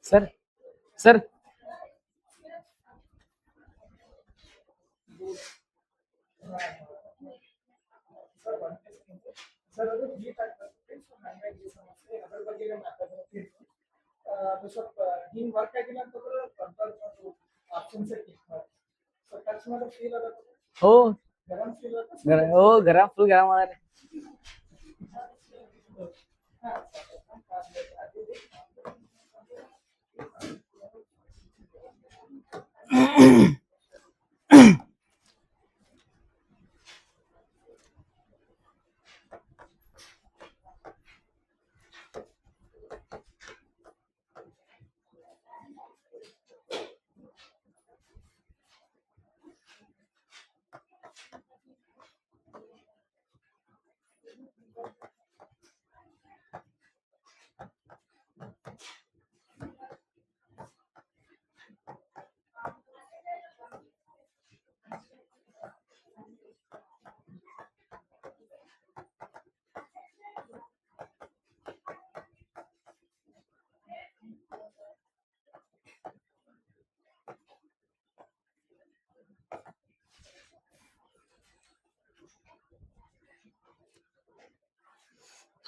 Sir sir sir ಅದು heat ಆಗ್ತದೆ so ಹಾಗಾಗಿ ಸಮಸ್ಯೆ ಅದ್ರ ಬಗ್ಗೆ ಮಾತಾಡ್ತೀನಿ. ಅದು ಸ್ವಲ್ಪ ಹಿಂಗ್ ವರ್ಕ್ ಆಗಿಲ್ಲ ಅಂತಂದ್ರೆ ಕಂಟ್ರೋಲ್ ಆಪ್ಷನ್ಸ್ ಐತಿ. ಸೊ ಟಚ್ ಮಾಡೋ ಫೀಲ್ ಆಗುತ್ತೆ. ಓ ಗರಂ ಫೀಲ್ ಆಗುತ್ತೆ. ಓ ಗರಂ ಫುಲ್ ಗರಂ ಅದ ರೀ.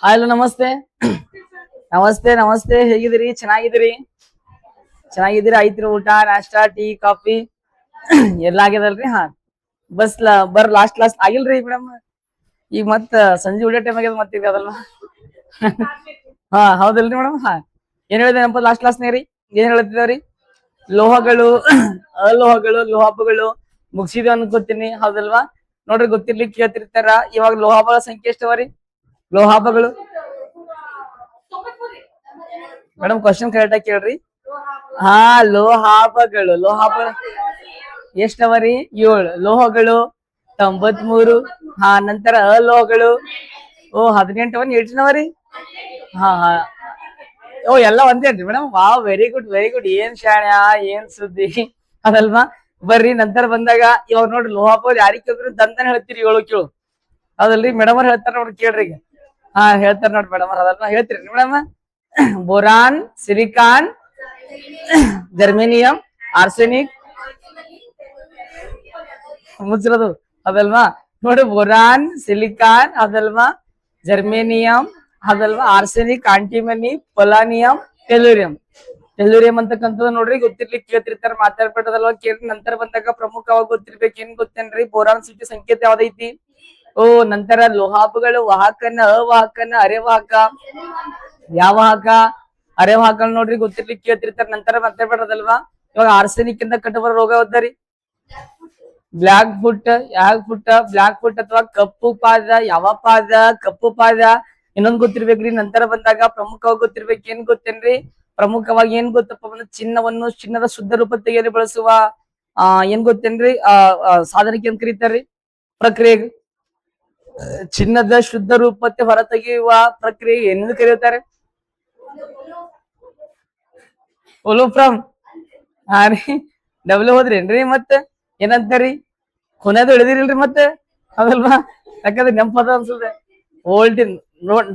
ಹಲೋ ನಮಸ್ತೆ ನಮಸ್ತೆ ನಮಸ್ತೆ, ಹೇಗಿದ್ದೀರಿ? ಚೆನ್ನಾಗಿದ್ದೀರಿ? ಚೆನ್ನಾಗಿದ್ದೀರಿ? ಆಯ್ತ್ರಿ ಊಟ ನಾಷ್ಟಾ ಟೀ ಕಾಫಿ ಎಲ್ಲ ಆಗ್ಯದಲ್ರಿ? ಹಾ ಬಸ್ ಬರ್ ಲಾಸ್ಟ್ ಆಗಿಲ್ರಿ ಮೇಡಮ್. ಈಗ ಮತ್ತ ಸಂಜೆ ಉಳಿಯೋ ಟೈಮ್ ಆಗ್ಯದ ಮತ್ತ ಈಗ ಅದಲ್ವಾ? ಹಾ ಹೌದಲ್ರಿ ಮೇಡಮ್? ಹಾ ಏನ್ ಹೇಳಿದೆ ಲಾಸ್ಟ್ ಕ್ಲಾಸ್ನಾಗ ರೀ? ಏನ್ ಹೇಳ್ತಿದಾವ್ರಿ? ಲೋಹಗಳು ಅಲೋಹಗಳು ಲೋಹಾಪಗಳು ಮುಗಿಸಿದ್ವಿ ಅನ್ಕೋತೀನಿ, ಹೌದಲ್ವಾ? ನೋಡ್ರಿ ಗೊತ್ತಿರ್ಲಿಕ್ಕೆ ಕೇಳ್ತಿರ್ತಾರ. ಇವಾಗ ಲೋಹಾಪಗಳ ಸಂಖ್ಯೆ ಎಷ್ಟವರಿ? ಲೋಹಾಪಗಳು ಮೇಡಮ್ ಕ್ವಶನ್ ಕರೆಕ್ಟ್ ಆಗಿ ಕೇಳ್ರಿ. ಹಾ ಲೋಹಾಪಗಳು ಎಷ್ಟವರಿ? 7. ಲೋಹಗಳು 93. ಹಾ ನಂತರ ಅಲೋಹಗಳು 18 18ನವರಿ. ಹಾ ಹಾ ಓ ಎಲ್ಲ ಒಂದೇನ್ರಿ madam? Wow, very good very good. ಏನ್ ಶಾಣ್ಯ, ಏನ್ ಸುದ್ದಿ ಅದಲ್ವಾ? ಬರ್ರಿ ನಂತರ ಬಂದಾಗ ಇವಾಗ ನೋಡ್ರಿ ಲೋಹಾಪಗಳು ಯಾರಿಗೆ ಕೇಳಿದ್ರು ದಂತನ ಹೇಳ್ತೀರಿ 7 ಕೇಳು, ಹೌದಲ್ರಿ? ಮೇಡಮ್ ಅವ್ರು ಹೇಳ್ತಾರ ನೋಡ್ರಿ, ಕೇಳ್ರಿ ಈಗ. ಹಾ ಹೇಳ್ತಾರ ನೋಡ್ರಿ ಮೇಡಮ್ ಅವ್ರ, ಅದಲ್ವಾ? ಹೇಳ್ತೀರಿ madam? Boron, silicon, germanium, arsenic, ಮುಚ್ಚಿರೋದು ಅದಲ್ವಾ? ನೋಡಿ, ಬೋರಾನ್, ಸಿಲಿಕಾನ್ ಅದಲ್ವಾ, ಜರ್ಮೇನಿಯಂ ಅದಲ್ವಾ, arsenic, antimony, polonium, tellurium. Tellurium ಅಂತಕ್ಕಂಥದ್ದು ನೋಡ್ರಿ ಗೊತ್ತಿರ್ಲಿಕ್ಕೆ ಕೇಳ್ತಿರ್ತಾರ, ಮಾತಾಡ್ಬಿಟ್ಟದಲ್ವಾ? ಕೇಳ್ರಿ. ನಂತರ ಬಂದಾಗ ಪ್ರಮುಖವಾಗಿ ಗೊತ್ತಿರ್ಬೇಕು. ಏನ್ ಗೊತ್ತೇನ್ರಿ? ಬೋರಾನ್ ಸೂಚಿ ಸಂಕೇತ ಯಾವ್ದೈತಿ? ಓ ನಂತರ ಲೋಹಾಪಗಳು ವಾಹಕನ, ಅವಾಹಕನ, ಅರೆವಾಹಕ, ಯಾವ ವಾಹಕ? ಅರೆವಾಹಕ ನೋಡ್ರಿ ಗೊತ್ತಿರ್ಲಿಕ್ಕೆ ಕೇಳ್ತಿರ್ತಾರ. ನಂತರ ಮಾತಾಡ್ಬಿಡೋದಲ್ವಾ? ಇವಾಗ ಆರ್ಸೆನಿಕ್ ಇಂದ ಕಟ್ಟಬರೋ ರೋಗ ಯಾವ್ದಾರಿ? Black foot. ಬ್ಲಾಕ್ ಫುಟ್ ಅಥವಾ ಕಪ್ಪು ಪಾದ. ಯಾವ ಪಾದ? ಕಪ್ಪು ಪಾದ. ಇನ್ನೊಂದ್ ಗೊತ್ತಿರ್ಬೇಕ್ರಿ. ನಂತರ ಬಂದಾಗ ಪ್ರಮುಖವಾಗಿ ಗೊತ್ತಿರ್ಬೇಕು. ಏನ್ ಗೊತ್ತೇನ್ರಿ? ಪ್ರಮುಖವಾಗಿ ಏನ್ ಗೊತ್ತಪ್ಪ ಅಂದ್ರೆ ಚಿನ್ನದ ಶುದ್ಧ ರೂಪ ತೆಗೆಯಲು ಬಳಸುವ ಏನ್ ಗೊತ್ತೇನ್ರಿ? ಸಾಧನಕ್ಕೆ ಏನ್ ಕರೀತಾರ್ರಿ? ಪ್ರಕ್ರಿಯೆ. ಚಿನ್ನದ ಶುದ್ಧ ರೂಪತೆ ಹೊರ ತೆಗೆಯುವ ಪ್ರಕ್ರಿಯೆ ಏನೆಂದು ಕರೆಯುತ್ತಾರೆ? ಒಲೋಫ್ರಮ್. ಹಾ ರೀ, ಡಬ್ಲ್ ಹೋದ್ರೇನ್ರಿ? ಮತ್ತೆ ಏನಂತಾರಿ? ಕೊನೆದು ಹಿಡಿದಿರಿಲ್ರಿ ಮತ್ತೆ, ಅದಲ್ವಾ? ಯಾಕಂದ್ರೆ ನೆಂಪದ ಅನ್ಸುತ್ತೆ. ಓಲ್ಟಿನ್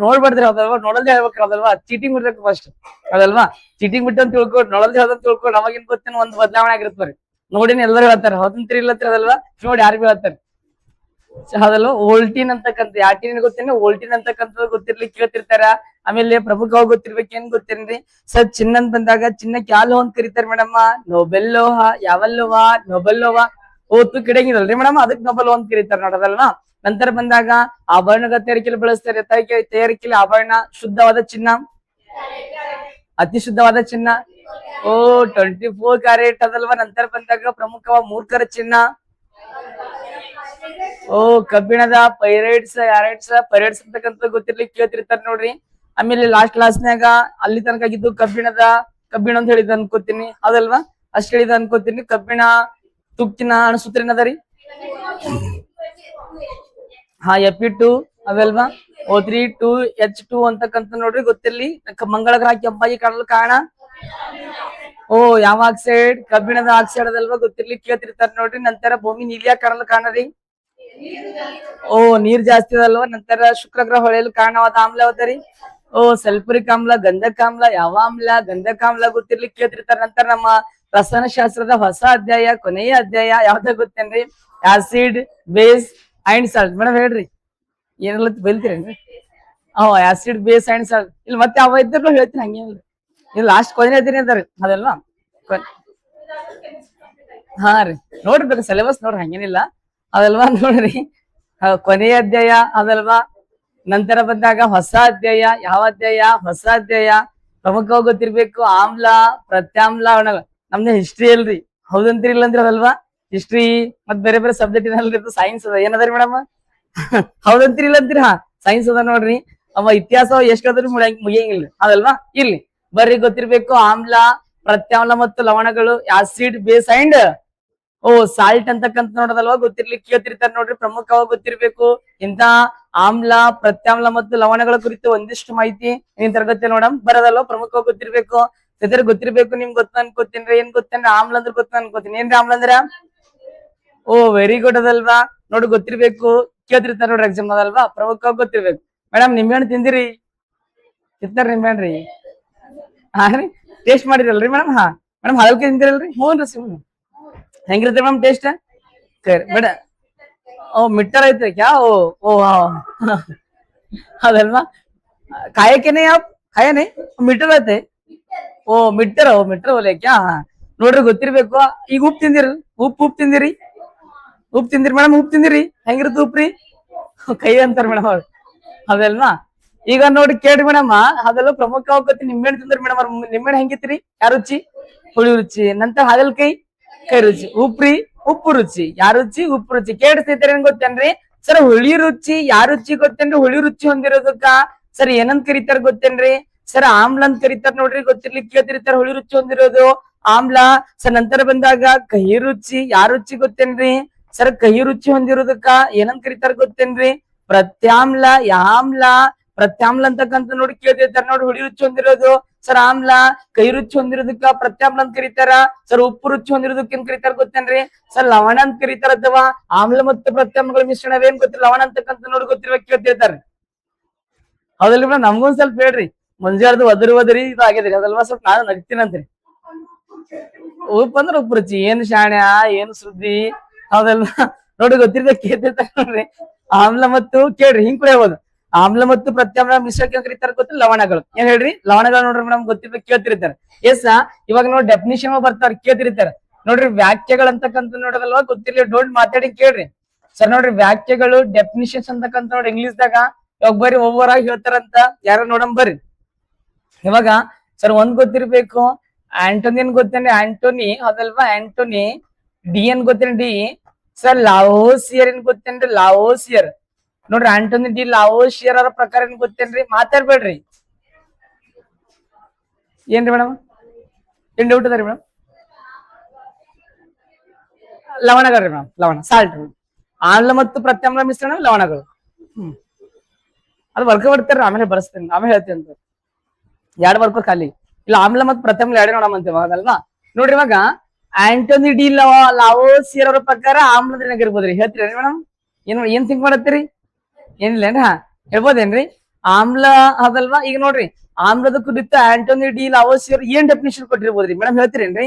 ನೋಡ್ಬಾರ್ದ್ರಿ, ಅದಲ್ವಾ? ನೋಡಲ್ದೇ ಹೇಳ್ಬೇಕ್ರಿ, ಅದಲ್ವಾ? ಚೀಟಿಂಗ್ ಬಿಡ್ಬೇಕು ಫಸ್ಟ್, ಅದಲ್ವಾ? ಚೀಟಿಂಗ್ ಬಿಟ್ಟು ಅಂತ ತಿಳ್ಕೊಂಡು ನೋಡಲ್ದೇ ಹೇಳ್ದಂತ ತಿಳ್ಕೊಂಡು ಅವಾಗಿನ್ ಗೊತ್ತೇನು ಒಂದ್ ಬದಲಾವಣೆ ಆಗಿರ್ತಾರೆ. ನೋಡಿನ ಎಲ್ಲರೂ ಹೇಳ್ತಾರೆ ಹೊದಂತ್ರಿ ಇಲ್ಲತ್ರಿ, ಅದಲ್ವಾ? ನೋಡಿ ಯಾರು ಹೇಳ್ತಾರೆ, ಅದಲ್ವಾ? ಓಲ್ಟಿನ್ ಅಂತಕ್ಕಂಥ ಯಾಟಿನ್ ಗೊತ್ತೇನೆ? ಓಲ್ಟಿನ್ ಅಂತಕ್ಕಂಥದ್ದು ಗೊತ್ತಿರ್ಲಿಕ್ಕೆ ಕೇಳ್ತಿರ್ತಾರ. ಆಮೇಲೆ ಪ್ರಮುಖವಾಗಿ ಗೊತ್ತಿರ್ಬೇಕು. ಏನ್ ಗೊತ್ತೇನ್ರಿ? ಸರ್ ಚಿನ್ನ ಅಂತ ಬಂದಾಗ ಚಿನ್ನಕ್ಕೆ ಯಾವ ಲೋಹ ಅಂತ ಕರೀತಾರೆ ಮೇಡಮ್? ನೊಬೆಲ್ ಲೋಹ. ಯಾವ ಲೋಹ? ನೊಬೆಲ್ ಲೋಹ. ಓತು ಕಿಡಂಗಿದಲ್ರಿ ಮೇಡಮ್, ಅದಕ್ಕೆ ನೊಬೆಲ್ ಲೋಹ ಅಂತ ಕರೀತಾರೆ ನೋಡೋದಲ್ವಾ? ನಂತರ ಬಂದಾಗ ಆಭರಣದ ತಯಾರಿಕೆಯಲ್ಲಿ ಬಳಸ್ತಾರೆ. ತಯಾರಿಕೆಯಲ್ಲಿ ಆಭರಣ ಶುದ್ಧವಾದ ಚಿನ್ನ, ಅತಿ ಶುದ್ಧವಾದ ಚಿನ್ನ. ಓ 24 ಕ್ಯಾರೆಟ್ ಅದಲ್ವಾ? ನಂತರ ಬಂದಾಗ ಪ್ರಮುಖವಾಗಿ ಮೂರ್ಖರ ಚಿನ್ನ. ಓ ಕಬ್ಬಿಣದ ಪೈರೈಟ್ಸ್ ಅಂತಕ್ಕಂಥ ಗೊತ್ತಿರ್ಲಿಕ್ಕೆ ಕೇಳ್ತಿರ್ತಾರ ನೋಡ್ರಿ. ಆಮೇಲೆ ಲಾಸ್ಟ್ ಕ್ಲಾಸ್ನಾಗ ಅಲ್ಲಿ ತನಕ ಆಗಿದ್ದು ಕಬ್ಬಿಣ ಅಂತ ಹೇಳಿದ ಅನ್ಕೋತೀನಿ, ಅದಲ್ವಾ? ಅಷ್ಟ್ ಹೇಳಿದ ಅನ್ಕೋತೀನಿ. ಕಬ್ಬಿಣ ತುಕ್ಕಿನ ಅಣುಸೂತ್ರ ಏನದರಿ? ಹಾ Fe2 ಅದಲ್ವಾ? O3 2H2 ಅಂತಕ್ಕಂಥ ನೋಡ್ರಿ ಗೊತ್ತಿರ್ಲಿ. ಮಂಗಳ ಗ್ರಹ ಕೆಂಪಾಗಿ ಕಾಣಲು ಕಾರಣ ಓ ಯಾವ ಆಕ್ಸೈಡ್? ಕಬ್ಬಿಣದ ಆಕ್ಸೈಡ್ ಅದಲ್ವಾ, ಗೊತ್ತಿರ್ಲಿಕ್ಕೆ ಕೇಳ್ತಿರ್ತಾರ ನೋಡ್ರಿ. ನಂತರ ಭೂಮಿ ನೀಲಿಯ ಕಾಣಲು ಕಾರಣರಿ? ಓ ನೀರ್ ಜಾಸ್ತಿ ಅದಲ್ವಾ. ನಂತರ ಶುಕ್ರ ಗ್ರಹ ಹೊಳೆಯಲು ಕಾರಣವಾದ ಆಮ್ಲ ಯಾವ್ದರಿ? ಓ ಸಲ್ಫುರಿಕ್ ಆಮ್ಲ, ಗಂಧಕಾಮ್ಲ. ಯಾವ ಆಮ್ಲ? ಗಂಧಕಾಮ್ಲ ಗೊತ್ತಿರ್ಲಿಕ್ಕೆ ಕೇಳ್ತಿರ್ತಾರ. ನಂತರ ನಮ್ಮ ರಸಾಯನಶಾಸ್ತ್ರದ ಹೊಸ ಅಧ್ಯಾಯ, ಕೊನೆಯ ಅಧ್ಯಾಯ ಯಾವ್ದಾಗ ಗೊತ್ತೇನ್ರಿ? Acid, base and salt. Madam ಹೇಳ್ರಿ, ಏನೆಲ್ಲ ಬೈಲ್ತೀರೇನ್ರಿ? Acid, base and salt. ಇಲ್ಲಿ ಮತ್ತೆ ಯಾವ ಇದ್ದರೂ ಹೇಳ್ತೀನಿ, ಹಂಗೇನಿಲ್ಲ. ಇದು ಲಾಸ್ಟ್ ಕೊನೆಯ ದಿನ ಅದಾರಿ ಅದಲ್ವಾ. ಹಾ ರೀ, ನೋಡ್ರಿ ಸಿಲೆಬಸ್ ನೋಡ್ರಿ, ಹಂಗೇನಿಲ್ಲ ಅದಲ್ವಾ. ನೋಡ್ರಿ ಕೊನೆಯ ಅಧ್ಯಾಯ ಅದಲ್ವಾ. ನಂತರ ಬಂದಾಗ ಹೊಸ ಅಧ್ಯಾಯ. ಯಾವ ಅಧ್ಯಾಯ? ಹೊಸ ಅಧ್ಯಾಯ. ಪ್ರಮುಖವಾಗಿ ಗೊತ್ತಿರ್ಬೇಕು ಆಮ್ಲ, ಪ್ರತ್ಯಾಮ್ಲ, ಅಣುಗಳು. ನಮ್ದು ಹಿಸ್ಟ್ರಿ ಅಲ್ರಿ, ಹೌದಂತ್ರಿ ಇಲ್ಲಂದ್ರಿ ಅದಲ್ವಾ. ಹಿಸ್ಟ್ರಿ ಮತ್ ಬೇರೆ ಬೇರೆ ಸಬ್ಜೆಕ್ಟ್ ಏನಲ್ರಿ, ಸೈನ್ಸ್ ಅದ. ಏನದ್ರಿ ಮೇಡಮ್? ಹೌದಂತ್ರಿ ಇಲ್ಲಂತ್ರಿ? ಹಾ ಸೈನ್ಸ್ ಅದ ನೋಡ್ರಿ. ಅವ ಇತಿಹಾಸ ಎಷ್ಟಾದ್ರೂ ಮುಗಿಯಂಗಿಲ್ರಿ ಅದಲ್ವಾ. ಇರ್ಲಿ ಬರ್ರಿ, ಗೊತ್ತಿರ್ಬೇಕು ಆಮ್ಲ, ಪ್ರತ್ಯಾಮ್ಲ ಮತ್ತು ಲವಣಗಳು, acid, base and oh salt ಅಂತಕ್ಕಂತ ನೋಡೋದಲ್ವಾ. ಗೊತ್ತಿರ್ಲಿಕ್ಕೆ ಕೇಳ್ತಿರ್ತಾರೆ ನೋಡ್ರಿ. ಪ್ರಮುಖವಾಗಿ ಗೊತ್ತಿರ್ಬೇಕು ಇಂತ ಆಮ್ಲ, ಪ್ರತ್ಯಾಮ್ಲ ಮತ್ತು ಲವಣಗಳ ಕುರಿತು ಒಂದಿಷ್ಟು ಮಾಹಿತಿ ನಿಮ್ ತರಗತಿ ನೋಡಮ್ ಬರೋದಲ್ವಾ. ಪ್ರಮುಖವಾಗಿ ಗೊತ್ತಿರ್ಬೇಕು. ಜೊತೆ ಗೊತ್ತಿರ್ಬೇಕು ನಿಮ್ಗೆ ಗೊತ್ತ ಅನ್ಕೋತೀನಿ. ಏನ್ ಗೊತ್ತೇನ್ರಿ? ಆಮ್ಲ ಅಂದ್ರೆ ಗೊತ್ತ ಅನ್ಕೋತೀನಿ. ಏನ್ರಿ ಆಮ್ಲ ಅಂದ್ರ? ಓ ವೆರಿ ಗುಡ್ ಅದಲ್ವಾ. ನೋಡಿ ಗೊತ್ತಿರ್ಬೇಕು, ಕೇಳ್ತಿರ್ತಾರೆ ನೋಡ್ರಿ ಎಕ್ಸಾಮ್ ಅದಲ್ವಾ. ಪ್ರಮುಖವಾಗಿ ಗೊತ್ತಿರ್ಬೇಕು. ಮೇಡಮ್ ನಿಂಬೆಹಣ್ಣು ತಿಂದಿರಿ? ತಿಂತಾರ ನಿಂಬೆಹಣ್ರಿ? ಹಾ ರೀ, ಟೇಸ್ಟ್ ಮಾಡಿರಲ್ರಿ ಮೇಡಮ್? ಹಾ ಮೇಡಮ್ ಹಾಗಲ್ಕಾಯಿ ತಿಂದಿರಲ್ರಿ? ಹ್ಞೂ ರೀ ಸಿಮ್. ಹೆಂಗಿರುತ್ತೆ ಮೇಡಮ್ ಟೇಸ್ಟ್? ಬೇಡ. ಓ ಮಿಟ್ಟರ್ ಐತೆ ಕ್ಯಾ? ಓ ಓ ಅದಲ್ವಾ. ಕಾಯಕೇನೆ ಯಾವ ಕಾಯನೆ ಮಿಟ್ಟರ್ ಐತೆ. ಓ ಮಿಟ್ಟರ್, ಓ ಮಿಟ್ಟರ್ ಓಲೆ ಕ್ಯಾ? ಹಾ ನೋಡ್ರಿ ಗೊತ್ತಿರ್ಬೇಕು. ಈಗ ಉಪ್ಪು ತಿಂದಿರಿ? ಉಪ್ಪು ತಿಂದಿರಿ? ಉಪ್ಪು ತಿಂದಿರಿ ಮೇಡಮ್? ಉಪ್ಪು ತಿಂದಿರಿ? ಹೆಂಗಿರುತ್ತೆ ಉಪ್ಪ್ರಿ? ಕೈ ಅಂತಾರ ಮೇಡಮ್ ಅವ್ರು ಅದಲ್ವಾ. ಈಗ ನೋಡಿ ಕೇಳ್ರಿ ಮೇಡಮ್, ಅದೆಲ್ಲ ಪ್ರಮುಖವಾಗಿ ಗೊತ್ತಿ. ನಿಂಬೆಹಣ್ಣು ತಿಂದ್ರಿ ಮೇಡಮ್? ನಿಂಬೆಹಣ್ಣು ಹೆಂಗಿತ್ರಿ? ಯಾವ ರುಚಿ? ಹುಳಿ ರುಚಿ. ನಂತರ ಹಾಗಲ್ಕಾಯಿ ಕೈ ರುಚಿ. ಉಪ್ಪ್ರಿ? ಉಪ್ಪು ರುಚಿ. ಯಾವ ರುಚಿ? ಉಪ್ಪು ರುಚಿ. ಕೇಳ್ತಿರ್ತಾರೆ ಏನ್ ಗೊತ್ತೇನ್ರಿ ಸರ್? ಹುಳಿ ರುಚಿ. ಯಾವ ರುಚಿ ಗೊತ್ತೇನ್ರಿ? ಹುಳಿ ರುಚಿ ಹೊಂದಿರೋದಕ್ಕ ಸರ್ ಏನಂತ ಕರೀತಾರ ಗೊತ್ತೇನ್ರಿ ಸರ್? ಆಮ್ಲ ಅಂತ ಕರೀತಾರ ನೋಡ್ರಿ. ಗೊತ್ತಿರ್ಲಿಕ್ಕೆ ಕೇಳ್ತಿರ್ತಾರ. ಹುಳಿ ರುಚಿ ಹೊಂದಿರೋದು ಆಮ್ಲ ಸರ್. ನಂತರ ಬಂದಾಗ ಕಹಿ ರುಚಿ. ಯಾವ ರುಚಿ ಗೊತ್ತೇನ್ರಿ ಸರ್? ಕಹಿ ರುಚಿ ಹೊಂದಿರೋದಕ್ಕ ಏನಂತ ಕರೀತಾರ ಗೊತ್ತೇನ್ರಿ? ಪ್ರತ್ಯಾಮ್ಲ. ಆಮ್ಲ ಪ್ರತ್ಯಾಮ್ಲ ಅಂತಕ್ಕಂತ ನೋಡಿ ಕೇಳ್ತಿರ್ತಾರ ನೋಡಿ. ಹುಳಿ ರುಚಿ ಹೊಂದಿರೋದು ಸರ್ ಆಮ್ಲ. ಕಹಿ ರುಚಿ ಹೊಂದಿರೋದಕ್ಕ ಪ್ರತ್ಯಾಮ್ಲ ಅಂತ ಕರೀತಾರ ಸರ್. ಉಪ್ಪು ರುಚಿ ಹೊಂದಿರೋದಕ್ಕೆ ಏನ್ ಕರೀತಾರ ಗೊತ್ತೇನ್ರಿ ಸರ್? ಲವಣ ಅಂತ ಕರೀತಾರ. ಅಥವಾ ಆಮ್ಲ ಮತ್ತು ಪ್ರತ್ಯಾಮ್ಲಗಳ ಮಿಶ್ರಣವೇನ್ ಗೊತ್ತಿಲ್ಲ, ಲವಣ ಅಂತಕ್ಕಂತ ನೋಡಿ ಗೊತ್ತಿರ್ಬೇಕು ಕೇಳ್ತಿರ್ತಾರೆ. ಹೌದಲ್ರಿ ಮೇಡಮ್? ನಮ್ಗೊಂದ್ ಸ್ವಲ್ಪ ಹೇಳ್ರಿ. ಮುಂಜಾಡ್ದು ಒದರಿ ಇದು ಆಗಿದ್ರಿ ಅದಲ್ವಾ. ಸ್ವಲ್ಪ ನಾನು ನಗ್ತೀನಂತ್ರಿ. ಉಪ್ಪು ಅಂದ್ರೆ ಉಪ್ಪು ರುಚಿ. ಏನ್ ಶಾಣ್ಯ, ಏನ್ ಸುದ್ದಿ ಹೌದಲ್ವಾ. ನೋಡಿ ಗೊತ್ತಿರ್ಬೇಕು ಕೇಳ್ತಿರ್ತಾರೆ ನೋಡ್ರಿ. ಆಮ್ಲ ಮತ್ತು ಕೇಳ್ರಿ ಹಿಂಗ್ ಕೂಡ ಹೇಳ್ಬೋದು. ಆಮ್ಲ ಮತ್ತು ಪ್ರತ್ಯಾಮ್ಲ ಮಿಶ್ರಕ್ಕೆ ಕರೀತಾರ ಗೊತ್ತಿಲ್ಲ ಲವಣಗಳು. ಏನ್ ಹೇಳ್ರಿ? ಲವಣಗಳು ನೋಡ್ರಿ ಮೇಡಮ್ ಗೊತ್ತಿರ್ಬೇಕು ಕೇಳ್ತಿರ್ತಾರೆ. ಎಸ್ ಇವಾಗ ನೋಡಿ ಡೆಫಿನಿಷನ್ ಬರ್ತಾರ ಕೇಳ್ತಿರ್ತಾರೆ ನೋಡ್ರಿ. ವ್ಯಾಖ್ಯೆಗಳು ಅಂತಕ್ಕಂಥ ನೋಡೋದಲ್ವಾ. ಗೊತ್ತಿರ್ಲಿ ಡೋಂಟ್ ಮಾತಾಡಿ ಕೇಳ್ರಿ ಸರ್. ನೋಡ್ರಿ ವ್ಯಾಖ್ಯೆಗಳು, ಡೆಫಿನಿಷನ್ಸ್ ಅಂತಕ್ಕಂಥ ನೋಡಿ ಇಂಗ್ಲಿಷ್ದಾಗ ಇವಾಗ ಬರ್ರಿ ಒಬ್ಬರಾಗಿ ಹೇಳ್ತಾರಂತ. ಯಾರ ನೋಡಮ್ ಬರ್ರಿ. ಇವಾಗ ಸರ್ ಒಂದ್ ಗೊತ್ತಿರ್ಬೇಕು. ಆಂಟೋನಿಯನ್ ಗೊತ್ತೇನೆ? ಆಂಟೋನಿ ಅದಲ್ವಾ. ಆಂಟೋನಿ. ಡಿ ಏನ್ ಗೊತ್ತೇನೆ? D sir. ಲಾವೋಸಿಯರ್ ಏನ್ ಗೊತ್ತೇನ್ರಿ? ಲಾವೋಸಿಯರ್ ನೋಡ್ರಿ. ಆಂಟೋನಿ ಡಿ ಲಾವೋಸಿಯರ್ ಅವರ ಪ್ರಕಾರ ಏನ್ ಗೊತ್ತೇನ್ರಿ? ಮಾತಾಡ್ಬೇಡ್ರಿ. ಏನ್ರಿ ಮೇಡಮ್? ಏನ್ ಡೌಟ್ ಅದ ರೀ ಮೇಡಮ್? ಲವಣಗಳು ಮೇಡಮ್. ಲವಣ ಸಾಲ್ಟ್. ಆಮ್ಲ ಮತ್ತು ಪ್ರತ್ಯಾಮ್ಲ ಮಿಶ್ರಣ ಲವಣಗಳು. ಅದು ವರ್ಗ ಬರ್ತಾರ. ಆಮೇಲೆ ಬರ್ಸ್ತೇನೆ, ಆಮೇಲೆ ಹೇಳ್ತೇನೆ ಅಂತ. ಎರಡು ವರ್ಗ ಖಾಲಿ ಇಲ್ಲ. ಆಮ್ಲ ಮತ್ತು ಪ್ರತ್ಯಾಮ್ಲ ಎರಡು ನೋಡಮ್ ಅಂತೇವ ಅದಲ್ವಾ. ನೋಡ್ರಿ ಇವಾಗ ಆಂಟೋನಿ ಡಿ ಲಾವೋಸಿಯರ್ ಅವರ ಪ್ರಕಾರ ಆಮ್ಲದ ಇರ್ಬೋದ್ರಿ. ಹೇಳ್ತೀರಿ ಮೇಡಮ್? ಏನ್ ಥಿಂಕ್ ಮಾಡತ್ತೀರಿ? ಏನಿಲ್ಲೇನ್ರಿ? ಹಾ ಹೇಳ್ಬೋದೇನ್ರಿ? ಆಮ್ಲ ಅದಲ್ವಾ. ಈಗ ನೋಡ್ರಿ ಆಮ್ಲದ ಕುರಿತು ಆಂಟೋನಿ ಡಿ ಲಾವೋಸಿಯರ್ ಏನ್ ಡೆಫಿನಿಷನ್ ಕೊಟ್ಟಿರ್ಬೋದ್ರಿ ಮೇಡಮ್? ಹೇಳ್ತೀರೇನ್ರಿ?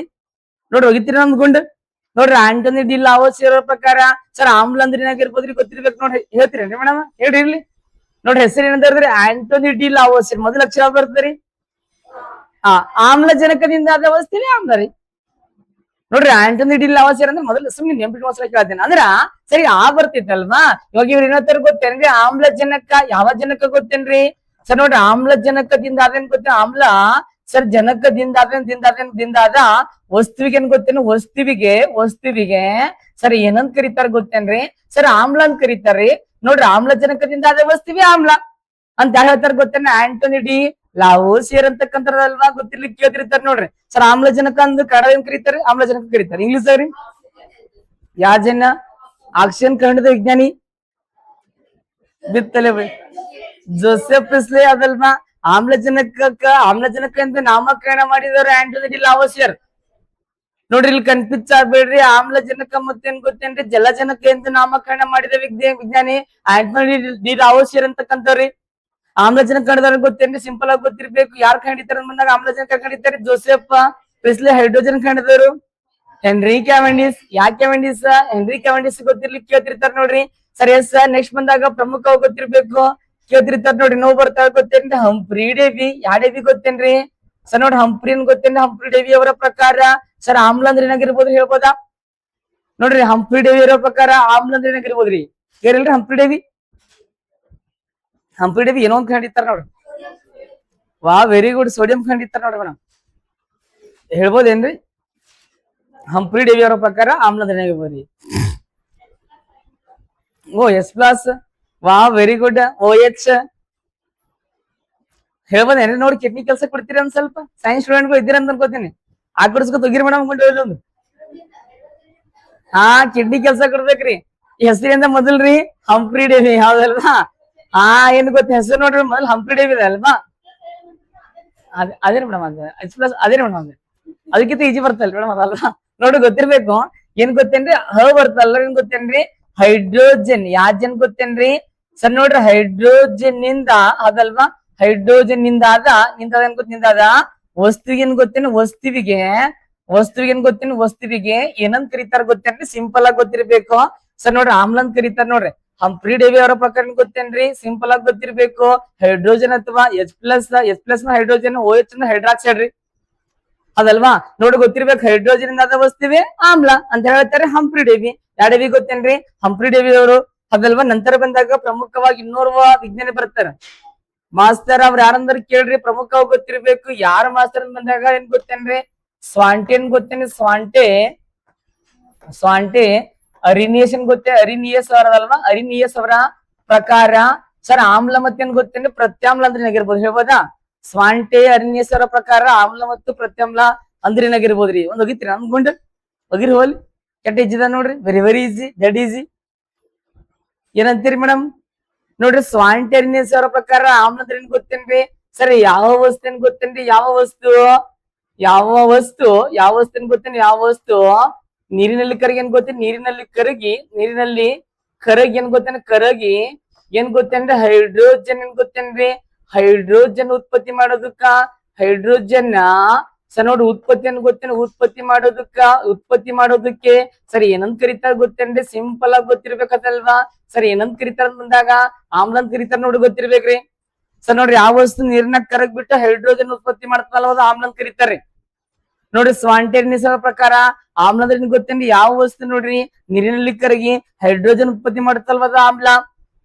ನೋಡ್ರಿ ಹೋಗಿತ್ತೀರಿ ನಮ್ದು ಗುಂಡ್. ನೋಡ್ರಿ ಆಂಟೋನಿ ಡಿ ಲಾವೋಸಿಯರ್ ಪ್ರಕಾರ ಸರ್ ಆಮ್ಲ ಅಂದ್ರೆ ಏನಾಗಿರ್ಬೋದ್ರಿ? ಗೊತ್ತಿರ್ಬೇಕು ನೋಡ್ರಿ. ಹೇಳ್ತೀರೇನ್ರಿ ಮೇಡಮ್? ಹೇಳ್ರಿ ಇರ್ಲಿ. ನೋಡ್ರಿ ಹೆಸರು ಏನಂದ್ರಿ? ಆಂಟೋನಿ ಡಿ ಲಾವೋಸಿಯರ್. ಮೊದಲ ಅಕ್ಷರ ಬರ್ತದ್ರಿ. ಆಮ್ಲಜನಕದಿಂದ ಆದ ವಸ್ತುವೇ ಆಮ್ಲ ರೀ. ನೋಡ್ರಿ ಆಂಟೋನಿ ಡಿ ಲಾವೋಸಿಯರ್ ಅಂದ್ರೆ ಮೊದಲು ಸುಮ್ಮನೆ ನೆನಪಿಟ್ಕೋಸ್ಕರ ಕೇಳ್ತೇನೆ ಅಂದ್ರ ಸರಿ ಬರ್ತಿತ್ತಲ್ವಾ. ಇವಾಗ ಇವ್ರು ಏನಂತಾರ ಗೊತ್ತೇನ್ರಿ? ಆಮ್ಲಜನಕ. ಯಾವ ಜನಕ ಗೊತ್ತೇನ್ರಿ ಸರ್? ನೋಡ್ರಿ ಆಮ್ಲಜನಕದಿಂದ ಅದೇನ್ ಗೊತ್ತೇನೆ? ಆಮ್ಲ ಸರ್ ಜನಕದಿಂದ ದಿಂದ ವಸ್ತುವಿಗೆ ಏನ್ ಗೊತ್ತೇನು? ವಸ್ತುವಿಗೆ ಸರ್ ಏನಂತ ಕರೀತಾರ ಗೊತ್ತೇನ್ರಿ ಸರ್? ಆಮ್ಲ ಅಂತ ಕರೀತಾರ್ರಿ. ನೋಡ್ರಿ ಆಮ್ಲಜನಕದಿಂದ ಅದೇ ವಸ್ತುವೇ ಆಮ್ಲ ಅಂತ ಯಾರು ಹೇಳ್ತಾರ ಗೊತ್ತೇನೆ? ಆಂಟೋನಿ ಡಿ ಲಾವೋಸಿಯರ್ ಅಂತಕ್ಕಂಥದ್ದಲ್ವಾ. ಗೊತ್ತಿರ್ಲಿಕ್ಕೆ ಕೇಳ್ತಿರ್ತಾರೆ ನೋಡ್ರಿ ಸರ್. ಆಮ್ಲಜನಕ ಅಂದ್ ಕನ್ನಡ ಏನ್ ಕರೀತಾರೆ? ಆಮ್ಲಜನಕ ಕರೀತಾರೆ. ಇಂಗ್ಲಿಷ್ ಅವ್ರಿ ಯಾವ ಜನ? ಆಕ್ಸಿಜನ್ ಕಂಡಿದ ವಿಜ್ಞಾನಿ ಬಿತ್ತಲೆ ಜೋಸೆಫ್ ಪ್ರಿಸ್ಲೆ ಅದಲ್ವಾ. ಆಮ್ಲಜನಕ ಅಂತ ನಾಮಕರಣ ಮಾಡಿದವರು ಆಂಟೋನಿ ಡಿ ಲಾವೋಸಿಯರ್. ನೋಡ್ರಿ ಇಲ್ಲಿ ಕನ್ಫ್ಯೂಸ್ ಆಗ್ಬೇಡ್ರಿ. ಆಮ್ಲಜನಕ ಮತ್ತೇನ್ ಗೊತ್ತೇನ್ರಿ, ಜಲಜನಕ ಎಂದು ನಾಮಕರಣ ಮಾಡಿದ ವಿಜ್ಞಾನಿ ಆಂಟನಿ ಡಿ ರಾವೋಸಿಯರ್ ಅಂತಕ್ಕಂಥವ್ರಿ. ಆಮ್ಲಜನಕ ಕಂಡದವ್ರಿಗೆ ಗೊತ್ತೇನ್ರಿ, ಸಿಂಪಲ್ ಆಗಿ ಗೊತ್ತಿರ್ಬೇಕು. ಯಾರು ಕಂಡಿತಾರ ಬಂದಾಗ ಆಮ್ಲಜನಕ ಕಂಡಿದ್ದಾರೆ? Joseph Priestley. ಹೈಡ್ರೋಜನ್ ಕಂಡಿದವರು ಹೆನ್ರಿ ಕ್ಯಾವೆಂಡಿಸ್. ಯಾಕೆ ಕ್ಯಾವೆಂಡಿಸ್? ಹೆನ್ರಿ ಕ್ಯಾವೆಂಡಿಸ್ ಗೊತ್ತಿರ್ಲಿಕ್ಕೆ ಕೇಳ್ತಿರ್ತಾರ ನೋಡ್ರಿ. ಸರಿ ಎಸ್. ನೆಕ್ಸ್ಟ್ ಬಂದಾಗ ಪ್ರಮುಖವಾಗಿ ಗೊತ್ತಿರ್ಬೇಕು, ಕೇಳ್ತಿರ್ತಾರ ನೋಡ್ರಿ. ನೋವು ಬರ್ತಾವ ಗೊತ್ತೇನ್ರಿ? ಹಂಪ್ರಿ ಡೇವಿ. ಯಾವ ಡೇವಿ ಗೊತ್ತೇನ್ರಿ ಸರ್? ನೋಡ್ರಿ ಹಂಪ್ರಿ ಏನ್ ಗೊತ್ತೇನ್ರಿ? ಹಂಪ್ರಿ ಡೇವಿ ಅವರ ಪ್ರಕಾರ ಸರ್ ಆಮ್ಲ ಅಂದ್ರೆ ಏನಾಗಿರ್ಬೋದು ಹೇಳ್ಬೋದಾ? ನೋಡ್ರಿ ಹಂಪ್ರಿ ಡೇವಿ ಅವರ ಪ್ರಕಾರ ಆಮ್ಲ ಅಂದ್ರೆ ಏನಾಗಿರ್ಬೋದ್ರಿ? ಕೇಳಿಲ್ರಿ ಹಂಪ್ರಿ ಡೇವಿ? ಹಂಪ್ರಿ ಡೇವಿ ಏನೋ ಒಂದ್ ಕಂಡಿತ್ತಾರ ನೋಡ್ರಿ. ವಾ ವೆರಿ ಗುಡ್. ಸೋಡಿಯಂ ಕಂಡಿತ್ತಾರ ನೋಡ್ರಿ ಮೇಡಮ್. ಹೇಳ್ಬೋದೇನ್ರಿ? ಹಂಪ್ರಿ ಡೇವಿ ಅವರ ಪ್ರಕಾರ ಆಮ್ಲ ಅಂದ್ರೆ ಏನಾಗಿರ್ಬೋದ್ರಿ? Oh yes plus. ವಾ ವೆರಿ ಗುಡ್. ಓ ಎಚ್ ಹೇಳ್ಬೋದೇನ್ರಿ? ನೋಡಿ ಕಿಡ್ನಿ ಕೆಲಸ ಕೊಡ್ತೀರಿ ಒಂದ್ ಸ್ವಲ್ಪ. ಸೈನ್ಸ್ ಸ್ಟೂಡೆಂಟ್ಗಳು ಇದ್ದೀರ ಅಂತ ಅನ್ಕೋತೀನಿ. ಆಕರ್ಸ್ಕೊತ ಹೋಗಿರಿ ಮೇಡಮ್ ಒಂದು. ಹಾ ಕಿಡ್ನಿ ಕೆಲ್ಸ ಕೊಡ್ಬೇಕ್ರಿ. ಈ ಹೆಸರಿಂದ ಮೊದಲ್ರಿ ಹಂಪ್ರಿ ಡೇವಿ. ಹೌದಲ್ವಾ? ಹಾ ಏನ್ ಗೊತ್ತ ಹೆಸರು ನೋಡ್ರಿ, ಮೊದಲ್ ಹಂಪ್ರಿ ಡೇವಿ ಇದೆ ಅಲ್ವಾ? ಅದೇನ್ ಮೇಡಮ್ ಅದ ಎಚ್ ಪ್ಲಸ್. ಅದೇನ್ ಮೇಡಮ್ ಅದ ಅದಕ್ಕಿಂತ ಈಜಿ ಬರ್ತಲ್ರಿ ಮೇಡಮ್ ಅದಲ್ವಾ? ನೋಡಿ ಗೊತ್ತಿರ್ಬೇಕು. ಏನ್ ಗೊತ್ತೇನ್ರಿ? ಬರ್ತಲ್ಲ. ಏನ್ ಗೊತ್ತೇನ್ರಿ? ಹೈಡ್ರೋಜನ್. ಯಾಜನ್ ಗೊತ್ತೇನ್ರಿ ಸರ್? ನೋಡ್ರಿ ಹೈಡ್ರೋಜನ್ ನಿಂದ ಅದಲ್ವಾ? ಹೈಡ್ರೋಜನ್ ನಿಂದಾದ ಏನ್ ಗೊತ್ತ? ನಿಂದಾದ ವಸ್ತುವಿಗೆ ಏನ್ ಗೊತ್ತೇನು? ವಸ್ತುವಿಗೆ ಏನ್ ಗೊತ್ತೇನು? ವಸ್ತುವಿಗೆ ಏನಂತ ಕರೀತಾರ ಗೊತ್ತೇನ್ರಿ? ಸಿಂಪಲ್ ಆಗಿ ಗೊತ್ತಿರ್ಬೇಕು ಸರ್. ನೋಡ್ರಿ ಆಮ್ಲ ಅಂತ ಕರೀತಾರ ನೋಡ್ರಿ. ಹಂಪ್ರಿ ಡೇವಿ ಅವರ ಪ್ರಕಾರ ಗೊತ್ತೇನ್ರಿ? ಸಿಂಪಲ್ ಆಗಿ ಗೊತ್ತಿರ್ಬೇಕು. ಹೈಡ್ರೋಜನ್ ಅಥವಾ ಎಚ್ ಪ್ಲಸ್ ನ ಹೈಡ್ರೋಜನ್, ಓ ಎಚ್ ನ ಹೈಡ್ರಾಕ್ಸೈಡ್ ರೀ. ಅದಲ್ವಾ? ನೋಡಿ ಗೊತ್ತಿರ್ಬೇಕು. ಹೈಡ್ರೋಜನ್ ಇಂದ ವಸ್ತುವೆ ಆಮ್ಲ ಅಂತ ಹೇಳ್ತಾರೆ ಹಂಪ್ರಿ ಡೇವಿ. ಯಾವ ಡೇವಿ ಗೊತ್ತೇನ್ರಿ? ಹಂಪ್ರಿ ಡೇವಿ ಅವರು. ಅದಲ್ವಾ? ನಂತರ ಬಂದಾಗ ಪ್ರಮುಖವಾಗಿ ಇನ್ನೋರ್ವ ವಿಜ್ಞಾನಿ ಬರ್ತಾರೆ ಮಾಸ್ತರ್. ಅವ್ರ ಯಾರಂದ್ರ ಕೇಳ್ರಿ, ಪ್ರಮುಖವಾಗಿ ಗೊತ್ತಿರ್ಬೇಕು. ಯಾರ ಮಾಸ್ತರ್ ಬಂದಾಗ ಏನ್ ಗೊತ್ತೇನ್ರಿ? ಸ್ವಾಂಟೆ ಏನ್ ಗೊತ್ತೇನ್ರಿ? ಸ್ವಾಂಟೆ ಅರಿನಿಯಸ್ ಏನ್ ಗೊತ್ತೇ? ಅರಿನಿಯಸ್ ಅವರದಲ್ವಾ? ಅರಿನಿಯಸ್ ಅವರ ಪ್ರಕಾರ ಸರ್ ಆಮ್ಲ ಮತ್ತೇನ್ ಗೊತ್ತೇನ್ರಿ? ಪ್ರತ್ಯಾಮ್ಲ ಅಂದ್ರೆ ಏನಾಗಿರ್ಬೋದು ಹೇಳ್ಬೋದಾ? ಸ್ವಾಂಟೆ ಅರಿನಿಯಸ್ ಅವರ ಪ್ರಕಾರ ಆಮ್ಲ ಮತ್ತು ಪ್ರತ್ಯಾಮ್ಲ ಅಂದ್ರೆ ಏನಾಗಿರ್ಬೋದ್ರಿ? ಒಂದ್ ಹೋಗಿತ್ರಿ ಅನ್ಕೊಂಡ್ ಹೋಗಿರಿ ಹೋಲಿ. ಕೆಟ್ಟ ಈಜಿದ ನೋಡ್ರಿ. Very easy, dead easy. ಏನಂತೀರಿ ಮೇಡಮ್? ನೋಡ್ರಿ ಸ್ವಾಂಟೆ ಅರಿನಿಯಸ್ ಅವರ ಪ್ರಕಾರ ಆಮ್ಲ ಅಂದ್ರೆ ಏನ್ ಗೊತ್ತೇನ್ರಿ? ಸರಿ ಯಾವ ವಸ್ತು ಏನ್ ಗೊತ್ತೇನ್ರಿ? ಯಾವ ವಸ್ತು ಏನ್ ಗೊತ್ತೇನ್ರಿ? ಯಾವ ವಸ್ತು ನೀರಿನಲ್ಲಿ ಕರಗಿ ಏನ್ ಗೊತ್ತೇನ್ರಿ? ನೀರಿನಲ್ಲಿ ಕರಗಿ ಏನ್ ಗೊತ್ತೇನ್ರಿ? ಏನ್ ಗೊತ್ತೇನ್ರಿ? ಹೈಡ್ರೋಜನ್ ಏನ್ ಗೊತ್ತೇನ್ರಿ? ಹೈಡ್ರೋಜನ್ ಉತ್ಪತ್ತಿ ಮಾಡೋದಕ್ಕ ಹೈಡ್ರೋಜನ್ ಸರ್ ನೋಡ್ರಿ ಉತ್ಪತ್ತಿ ಏನ್ ಗೊತ್ತೇನು? ಉತ್ಪತ್ತಿ ಮಾಡೋದಕ್ಕೆ ಸರಿ ಏನಂತ ಕರೀತಾರ ಗೊತ್ತೇನ್ರಿ? ಸಿಂಪಲ್ ಆಗಿ ಗೊತ್ತಿರ್ಬೇಕಲ್ವಾ? ಸರಿ ಏನಂತ ಕರೀತಾರ ಬಂದಾಗ ಆಮ್ಲ ಅಂತ ಕರೀತಾರ ನೋಡಿ ಗೊತ್ತಿರ್ಬೇಕ್ರಿ. ಸರ್ ನೋಡ್ರಿ ಯಾವ ವಸ್ತು ನೀರಿನ ಕರಗ್ ಬಿಟ್ಟು ಹೈಡ್ರೋಜನ್ ಉತ್ಪತ್ತಿ ಮಾಡ್ತಲ್ಲ ಅದು ಆಮ್ಲ ಅಂತ ಕರೀತಾರ್ರಿ. ನೋಡ್ರಿ ಸ್ವಾಂಟೇನಿಯಸ್ ಪ್ರಕಾರ ಆಮ್ಲ ಅಂದ್ರೆ ಗೊತ್ತೇನ್ರಿ? ಯಾವ ವಸ್ತು ನೋಡ್ರಿ ನೀರಿನಲ್ಲಿ ಕರಗಿ ಹೈಡ್ರೋಜನ್ ಉತ್ಪತ್ತಿ ಮಾಡುತ್ತಲ್ವದ ಆಮ್ಲ.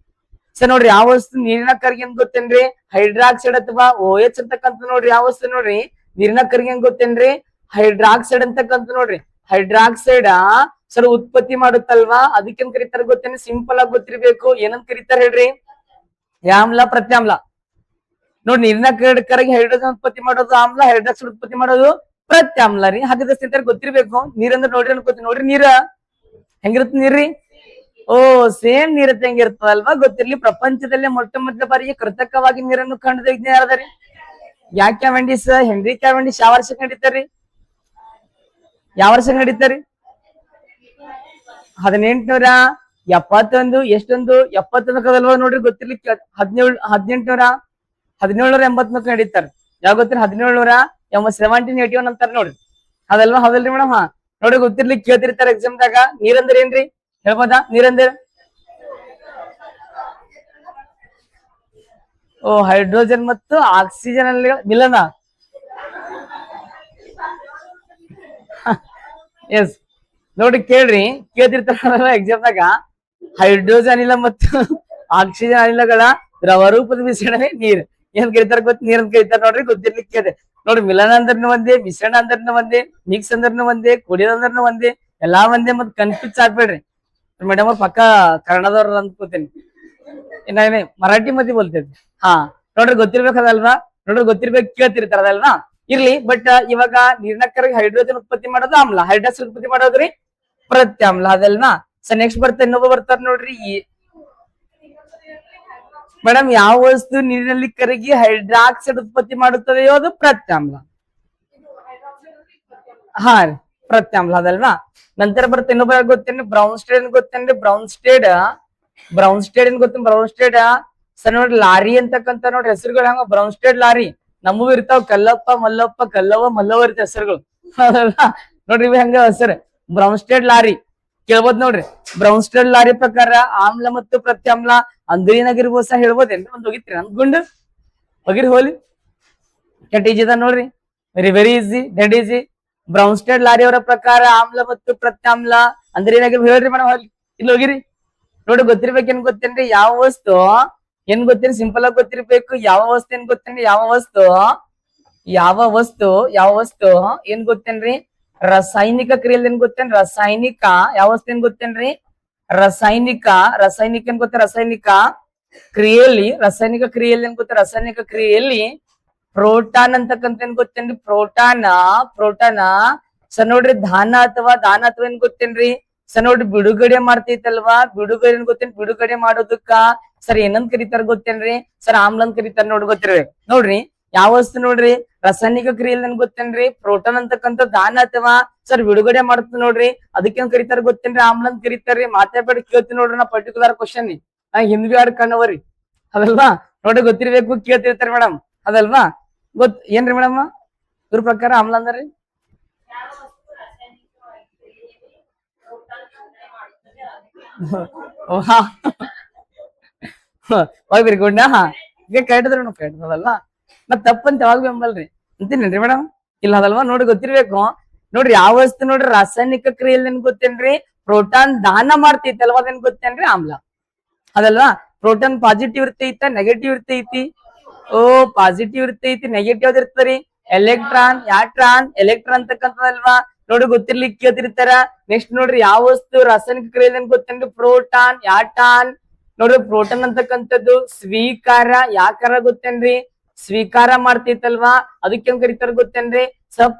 ಸರ್ ನೋಡ್ರಿ ಯಾವ ವಸ್ತು ನೀರಿನ ಕರಗಿ ಏನ್ ಗೊತ್ತೇನ್ರಿ? ಹೈಡ್ರಾಕ್ಸೈಡ್ ಅಥವಾ ಓ ಎಚ್ ಅಂತಕ್ಕಂಥ ನೋಡ್ರಿ ಯಾವ ವಸ್ತು ನೋಡ್ರಿ ನೀರಿನ ಕರಗಿ ಏನ್ ಗೊತ್ತೇನ್ರಿ? ಹೈಡ್ರಾಕ್ಸೈಡ್ ಅಂತಕ್ಕಂಥ ನೋಡ್ರಿ. ಹೈಡ್ರಾಕ್ಸೈಡ್ ಸರ್ ಉತ್ಪತ್ತಿ ಮಾಡುತ್ತಲ್ವಾ? ಅದಕ್ಕೇನ್ ಕರೀತಾರ ಗೊತ್ತೇನ್ರಿ? ಸಿಂಪಲ್ ಆಗಿ ಗೊತ್ತಿರ್ಬೇಕು. ಏನಂತ ಕರೀತಾರ ಹೇಳ್ರಿ? ಆಮ್ಲ ಪ್ರತ್ಯಾಮ್ಲ. ನೋಡಿ ನೀರಿನ ಕರಗಿ ಹೈಡ್ರೋಜನ್ ಉತ್ಪತ್ತಿ ಮಾಡೋದು ಆಮ್ಲ, ಹೈಡ್ರಾಕ್ಸೈಡ್ ಉತ್ಪತ್ತಿ ಮಾಡೋದು ಪ್ರತ್ಯಾಮ್ಲ ರೀ. ಹಾಗಾದ್ರೆ ಗೊತ್ತಿರ್ಬೇಕು. ನೀರಂದ್ರೆ ನೋಡ್ರಿ ಅನ್ಕೋತಿ. ನೋಡ್ರಿ ನೀರ ಹೆಂಗಿರುತ್ತೆ ನೀರ್ರಿ? ಓ ಸೇಮ್ ನೀರತ್ತೆ ಹೆಂಗಿರ್ತದಲ್ವಾ? ಗೊತ್ತಿರ್ಲಿ. ಪ್ರಪಂಚದಲ್ಲೇ ಮೊಟ್ಟ ಬಾರಿಗೆ ಕೃತಕವಾಗಿ ನೀರನ್ನು ಕಂಡಿದ ವಿಜ್ಞಾನ ಯಾರದಾರಿ? ಯಾಕೆ ಕ್ಯಾವೆಂಡಿಸ್? Henry Cavendish. ಯಾವ ವರ್ಷ ಕಂಡಿತಾರ್ರಿ? 1871. ಎಷ್ಟೊಂದು 71 ನೋಡ್ರಿ ಗೊತ್ತಿರ್ಲಿಕ್ಕೆ 1784 ನಡೀತಾರೆ. ಯಾವ ಗೊತ್ತಿರ? 1781 ಅಂತಾರ ನೋಡ್ರಿ. ಅದಲ್ವಾ? ಹೌದಲ್ರಿ ಮೇಡಮ್? ಹಾ ನೋಡ್ರಿ ಗೊತ್ತಿರ್ಲಿಕ್ಕೆ ಕೇಳ್ತಿರ್ತಾರೆ ಎಕ್ಸಾಮ್ದಾಗ. ನೀರಂದ್ರೆ ಏನ್ರಿ ಹೇಳ್ಬೋದಾ? ನೀರಂದ್ರೆ ಓ ಹೈಡ್ರೋಜನ್ ಮತ್ತು ಆಕ್ಸಿಜನ್ ಅಲ್ಲಿ ಮಿಲನ. ಎಸ್ ನೋಡ್ರಿ ಕೇಳ್ತಿರ್ತಾರ ಎಕ್ಸಾಮ್ದಾಗ. ಹೈಡ್ರೋಜನ್ ಅನಿಲ ಮತ್ತು ಆಕ್ಸಿಜನ್ ಅನಿಲಗಳ ದ್ರವ ರೂಪದ ಮಿಶ್ರಣವೇ ನೀರ್. ಏನ್ ಕರೀತಾರ ಗೊತ್ತ? ನೀರ್ ಅಂತ ಕರೀತಾರ ನೋಡ್ರಿ. ಗೊತ್ತಿರ್ಲಿಕ್ಕೆ ನೋಡ್ರಿ ಮಿಲನ ಅಂದ್ರನು ಒಂದೇ, ಮಿಶ್ರಣ ಅಂದ್ರನು ಒಂದೇ, ಮಿಕ್ಸ್ ಅಂದ್ರನು ಒಂದೇ, ಕುಡಿಯೋದಂದ್ರನು ಒಂದೇ, ಎಲ್ಲಾ ಒಂದೇ. ಮತ್ ಕನ್ಫ್ಯೂಸ್ ಆಗ್ಬೇಡ್ರಿ ಮೇಡಮ್ ಅವ್ರ ಪಕ್ಕ ಕನ್ನಡದವ್ರ ಅನ್ಕೋತೀನಿ. ಇನ್ನ ಮರಾಠಿ ಮಧ್ಯೆ ಬೋಲ್ತೇನೆ. ಹಾ ನೋಡ್ರಿ ಗೊತ್ತಿರ್ಬೇಕದಲ್ವಾ? ನೋಡ್ರಿ ಗೊತ್ತಿರ್ಬೇಕು ಕೇಳ್ತಿರ್ತಾರದಲ್ವಾ? ಇರ್ಲಿ. ಬಟ್ ಇವಾಗ ನೀರಿನ ಕರಗಿ ಹೈಡ್ರೋಜನ್ ಉತ್ಪತ್ತಿ ಮಾಡೋದು ಆಮ್ಲ, ಹೈಡ್ರಾಕ್ಸೈಡ್ ಉತ್ಪತ್ತಿ ಮಾಡೋದ್ರಿ ಪ್ರತ್ಯಾಮ್ಲ. ಅದಲ್ವಾ? ಸೊ ನೆಕ್ಸ್ಟ್ ಇನ್ನೊಬ್ಬ ಬರ್ತಾರ ನೋಡ್ರಿ. ಮೇಡಮ್ ಯಾವ ವಸ್ತು ನೀರಿನಲ್ಲಿ ಕರಗಿ ಹೈಡ್ರಾಕ್ಸೈಡ್ ಉತ್ಪತ್ತಿ ಮಾಡುತ್ತದೆಯೋ ಅದು ಪ್ರತ್ಯಾಮ್ಲ. ಹಾ ರೀ. ಪ್ರತ್ಯಾಮ್ಲ ಅದಲ್ವಾ. ನಂತರ ಬರುತ್ತೆ ಇನ್ನೊಬ್ಬ ಯಾರು ಗೊತ್ತೇನ್ರಿ, ಬ್ರೌನ್ ಸ್ಟೇಡ್ ಏನ್ ಗೊತ್ತೇನ್ರಿ, ಬ್ರೌನ್ ಸ್ಟೇಡ್ ಏನ್ ಗೊತ್ತೇನ್, ಬ್ರೌನ್ ಸ್ಟೇಡ್ ಸರ್ ನೋಡ್ರಿ ಲಾರಿ ಅಂತಕ್ಕಂತ ನೋಡ್ರಿ ಹೆಸರುಗಳು ಹಂಗ ಬ್ರೌನ್ ಸ್ಟೇಡ್ ಲಾರಿ ನಮಗೂ ಇರ್ತಾವ, ಕಲ್ಲಪ್ಪ ಮಲ್ಲಪ್ಪ ಕಲ್ಲವ್ವ ಮಲ್ಲವ್ವ ಇರ್ತಾವ ಹೆಸರುಗಳು ನೋಡ್ರಿ ಇವ್ ಹಂಗ ಹೆಸರು ಬ್ರೌನ್ ಸ್ಟೇಡ್ ಲಾರಿ ಕೇಳ್ಬೋದ್ ನೋಡ್ರಿ. ಬ್ರೌನ್ ಸ್ಟೇಡ್ ಲಾರಿ ಪ್ರಕಾರ ಆಮ್ಲ ಮತ್ತು ಪ್ರತ್ಯಾಮ್ಲ ಅಂದ್ರೆ ಏನಾಗಿರ್ಬೋದು ಸಹ ಹೇಳ್ಬೋದೇನ್ರಿ, ಒಂದ್ ಹೋಗಿತ್ರಿ ಅನ್ಕೊಂಡು ಹೋಗಿರಿ ಹೋಲಿ ಕೆಟ್ ಈಜಿ ಅದ ನೋಡ್ರಿ, very easy dead easy. Brown stayed lorry ಅವರ ಪ್ರಕಾರ ಆಮ್ಲ ಮತ್ತು ಪ್ರತ್ಯಾಮ್ಲ ಅಂದ್ರೆ ಏನಾಗಿರ್ಬೋದು ಹೇಳ್ರಿ ಮೇಡಮ್, ಹೋಗಿ ಇಲ್ಲಿ ಹೋಗಿರಿ ನೋಡಿ ಗೊತ್ತಿರ್ಬೇಕು. ಏನ್ ಗೊತ್ತೇನ್ರಿ, ಯಾವ ವಸ್ತು ಏನ್ ಗೊತ್ತೇನ್, ಸಿಂಪಲ್ ಆಗಿ ಗೊತ್ತಿರ್ಬೇಕು. ಯಾವ ವಸ್ತು ಏನ್ ಗೊತ್ತೇನ್ರಿ, ಯಾವ ವಸ್ತು ಏನ್ ಗೊತ್ತೇನ್ರಿ, ರಾಸಾಯನಿಕ ಕ್ರಿಯೆಯಲ್ಲಿ ಏನ್ ಗೊತ್ತೇನ್, ರಾಸಾಯನಿಕ ಯಾವ ವಸ್ತು ಏನ್ ಗೊತ್ತೇನ್ರಿ, ರಾಸಾಯನಿಕ ಏನ್ ಗೊತ್ತ, ರಾಸಾಯನಿಕ ಕ್ರಿಯೆಯಲ್ಲಿ ಏನ್ ಗೊತ್ತ, ರಾಸಾಯನಿಕ ಕ್ರಿಯೆಯಲ್ಲಿ ಪ್ರೋಟಾನ್ ಅಂತಕ್ಕಂತ ಏನ್ ಗೊತ್ತೇನ್ರಿ, ಪ್ರೋಟಾನ ಸರ್ ನೋಡ್ರಿ ದಾನ ಅಥವಾ ಏನ್ ಗೊತ್ತೇನ್ರಿ, ಸರ್ ನೋಡ್ರಿ ಬಿಡುಗಡೆ ಮಾಡ್ತೈತಲ್ವಾ, ಬಿಡುಗಡೆ ಏನ್ ಗೊತ್ತೇನ್, ಬಿಡುಗಡೆ ಮಾಡೋದಕ್ಕ ಸರ್ ಏನಂತ ಕರೀತಾರ ಗೊತ್ತೇನ್ರಿ, ಸರ್ ಆಮ್ಲ ಅಂತ ಕರೀತಾರ ನೋಡಿ ಗೊತ್ತಿರ್ಬೇಕು. ನೋಡ್ರಿ ಯಾವ ವಸ್ತು ನೋಡ್ರಿ ರಾಸಾಯನಿಕ ಕ್ರಿಯೆಯಲ್ಲಿ ಏನ್ ಗೊತ್ತೇನ್ರಿ, ಪ್ರೋಟಾನ್ ಅಂತಕ್ಕಂಥ ದಾನ ಅಥವಾ ಸರ್ ಬಿಡುಗಡೆ ಮಾಡುತ್ತ ನೋಡ್ರಿ, ಅದಕ್ಕೇನ್ ಕರೀತಾರ ಗೊತ್ತೇನ್ರಿ, ಆಮ್ಲ ಅಂತ ಕರೀತಾರ್ರಿ. ಮಾತಾಡ್ಬೇಡಿ ಕೇಳ್ತೀನಿ ನೋಡ್ರಿ ನಾ ಪರ್ಟಿಕ್ಯುಲರ್ ಕ್ವಶನ್ ಹಿಂದ್ವಿ ಆಡ್ ಕಣ್ಣವರಿ ಅದಲ್ವಾ, ನೋಡ್ರಿ ಗೊತ್ತಿರ್ಬೇಕು ಕೇಳ್ತಿರ್ತಾರ ಮೇಡಮ್ ಅದಲ್ವಾ. ಏನ್ರಿ ಮೇಡಮ್ ಇವ್ರ ಪ್ರಕಾರ ಆಮ್ಲ ಅಂದ್ರಿ ಹೋಗ್ಬಿರಿ ಗುಂಡ ಈಗ ಕರೆಕ್ಟ್ರಿ ಮೇಡಮ್, ಕರೆಕ್ಟ್ ಅದಲ್ವಾ, ಮತ್ ತಪ್ಪಂತ ಯಾವಾಗ ಬೆಂಬಲ್ರಿ ಅಂತೀನೇನ್ರಿ ಮೇಡಮ್, ಇಲ್ಲ ಅದಲ್ವಾ. ನೋಡಿ ಗೊತ್ತಿರ್ಬೇಕು. ನೋಡ್ರಿ ಯಾವ ವಸ್ತು ನೋಡ್ರಿ ರಾಸಾಯನಿಕ ಕ್ರಿಯೆಯಲ್ಲಿ ಏನ್ ಗೊತ್ತೇನ್ರಿ, ಪ್ರೋಟಾನ್ ದಾನ ಮಾಡ್ತೈತಲ್ವಾ ಅದೇನ್ ಗೊತ್ತೇನ್ರಿ ಆಮ್ಲ ಅದಲ್ವಾ. ಪ್ರೋಟಾನ್ ಪಾಸಿಟಿವ್ ಇರ್ತೈತ ನೆಗೆಟಿವ್ ಇರ್ತೈತಿ, ಓ ಪಾಸಿಟಿವ್ ಇರ್ತೈತಿ ನೆಗೆಟಿವ್ ಯಾವ್ದು ಇರ್ತರಿ, ಎಲೆಕ್ಟ್ರಾನ್ ಎಲೆಕ್ಟ್ರಾನ್ ಅಂತಕ್ಕಂಥದಲ್ವಾ. ನೋಡಿ ಗೊತ್ತಿರ್ಲಿಕ್ಕೆ ಕೇಳ್ತಿರ್ತಾರ. ನೆಕ್ಸ್ಟ್ ನೋಡ್ರಿ ಯಾವ ವಸ್ತು ರಾಸಾಯನಿಕ ಕ್ರಿಯೆಯಲ್ಲಿ ಏನ್ ಗೊತ್ತೇನ್ರಿ, ಪ್ರೋಟಾನ್ ನೋಡ್ರಿ ಪ್ರೋಟಾನ್ ಅಂತಕ್ಕಂಥದ್ದು ಸ್ವೀಕಾರ ಯಾಕಾರ ಗೊತ್ತೇನ್ರಿ, ಸ್ವೀಕಾರ ಮಾಡ್ತೈತಲ್ವಾ ಅದಕ್ಕೇನ್ ಕರೀತಾರ ಗೊತ್ತೇನ್ರಿ,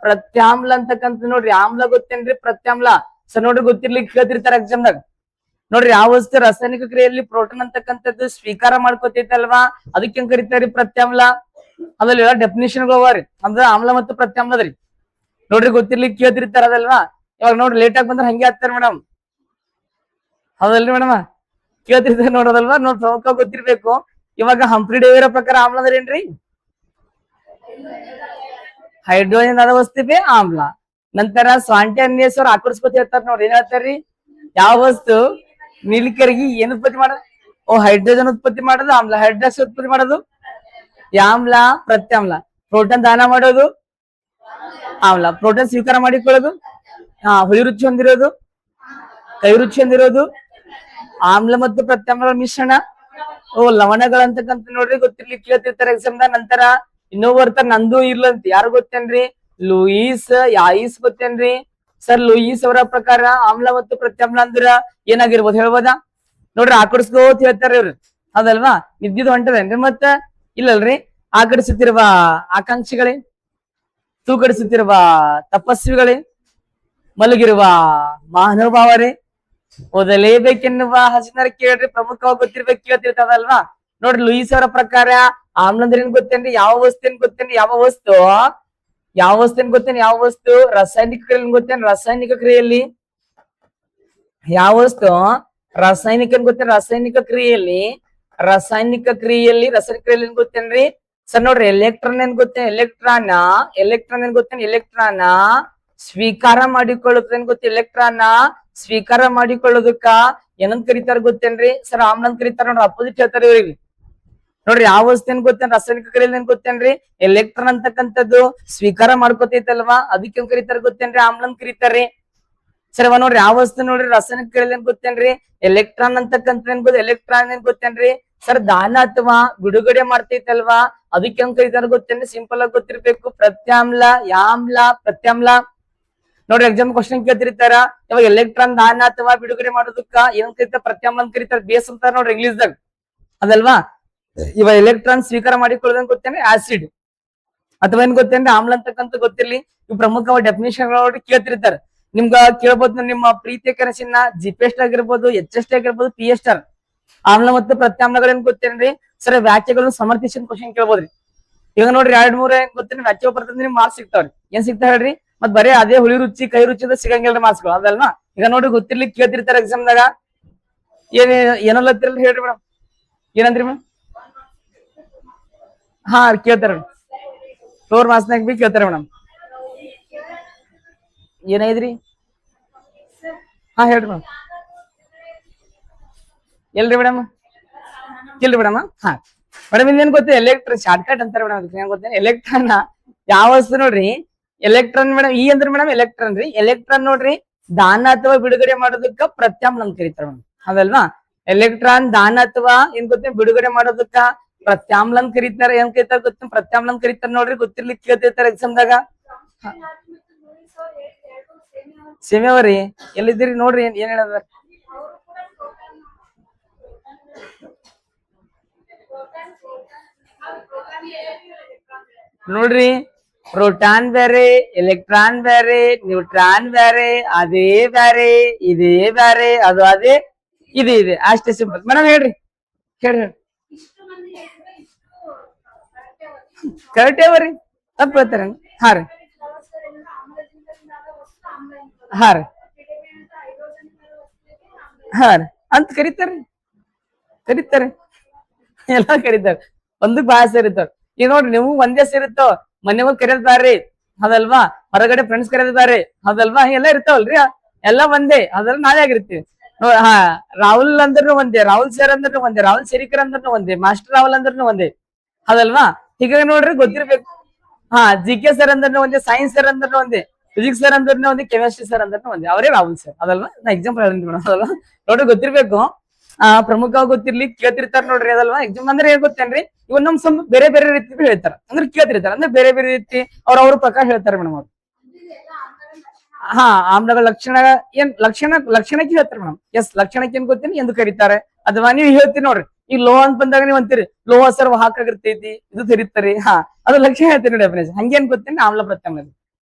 ಪ್ರತ್ಯಾಮ್ಲ ಅಂತಕ್ಕಂಥ. ನೋಡ್ರಿ ಆಮ್ಲ ಗೊತ್ತೇನ್ರಿ, ಪ್ರತ್ಯಾಮ್ಲ ಸರ್ ನೋಡ್ರಿ ಗೊತ್ತಿರ್ಲಿಕ್ಕೆ ಕೇಳ್ತಿರ್ತಾರ ಎಕ್ಸಾಮ್ದಾಗ. ನೋಡ್ರಿ ಯಾವ ವಸ್ತು ರಾಸಾಯನಿಕ ಕ್ರಿಯೆಯಲ್ಲಿ ಪ್ರೋಟಾನ್ ಅಂತಕ್ಕಂಥದ್ದು ಸ್ವೀಕಾರ ಮಾಡ್ಕೊತೈತಲ್ವಾ ಅದಕ್ಕೇನ್ ಕರೀತಾರಿ, ಪ್ರತ್ಯಾಮ್ಲ. ಅದ್ರಲ್ಲಿ ಡೆಫಿನೇಷನ್ ಗೋವಾರಿ ಅಂದ್ರ ಆಮ್ಲ ಮತ್ತು ಪ್ರತ್ಯಾಮ್ಲದ್ರಿ. ನೋಡ್ರಿ ಗೊತ್ತಿರ್ಲಿಕ್ಕೆ ಕೇಳ್ತಿರ್ತಾರ ಅದಲ್ವಾ. ಇವಾಗ ನೋಡ್ರಿ ಲೇಟ್ ಆಗಿ ಬಂದ್ರೆ ಹಂಗೆ ಆಗ್ತಾರ ಮೇಡಮ್ ಹೌದಲ್ರಿ ಮೇಡಮ್, ಕೇಳ್ತಿರ್ತಾರೆ ನೋಡೋದಲ್ವಾ. ನೋಡ್ ಪ್ರಮುಖ ಗೊತ್ತಿರ್ಬೇಕು. ಇವಾಗ ಹಂಪ್ರಿ ಡೇವಿರ ಪ್ರಕಾರ ಆಮ್ಲ ಅಂದ್ರೆ ಏನ್ರಿ, ಹೈಡ್ರೋಜನ್ ಆದ ವಸ್ತು ಆಮ್ಲ. ನಂತರ ಸ್ವಾಂಟೇನಿಯಸ್ ಅವ್ರು ಆಕರ್ಸ್ಕೊತ ಹೇಳ್ತಾರ ನೋಡ್ರಿ, ಏನ್ ಹೇಳ್ತಾರ್ರಿ, ಯಾವ ವಸ್ತು ನೀಲಿಕರಿಗೆ ಏನ್ ಉತ್ಪತ್ತಿ ಮಾಡೋದು, ಹೈಡ್ರೋಜನ್ ಉತ್ಪತ್ತಿ ಮಾಡೋದು ಆಮ್ಲ, ಹೈಡ್ರಾಕ್ಸೈಡ್ ಉತ್ಪತ್ತಿ ಮಾಡೋದು ಆಮ್ಲ, ಪ್ರತ್ಯಾಮ್ಲ. ಪ್ರೋಟಾನ್ ದಾನ ಮಾಡೋದು ಆಮ್ಲ, ಪ್ರೋಟಾನ್ ಸ್ವೀಕಾರ ಮಾಡಿಕೊಳ್ಳೋದು ಹುಳಿ ರುಚಿ ಹೊಂದಿರೋದು ಕೈ ರುಚಿ ಹೊಂದಿರೋದು ಆಮ್ಲ ಮತ್ತು ಪ್ರತ್ಯಾಮ್ಲ ಮಿಶ್ರಣ, ಲವಣಗಳಂತಕ್ಕಂತ ನೋಡ್ರಿ ಗೊತ್ತಿರ್ಲಿಕ್ಕೆ ಕೇಳ್ತಿರ್ತಾರೆ ಎಕ್ಸಾಮ್ ದಾಗ. ನಂತರ ಇನ್ನೊಬ್ಬ ಬರ್ತಾರ ನಂದು ಇರ್ಲಂತ, ಯಾರು ಗೊತ್ತೇನ್ರಿ, ಯಾಯಿಸ್ ಗೊತ್ತೇನ್ರಿ. ಸರ್ ಲೂಯಿಸ್ ಅವರ ಪ್ರಕಾರ ಆಮ್ಲ ಮತ್ತು ಪ್ರತ್ಯಾಮ್ಲ ಅಂದ್ರ ಏನಾಗಿರ್ಬೋದು ಹೇಳ್ಬೋದಾ, ನೋಡ್ರಿ ಆಕರ್ಸ್ಕೋತ ಹೇಳ್ತಾರ ಇವ್ರು ಅದಲ್ವಾ. ನಿದ್ದಿದ್ ಹೊಂಟದೇನ್ರಿ ಮತ್ತ ಇಲ್ಲಲ್ರಿ. ಆಕರ್ಷಿಸಿರುವ ಆಕಾಂಕ್ಷಿಗಳೇ, ತೂಕಡಿಸುತ್ತಿರುವ ತಪಸ್ವಿಗಳೇ, ಮಲಗಿರುವ ಮಹಾನುಭಾವರೇ, ಓದಲೇಬೇಕೆನ್ನುವ ಹಸಿನರ ಕೇಳ್ರಿ, ಪ್ರಮುಖವಾಗಿ ಗೊತ್ತಿರ್ಬೇಕು ಕೇಳ್ತಿರ್ತದಲ್ವಾ. ನೋಡ್ರಿ ಲೂಯಿಸ್ ಅವರ ಪ್ರಕಾರ ಆಮ್ಲ ಅಂದ್ರೆ ಏನ್ ಗೊತ್ತೇನ್ರಿ, ಯಾವ ವಸ್ತು ಏನ್ ಗೊತ್ತೇನ್ರಿ, ಯಾವ ವಸ್ತು ರಾಸಾಯನಿಕ ಕ್ರಿಯೆಯಲ್ಲಿ ಗೊತ್ತೇನ್, ರಾಸಾಯನಿಕ ಕ್ರಿಯೆಯಲ್ಲಿ ಯಾವ ವಸ್ತು ರಾಸಾಯನಿಕ ಗೊತ್ತೇನ್, ರಾಸಾಯನಿಕ ಕ್ರಿಯೆಯಲ್ಲಿ ಏನ್ ಗೊತ್ತೇನ್ರಿ. ಸರ್ ನೋಡ್ರಿ ಎಲೆಕ್ಟ್ರಾನ್ ಏನ್ ಗೊತ್ತೇನ್, ಎಲೆಕ್ಟ್ರಾನ್ ಸ್ವೀಕಾರ ಮಾಡಿಕೊಳ್ಳುತ್ತ ಏನ್ ಗೊತ್ತ, ಎಲೆಕ್ಟ್ರಾನ್ ಸ್ವೀಕಾರ ಮಾಡಿಕೊಳ್ಳೋದಕ್ಕ ಏನಂತ ಕರೀತಾರ ಗೊತ್ತೇನ್ರಿ, ಸರ್ ಆಮ್ಲ ಅಂತ ಕರೀತಾರ. ನೋಡ್ರಿ ಅಪೋಸಿಟ್ ಹೇಳ್ತಾರ ಇವ್ರಿಗೆ. ನೋಡ್ರಿ ಯಾವ ವಸ್ತು ಏನ್ ಗೊತ್ತೇನ್, ರಾಸಾಯನಿಕ ಕ್ರಿಯೆಯಲ್ಲಿ ಏನ್ ಗೊತ್ತೇನ್ರಿ, ಎಲೆಕ್ಟ್ರಾನ್ ಅಂತಕ್ಕಂಥದ್ದು ಸ್ವೀಕಾರ ಮಾಡ್ಕೋತೈತಲ್ವಾ ಅದಕ್ಕೆ ಕರೀತಾರ ಗೊತ್ತೇನ್ರಿ, ಆಮ್ಲ ಅಂತ ಕರೀತಾರ್ರಿ. ಸರಿ ನೋಡ್ರಿ ಯಾವ ವಸ್ತು ನೋಡ್ರಿ ರಾಸಾಯನಿಕ ಕ್ರಿಯೆಯಲ್ಲಿ ಏನ್ ಗೊತ್ತೇನ್ರಿ, ಎಲೆಕ್ಟ್ರಾನ್ ಅಂತಕ್ಕಂಥ ಎಲೆಕ್ಟ್ರಾನ್ ಏನ್ ಗೊತ್ತೇನ್ರಿ, ಸರ್ ದಾನ ಅಥವಾ ಬಿಡುಗಡೆ ಮಾಡ್ತೈತಲ್ವಾ ಅದಕ್ಕೆ ಏನ್ ಕರೀತಾರ ಗೊತ್ತೇನ್ರಿ, ಸಿಂಪಲ್ ಆಗಿ ಗೊತ್ತಿರ್ಬೇಕು, ಪ್ರತ್ಯಾಮ್ಲ. ಪ್ರತ್ಯಾಮ್ಲ ನೋಡ್ರಿ ಎಕ್ಸಾಮ್ ಕ್ವಶನ್ ಕೇಳ್ತಿರ್ತಾರ, ಇವಾಗ ಎಲೆಕ್ಟ್ರಾನ್ ದಾನ ಅಥವಾ ಬಿಡುಗಡೆ ಮಾಡೋದಕ್ಕ ಏನ್ ಕರೀತಾರ, ಪ್ರತ್ಯಾಮ್ಲ ಅಂತ ಕರೀತಾರ. ಬೇಸ್ ಅಂತಾರ ನೋಡ್ರಿ ಇಂಗ್ಲಿಷ್ ದಾಗ ಅದಲ್ವಾ. ಇವಾಗ ಎಲೆಕ್ಟ್ರಾನ್ ಸ್ವೀಕಾರ ಮಾಡಿಕೊಳ್ಳೋದನ್ ಗೊತ್ತೇನ್ರಿ ಆಸಿಡ್, ಅಥವಾ ಏನ್ ಗೊತ್ತೇನ್ರಿ ಆಮ್ಲ ಅಂತಕ್ಕಂಥ ಗೊತ್ತಿರ್ಲಿ. ಇವ್ ಪ್ರಮುಖವಾಗಿ ಡೆಫಿನೇಷನ್ ನೋಡಿ ಕೇಳ್ತಿರ್ತಾರ. ನಿಮ್ಗ ಕೇಳ್ಬೋದು ನಿಮ್ಮ ಪ್ರೀತಿಯ ಕನಸಿನ ಜಿಪೆಸ್ಟ್ ಆಗಿರ್ಬೋದು, ಎಚ್ ಆಗಿರ್ಬೋದು, PST ಆಮ್ಲ ಮತ್ತು ಪ್ರತ್ಯಾಮ್ಲಗಳೇನ್ ಗೊತ್ತೇನ್ರಿ, ಸರ್ ವ್ಯಾಖ್ಯೆಗಳನ್ನು ಸಮರ್ಥಿಸಿದ ಕ್ವಶನ್ ಕೇಳ್ಬೋದ್ರಿ. ಇವಾಗ ನೋಡ್ರಿ 2-3 ಏನ್ ಗೊತ್ತೇನ್ರಿ ವ್ಯಾಖ್ಯೆ ಬರ್ತಂದ್ರೆ ನಿಮ್ ಮಾರ್ಕ್ಸ್ ಸಿಗ್ತಾವ್ರಿ. ಏನ್ ಸಿಗ್ತಾವ ಹೇಳ್ರಿ, ಮತ್ ಬರೀ ಅದೇ ಹುಳಿ ರುಚಿ ಕೈ ರುಚಿ ಸಿಗಂಗಿಲ್ರಿ ಮಾರ್ಕ್ಸ್ಗಳು ಅದಲ್ವಾ. ಈಗ ನೋಡ್ರಿ ಗೊತ್ತಿರ್ಲಿಕ್ಕೆ ಕೇಳ್ತಿರ್ತಾರೆ ಎಕ್ಸಾಮ್ದಾಗ ಏನಲ್ಲತ್ತಿರಲ್ಲ ಹೇಳ್ರಿ ಮೇಡಮ್, ಏನಂದ್ರಿ ಮೇಡಮ್? ಹಾ ಕೇಳ್ತಾರ 4 ಮಾರ್ಕ್ಸ್ನಾಗ ಬಿ ಕೇಳ್ತಾರ ಮೇಡಮ್. ಏನೈದ್ರಿ? ಹಾ ಹೇಳ್ರಿ ಮೇಡಮ್. ಎಲ್ರಿ ಮೇಡಮ್? ಇಲ್ರಿ ಮೇಡಮ್. ಹಾ ಮೇಡಮ್ ಇನ್ನೇನ್ ಗೊತ್ತಾ, ಎಲೆಕ್ಟ್ರಾನ್ ಶಾರ್ಟ್ ಕಟ್ ಅಂತಾರೆ ಮೇಡಮ್. ಅದಕ್ಕೆ ಏನ್ ಗೊತ್ತ, ಎಲೆಕ್ಟ್ರಾನ್ ಯಾವ ವಸ್ತು ನೋಡ್ರಿ, ಎಲೆಕ್ಟ್ರಾನ್ ಮೇಡಮ್. ಈ ಅಂದ್ರೆ ಮೇಡಮ್ ಎಲೆಕ್ಟ್ರಾನ್ ರೀ. ಎಲೆಕ್ಟ್ರಾನ್ ನೋಡ್ರಿ ದಾನ ಅಥವಾ ಬಿಡುಗಡೆ ಮಾಡೋದಕ್ಕ ಪ್ರತ್ಯಾಮ್ಲ ಅಂತ ಕರೀತಾರ ಮೇಡಮ್, ಅದಲ್ವಾ. ಎಲೆಕ್ಟ್ರಾನ್ ದಾನ ಅಥವಾ ಏನ್ ಗೊತ್ತ ಬಿಡುಗಡೆ ಮಾಡೋದಕ್ಕ ಪ್ರತ್ಯಾಮ್ಲ ಅಂತ ಕರೀತಾರ. ಏನ್ ಕರೀತಾರ ಗೊತ್ತ, ಪ್ರತ್ಯಾಮ್ಲ ಅಂತ ಕರೀತಾರ ನೋಡ್ರಿ. ಗೊತ್ತಿರ್ಲಿಕ್ಕೆ ಕೇಳ್ತಿರ್ತಾರ ಎಕ್ಸಾಮ್ದಾಗ. ಸೇಮ್ಯಾವರಿ ಎಲ್ಲಿದ್ದೀರಿ ನೋಡ್ರಿ, ಏನ್ ಹೇಳದ ನೋಡ್ರಿ. ಪ್ರೋಟಾನ್ ಬೇರೆ, ಎಲೆಕ್ಟ್ರಾನ್ ಬೇರೆ, ನ್ಯೂಟ್ರಾನ್ ಬೇರೆ, ಅದೇ ಬೇರೆ, ಇದೇ ಬೇರೆ, ಅದು ಅದೇ, ಇದು ಇದೆ, ಅಷ್ಟೇ ಸಿಂಪಲ್ ಮೇಡಮ್. ಹೇಳ್ರಿ ಹೇಳ್ರಿ ಹೇಳ್ರಿ. ಕರೆಕ್ಟ್ ಅವರಿ, ತಪ್ಪು ಹೇಳ್ತಾರ. ಹಾ ರೀ ಹಾ ರೀ ಹಾ ರೀ ಅಂತ ಕರೀತಾರ್ರಿ, ಕರೀತಾರೆ ಎಲ್ಲಾ ಕರೀತಾರೆ. ಒಂದಕ್ ಭಾಳ ಸೇರಿರ್ತಾವ. ಈಗ ನೋಡ್ರಿ ನೀವು ಒಂದೇ ಸೇರಿರ್ತಾವ, ಮನೆ ಹೋಗಿ ಕರೆಯೋದ್ ಬ್ಯಾರ್ರಿ ಅದಲ್ವಾ, ಹೊರಗಡೆ ಫ್ರೆಂಡ್ಸ್ ಕರೆಯೋದ್ ಬ್ಯಾರೆ ಅದಲ್ವಾ, ಎಲ್ಲ ಇರ್ತಾವಲ್ರಿ. ಎಲ್ಲ ಒಂದೇ ಅದ್ರಲ್ಲಿ ನಾವೇ ಆಗಿರ್ತೀವಿ. ಹಾ ರಾಹುಲ್ ಅಂದ್ರೂ ಒಂದೇ, ರಾಹುಲ್ ಸರ್ ಅಂದ್ರೂ ಒಂದೇ, ರಾಹುಲ್ ಶೇರಿಕರ್ ಅಂದ್ರೂ ಒಂದೇ, ಮಾಸ್ಟರ್ ರಾಹುಲ್ ಅಂದ್ರೂ ಒಂದೇ ಅದಲ್ವಾ. ಹೀಗಾಗಿ ನೋಡ್ರಿ ಗೊತ್ತಿರ್ಬೇಕು. ಹಾ GK ಸರ್ ಅಂದ್ರೂ ಒಂದೇ, ಸೈನ್ಸ್ ಸರ್ ಅಂದ್ರೂ ಒಂದೇ, ಫಿಸಿಕ್ಸ್ ಸರ್ ಅಂದ್ರೂ ಒಂದೇ, ಕೆಮಿಸ್ಟ್ರಿ ಸರ್ ಅಂದ್ರೂ ಒಂದೇ, ಅವರೇ ರಾಹುಲ್ ಸರ್ ಅದಲ್ವಾ. ನಾ ಎಕ್ಸಾಂಪಲ್ ಹೇಳಿದ್ವಿ ಮೇಡಮ್ ಅದಲ್ವಾ. ನೋಡ್ರಿ ಗೊತ್ತಿರ್ಬೇಕು. ಪ್ರಮುಖವಾಗಿ ಗೊತ್ತಿರ್ಲಿ ಕೇಳ್ತಿರ್ತಾರ ನೋಡ್ರಿ ಅದಲ್ವಾ. ಎಕ್ಸಾಮ್ ಅಂದ್ರೆ ಏನ್ ಗೊತ್ತೇನ್ರಿ, ಇವ್ ನಮ್ ಸ್ವಲ್ಪ ಬೇರೆ ಬೇರೆ ರೀತಿ ಹೇಳ್ತಾರ, ಅಂದ್ರೆ ಕೇಳ್ತಿರ್ತಾರ ಅಂದ್ರೆ ಬೇರೆ ಬೇರೆ ರೀತಿ ಅವ್ರ ಪ್ರಕಾರ ಹೇಳ್ತಾರೆ ಮೇಡಮ್ ಅವ್ರು. ಹಾ ಆಮ್ಲಗಳ ಲಕ್ಷಣ ಏನ್ ಲಕ್ಷಣಕ್ಕೆ ಹೇಳ್ತಾರೆ ಮೇಡಮ್. ಎಸ್ ಲಕ್ಷಣಕ್ಕೆ ಏನ್ ಗೊತ್ತೇನಿ ಎಂದು ಕರೀತಾರೆ. ಅಥವಾ ನೀವು ಹೇಳ್ತೀರಿ ನೋಡ್ರಿ, ಈ ಲೋಹ ಅಂತ ಬಂದಾಗ ನೀವು ಅಂತೀರಿ ಲೋಹ ಸರ್ ವಾಹಕಾಗಿರ್ತೈತಿ, ಇದು ತೆರೀತಾರೆ. ಹಾ ಅದು ಲಕ್ಷಣ ಹೇಳ್ತೀರಿ ನೋಡಿ ಡೆಫಿನೇಷನ್. ಹಂಗೇನ್ ಗೊತ್ತೇನಿ ಆಮ್ಲ ಪ್ರತ್ಯಾಮ್ಲ.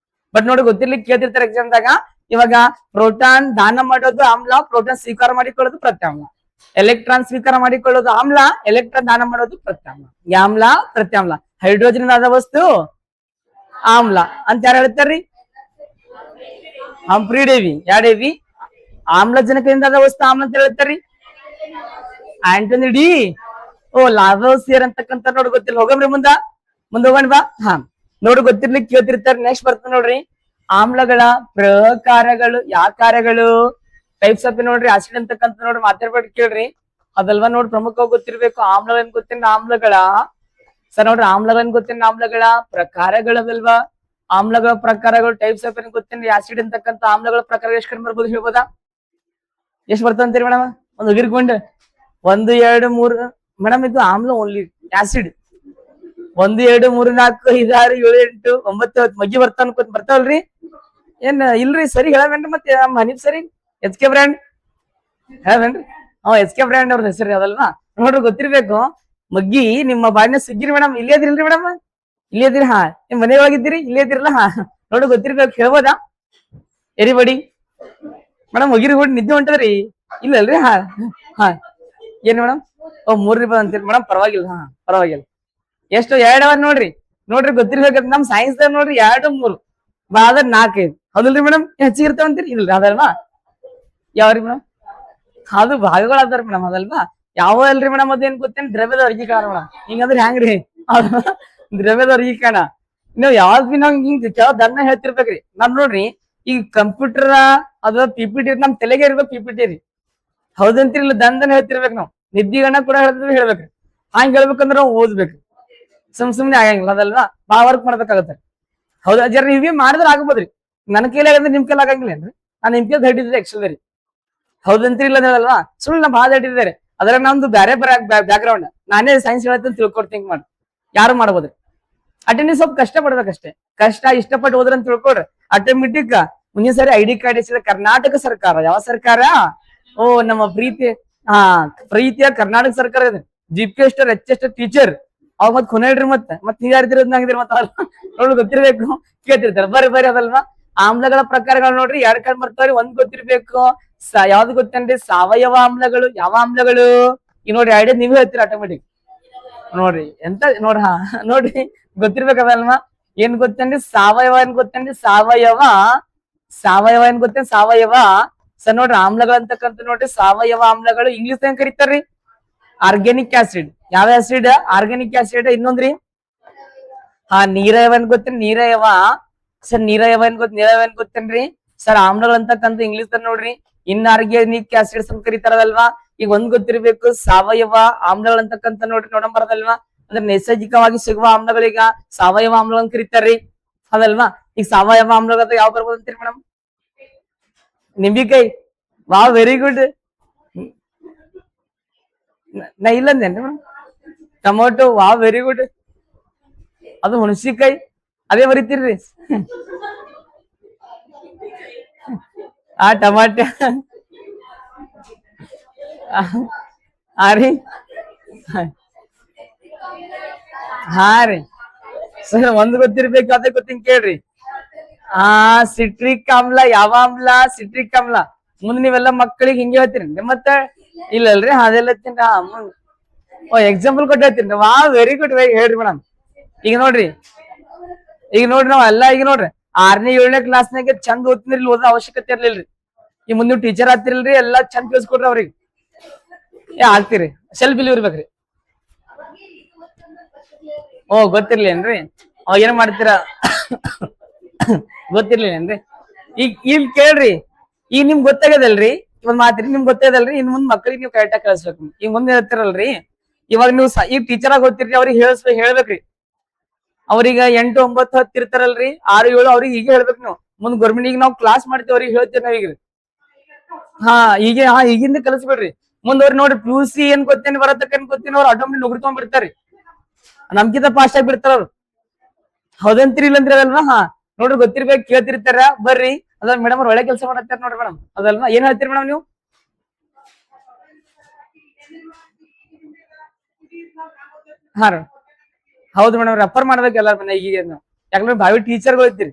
ಬಟ್ ನೋಡಿ ಗೊತ್ತಿರ್ಲಿಕ್ಕೆ ಕೇಳ್ತಿರ್ತಾರೆ ಎಕ್ಸಾಮ್ದಾಗ. ಇವಾಗ ಪ್ರೋಟಾನ್ ದಾನ ಮಾಡೋದು ಆಮ್ಲ, ಪ್ರೋಟಾನ್ ಸ್ವೀಕಾರ ಮಾಡಿಕೊಳ್ಳೋದು ಪ್ರತ್ಯಾಮ್ಲ. ಎಲೆಕ್ಟ್ರಾನ್ ಸ್ವೀಕಾರ ಮಾಡಿಕೊಳ್ಳೋದು ಆಮ್ಲ, ಎಲೆಕ್ಟ್ರಾನ್ ದಾನ ಮಾಡೋದು ಪ್ರತ್ಯಾಮ್ಲ. ಆಮ್ಲ ಪ್ರತ್ಯಾಮ್ಲ. ಹೈಡ್ರೋಜನ್ ಆದ ವಸ್ತು ಆಮ್ಲ ಅಂತ ಯಾರು ಹೇಳ್ತಾರ್ರಿ? ಹಂಪ್ರಿ ಡೇವಿ. ಯಾವ ಡೇವಿ? ಆಮ್ಲಜನಕದಿಂದ ವಸ್ತು ಆಮ್ಲ ಅಂತ ಹೇಳ್ತಾರ್ರಿ. ಆಂಟನಿ ಡಿ ಓ ಲಾವೋಸಿಯರ್ ಅಂತಕ್ಕಂಥ ನೋಡಿ ಗೊತ್ತಿಲ್ಲ. ಹೋಗಮ್ರಿ ಮುಂದ ಹೋಗೋಣ ಬಾ. ಹಾ ನೋಡಿ ಗೊತ್ತಿರ್ಲಿಕ್ಕೆ ಕೇಳ್ತಿರ್ತಾರೆ. ನೆಕ್ಸ್ಟ್ ಬರ್ತದೆ ನೋಡ್ರಿ, ಆಮ್ಲಗಳ ಪ್ರಕಾರಗಳು. ಯಾವ ಕಾರ್ಯಗಳು? ಟೈಪ್ಸ್ ಆಫ್ ನೋಡ್ರಿ, ಆಸಿಡ್ ಅಂತಕ್ಕಂಥ ನೋಡ್ರಿ ಮಾತಾಡ್ಬೇಡಿ ಕೇಳ್ರಿ ಅದಲ್ವಾ. ನೋಡ್ರಿ ಪ್ರಮುಖವಾಗಿ ಗೊತ್ತಿರ್ಬೇಕು. ಆಮ್ಲ ಏನ್ ಗೊತ್ತೇನ ಆಮ್ಲಗಳ ಸರ್ ನೋಡ್ರಿ, ಆಮ್ಲಗಳ ಗೊತ್ತೇನ ಆಮ್ಲಗಳ ಪ್ರಕಾರಗಳಲ್ವಾ. ಆಮ್ಲಗಳ ಪ್ರಕಾರಗಳು ಟೈಪ್ಸ್ ಆಫ್ ಏನ್ ಗೊತ್ತೇನ್ರಿ, ಆಸಿಡ್ ಅಂತಕ್ಕಂಥ ಆಮ್ಲಗಳ ಪ್ರಕಾರ ಎಷ್ಟು ಕಡಿಮೆ ಬರ್ಬೋದು ಹೇಳ್ಬೋದಾ? ಎಷ್ಟು ಬರ್ತಂತೀರಿ ಮೇಡಮ್? ಒಂದು ಉಗಿರ್ಕೊಂಡ್ 1 2 3 ಮೇಡಮ್ ಇದು ಆಮ್ಲ ಓನ್ಲಿ. ಆಸಿಡ್ 1 2 3 4 5 6 7 8 9 10 ಮಗ್ಗಿ ಬರ್ತಾವಲ್ರಿ. ಏನ್ ಇಲ್ರಿ ಸರಿ ಹೇಳವೇನ್ರಿ? ಮತ್ತೆ ನಮ್ಮ ಹನೀಫ್ ಸರಿ HK ಬ್ರ್ಯಾಂಡ್ ಹೇಳವೇನ್ರಿ? HK ಬ್ರ್ಯಾಂಡ್ ಅವ್ರ ಹೆಸರು ಅದಲ್ವಾ. ನೋಡ್ರಿ ಗೊತ್ತಿರ್ಬೇಕು. ಮಗ್ಗಿ ನಿಮ್ಮ ಬಾಡಿನ ಸಿಗ್ಗಿರಿ ಮೇಡಮ್. ಇಲ್ಲೇ ಅದಿಲ್ರಿ ಮೇಡಮ್? ಇಲ್ಲೇ ಇದ್ದೀರಿ. ಹಾ ನಿಮ್ ಮನೆ ಒಳಗಿದ್ದೀರಿ, ಇಲ್ಲೇ ಇದ್ದೀರಲ್ಲ. ಹಾ ನೋಡ್ರಿ ಗೊತ್ತಿರ್ಬೇಕು. ಹೇಳ್ಬೋದಾ ಎರಿಬಡಿ? ಮೇಡಮ್ ಮುಗಿರಿ ಕೂಡ ನಿದ್ದೆ ಹೊಂಟದ್ರಿ ಇಲ್ಲಲ್ರಿ. ಹಾ ಹಾ ಏನ್ ಮೇಡಮ್? 3 ಅಂತೀರಿ ಮೇಡಮ್. ಪರವಾಗಿಲ್ಲ. ಹಾ ಪರವಾಗಿಲ್ಲ. ಎಷ್ಟು 2 ಅವರ್ ನೋಡ್ರಿ. ಗೊತ್ತಿರ್ಬೇಕಂತ ನಮ್ ಸೈನ್ಸ್ ದಾಗ ನೋಡ್ರಿ 2 3 ಬಾದ 4 5 ಹೌದಲ್ರಿ ಮೇಡಮ್? ಹೆಚ್ಚಿಗೆ ಇರ್ತಾವ ಅಂತೀರಿ ಇಲ್ರಿ ಅದಲ್ವಾ. ಯಾವ್ರಿ ಮೇಡಮ್? ಅದು ಭಾಗಗಳು ಅದಾರ ಮೇಡಮ್ ಅದಲ್ವಾ. ಯಾವ ಅಲ್ರಿ ಮೇಡಮ್? ಅದೇನ್ ಗೊತ್ತೇನ್ ದ್ರವ್ಯದ ವರ್ಗೀಕರಣ ಮೇಡಮ್. ಹಿಂಗಂದ್ರೆ ಹೆಂಗ್ರಿ? ದ್ರವ್ಯದ ವರ್ಗೀಕರಣ. ನೀವು ಯಾವ್ದ್ ಬಿ ನಾವ್ ಹಿಂಗ್ ದನ್ನ ಹೇಳ್ತಿರ್ಬೇಕ್ರಿ. ನಾವ್ ನೋಡ್ರಿ ಈಗ ಕಂಪ್ಯೂಟರ್ ಅದ PPT ನಮ್ ತಲೆಗೆ ಇರ್ಬೇಕು. PPT ರೀ ಹೌದಂತೀರಿ ಇಲ್ಲ ದಂದನ ಹೇಳ್ತಿರ್ಬೇಕು. ನಾವ್ ನಿದ್ದಿಗಣ್ಣ ಕೂಡ ಹೇಳ್ಬೇಕ್ರಿ. ಹಂಗ ಹೇಳ್ಬೇಕಂದ್ರ ನಾವು ಓದ್ಬೇಕು. ಸುಮ್ನೆ ಆಗಂಗಿಲ್ಲ ಅದಲ್ವಾ. ಬಾಳ ವರ್ಕ್ ಮಾಡ್ಬೇಕಾಗತ್ತೆ. ಹೌದಾ ಜರ ನೀವೇ ಮಾಡಿದ್ರೆ ಆಗ್ಬೋದ್ರಿ. ನನ್ನ ಕೈಲಿ ಆಗಂದ್ರೆ ನಿಮ್ ಕೈಲಿ ಆಗಂಗಿಲ್ಲ ಏನ್ರಿ? ನಾನು ನಿಮ್ ಕೈಲಿ ಹಿಡಿದಿದ್ದೆ ಆಕ್ಚುಲಿ ರೀ. ಹೌದಂತೀರಿ ಇಲ್ಲ ಹೇಳಲ್ವಾ. ಸುಳ್ಳು ನಾ ಬಾಳ ಹಿಡಿದಿದ್ದಾರೆ. ಅದ್ರಾಗ ನಮ್ದು ಬೇರೆ ಬ್ಯಾಕ್ ಗ್ರೌಂಡ್. ನಾನೇ ಸೈನ್ಸ್ ಹೇಳ್ತೀನಿ ತಿಳ್ಕೊಡ್ ಥಿಂಕ್ ಮಾಡಿ ಯಾರು ಮಾಡ್ಬೋದ್ರಿ. ಅಟೆಂಡೆನ್ಸ್ ಸ್ವಲ್ಪ ಕಷ್ಟ ಪಡ್ಬೇಕಷ್ಟೇ. ಕಷ್ಟ ಇಷ್ಟಪಟ್ಟು ಹೋದ್ರಂತ ತಿಳ್ಕೊಡ್ರಿ ಆಟೋಮೆಟಿಕ್ ಮುಂದಿನ ಸರಿ ID ಕಾರ್ಡ್ ಇಸಿದ ಕರ್ನಾಟಕ ಸರ್ಕಾರ. ಯಾವ ಸರ್ಕಾರ? ಓ ನಮ್ಮ ಪ್ರೀತಿಯ ಕರ್ನಾಟಕ ಸರ್ಕಾರ ಇದೆ. GPS HS ಟೀಚರ್ ಅವಾಗ ಮತ್ ಕೊನೆಡ್ರಿ. ಮತ್ತೆ ನೀವ್ ಯಾರಿದಿರೋದ್ನಾಗಿದ್ರಿ ಮತ್ತೆ ನೋಡ್ ಗೊತ್ತಿರ್ಬೇಕು. ಕೇಳ್ತಿರ್ತಾರೆ ಬರ್ರಿ ಅದಲ್ವಾ. ಆಮ್ಲಗಳ ಪ್ರಕಾರಗಳು ನೋಡ್ರಿ 2 ಕಡೆ ಬರ್ತಾವ್ರಿ. ಒಂದ್ ಗೊತ್ತಿರ್ಬೇಕು. ಯಾವ್ದು ಗೊತ್ತೇನ್ರಿ? ಸಾವಯವ ಆಮ್ಲಗಳು. ಯಾವ ಆಮ್ಲಗಳು? ಈ ನೋಡ್ರಿ ಐಡಿಯಾ ನೀವೇ ಹೇಳ್ತೀರಿ ಆಟೋಮೆಟಿಕ್. ನೋಡ್ರಿ ಎಂತ ನೋಡ್ರಿ. ಹಾ ನೋಡ್ರಿ ಗೊತ್ತಿರ್ಬೇಕದಲ್ವಾ. ಏನ್ ಗೊತ್ತೇನ್ರಿ ಸಾವಯವ ಏನ್ ಗೊತ್ತೇನ್ರಿ ಸಾವಯವ ಸಾವಯವ ಏನ್ ಗೊತ್ತೇನ್ ಸಾವಯವ ಸರ್ ನೋಡ್ರಿ ಆಮ್ಲಗಳಂತಕ್ಕಂಥ ನೋಡ್ರಿ ಸಾವಯವ ಆಮ್ಲಗಳು ಇಂಗ್ಲಿಷ್ ಏನ್ ಕರೀತಾರ್ರಿ ಆರ್ಗ್ಯಾನಿಕ್ ಆಸಿಡ್ ಯಾವ ಆಸಿಡ್ ಆರ್ಗ್ಯಾನಿಕ್ ಆಸಿಡ್ ಇನ್ನೊಂದ್ರಿ ನೀರಯವ ಏನ್ ಗೊತ್ತೇನ್ ನೀರಯವ ಸರ್ ನೀರಯವ ಏನ್ ಗೊತ್ತೇನ್ರಿ ಸರ್ ಆಮ್ಲಗಳಂತಕ್ಕಂಥ ಇಂಗ್ಲಿಷ್ ನೋಡ್ರಿ ಇನ್ಆರ್ಗ್ಯಾನಿಕ್ ಆಸಿಡ್ಸ್ ಅಂತ ಕರೀತಾರಲ್ವಾ ಈಗ ಒಂದ್ ಗೊತ್ತಿರ್ಬೇಕು ಸಾವಯವ ಆಮ್ಲಗಳಂತಕ್ಕಂಥ ನೋಡ್ರಿ ನೋಡಂಬರದಲ್ವಾ ಅಂದ್ರೆ ನೈಸರ್ಗಿಕವಾಗಿ ಸಿಗುವ ಆಮ್ಲಗಳೀಗ ಸಾವಯವ ಆಮ್ಲಗಳನ್ನ ಕರೀತಾರ್ರಿ ಅದಲ್ವಾ ಈಗ ಸಾವಯವ ಆಮ್ಲಗಳ ಯಾವ ಬರ್ಬೋದು ಅಂತೀರಿ ಮೇಡಮ್ ನಿಂಬಿಕಾಯಿ ವಾವ್ ವೆರಿ ಗುಡ್ ನಾ ಇಲ್ಲಂದೇನ್ರಿ madam tomato wow very good ಅದು ಹುಣಸಿಕಾಯಿ ಅದೇ ಬರೀತೀರ್ರಿ ಟಮಾಟೆ ರೀ ರೀ ಸರ್ ಒಂದ್ ಗೊತ್ತಿರ್ಬೇಕು ಅದೇ ಗೊತ್ತಿಂಗ್ ಕೇಳ್ರಿ ಸಿಟ್ರಿಕ್ ಆಮ್ಲ ಯಾವ ಆಮ್ಲ ಸಿಟ್ರಿಕ್ ಆಮ್ಲ ಮುಂದ್ ನೀವೆಲ್ಲ ಮಕ್ಕಳಿಗೆ ಹಿಂಗೆ ಹೇಳ್ತೀರಿ ಮತ್ತೆ ಇಲ್ಲಲ್ರಿ ಅದೆಲ್ಲ ಎಕ್ಸಾಂಪಲ್ ಕೊಟ್ಟು ಹೇಳ್ತೀನಿ ವೆರಿ ಗುಡ್ ಹೇಳ್ರಿ ಮೇಡಮ್ ಈಗ ನೋಡ್ರಿ ನಾವ್ ಎಲ್ಲಾ ಈಗ ನೋಡ್ರಿ 6ನೇ 7ನೇ ಕ್ಲಾಸ್ನಾಗ ಚಂದ ಓದ್ತಿರ್ಲಿ ಓದೋ ಅವಶ್ಯಕತೆ ಇರ್ಲಿಲ್ರಿ ಈಗ ಮುಂದ್ ನೀವು ಟೀಚರ್ ಆಗ್ತಿರಲ್ರಿ ಎಲ್ಲಾ ಚಂದ ಕಲ್ಸ್ಕೊಡ್ರಿ ಅವ್ರಿಗೆ ಆಗ್ತೀರಿ ಸೆಲ್ಫ್ ಬಿಲೀವ್ ಇರ್ಬೇಕ್ರಿ ಗೊತ್ತಿರ್ಲೇನ್ರಿ ಅವಾಗ ಏನ್ ಮಾಡ್ತೀರಾ ಗೊತ್ತಿರ್ಲಿಲ್ಲೇನ್ರಿ ಈಗ ಇಲ್ಲಿ ಕೇಳ್ರಿ ಈಗ ನಿಮ್ಗ್ ಗೊತ್ತಾಗದಲ್ರಿ ಒಂದ್ ಮಾತ್ರಿ ನಿಮ್ಗ್ ಗೊತ್ತಾಗದಲ್ರಿ ಇನ್ ಮುಂದ್ ಮಕ್ಳಿಗೆ ನೀವು ಕರೆಕ್ಟಾಗಿ ಕಳ್ಸ್ಬೇಕು ಈಗ ಮುಂದೆ ಹೇಳ್ತಿರಲ್ರಿ ಇವಾಗ ನೀವು ಈಗ ಟೀಚರ್ ಆಗಿ ಓದ್ತಿರ್ರಿ ಅವ್ರಿಗೆ ಹೇಳ್ಬೇಕ್ರಿ ಅವ್ರೀಗ 8 9 10 ಇರ್ತಾರಲ್ರಿ 6 7 ಅವ್ರಿಗೆ ಈಗ ಹೇಳ್ಬೇಕು ನೀವು ಮುಂದ್ ಗೌರ್ಮೆಂಟ್ ಈಗ ನಾವು ಕ್ಲಾಸ್ ಮಾಡ್ತೀವಿ ಅವ್ರಿಗೆ ಹೇಳ್ತೇವೆ ನಾವೀಗ ಈಗಿಂದ ಕಲಿಸ್ಬೇಡ್ರಿ ಮುಂದ್ ಅವ್ರಿಗೆ ನೋಡ್ರಿ PUC ಏನ್ ಗೊತ್ತೇನೆ ಬರತಕ್ಕ ಏನ್ ಗೊತ್ತೇನೆ ಅವ್ರು ಆಟೋಮೆಟಿಕ್ ನೌಕರಿ ತಗೊಂಡ್ಬಿಡ್ತಾರಿ ನಮ್ಕಿಂತ ಫಾಸ್ಟ್ ಆಗಿ ಬಿಡ್ತಾರ ಅವ್ರು ಹೌದಂತ್ರಿ ಇಲ್ಲಂದ್ರಿ ಅದಲ್ವಾ ನೋಡ್ರಿ ಗೊತ್ತಿರ್ಬೇಕು ಕೇಳ್ತಿರ್ತಾರ ಬರ್ರಿ ಅದ ಮೇಡಮ್ ಅವ್ರ ಒಳ್ಳೆ ಕೆಲಸ ಮಾಡತ್ತಾರ ನೋಡ್ರಿ ಮೇಡಮ್ ಅದಲ್ವಾ ಏನ್ ಹೇಳ್ತೀರಿ ಮೇಡಮ್ ನೀವು ರೀ ಹೌದು ಮೇಡಮ್ ರೆಫರ್ ಮಾಡ್ಬೇಕು ಎಲ್ಲಾರ ಮನೆ ಈಗ ಯಾಕಂದ್ರೆ ಭಾವಿ ಟೀಚರ್ಗಳು ಇರ್ತೀರಿ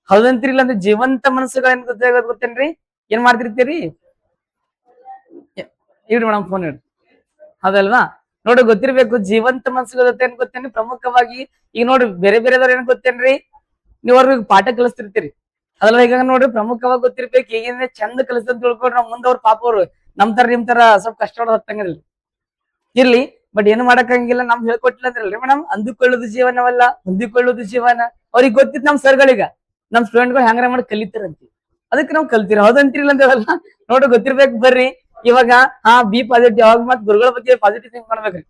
ಹೌದಂತ್ರಿ ಇಲ್ಲ ಅಂದ್ರೆ ಜೀವಂತ ಮನಸ್ಸುಗಳ ಏನ್ ಗೊತ್ತೇನ್ರಿ ಏನ್ ಮಾಡ್ತಿರ್ತೀರಿ ಇಡ್ರಿ ಮೇಡಮ್ ಫೋನ್ ಇಡ್ರಿ ಹೌದಲ್ವಾ ನೋಡ್ರಿ ಗೊತ್ತಿರ್ಬೇಕು ಜೀವಂತ ಮನಸ್ಸುಗಳ ಜೊತೆ ಏನ್ ಗೊತ್ತೇನ್ರಿ ಪ್ರಮುಖವಾಗಿ ಈಗ ನೋಡ್ರಿ ಬೇರೆ ಬೇರೆದವ್ರ ಏನ್ ಗೊತ್ತೇನ್ರಿ ನೀವ್ ಅವ್ರಿಗೆ ಪಾಠ ಕಲಿಸ್ತಿರ್ತೀರಿ ಅದೆಲ್ಲ ಈಗ ನೋಡ್ರಿ ಪ್ರಮುಖವಾಗಿ ಗೊತ್ತಿರ್ಬೇಕು ಈಗಿನ ಚಂದ ಕಲಿಸ್ತಂತ ತಿಳ್ಕೊಂಡ್ರೆ ಮುಂದ್ ಅವ್ರ ಪಾಪ ಅವ್ರು ನಿಮ್ ತರ ಸ್ವಲ್ಪ ಕಷ್ಟ ಹೊತ್ತಂಗಿರ್ಲಿ ಇರ್ಲಿ ಬಟ್ ಏನು ಮಾಡಕ್ಕಾಗಿಲ್ಲ ನಮ್ ಹೇಳ್ಕೊಟ್ಟಿಲ್ಲ ಅಂದ್ರಲ್ರಿ ಮೇಡಮ್ ಅಂದುಕೊಳ್ಳೋದು ಜೀವನವಲ್ಲ ಹೊಂದಿಕೊಳ್ಳೋದು ಜೀವನ ಅವ್ರಿಗೆ ಗೊತ್ತಿತ್ತು ನಮ್ ಸರ್ಗಳಿಗ ನಮ್ ಸ್ಟೂಡೆಂಟ್ಗಳು ಹ್ಯಾಂಗ್ರ ಮಾಡಿ ಕಲಿತಾರಂತಿ ಅದಕ್ಕೆ ನಾವ್ ಕಲ್ತೀರ ಹೌದಂತಿರಿಲ್ಲ ಅಂದೇವಲ್ಲ ನೋಡ್ರಿ ಗೊತ್ತಿರ್ಬೇಕು ಬರ್ರಿ ಇವಾಗ ಬಿ ಪಾಸಿಟಿವ್ ಯಾವಾಗ ಮತ್ ಗುರುಗಳ ಬಗ್ಗೆ ಪಾಸಿಟಿವ್ ಥಿಂಕ್ ಮಾಡ್ಬೇಕ್ರಿ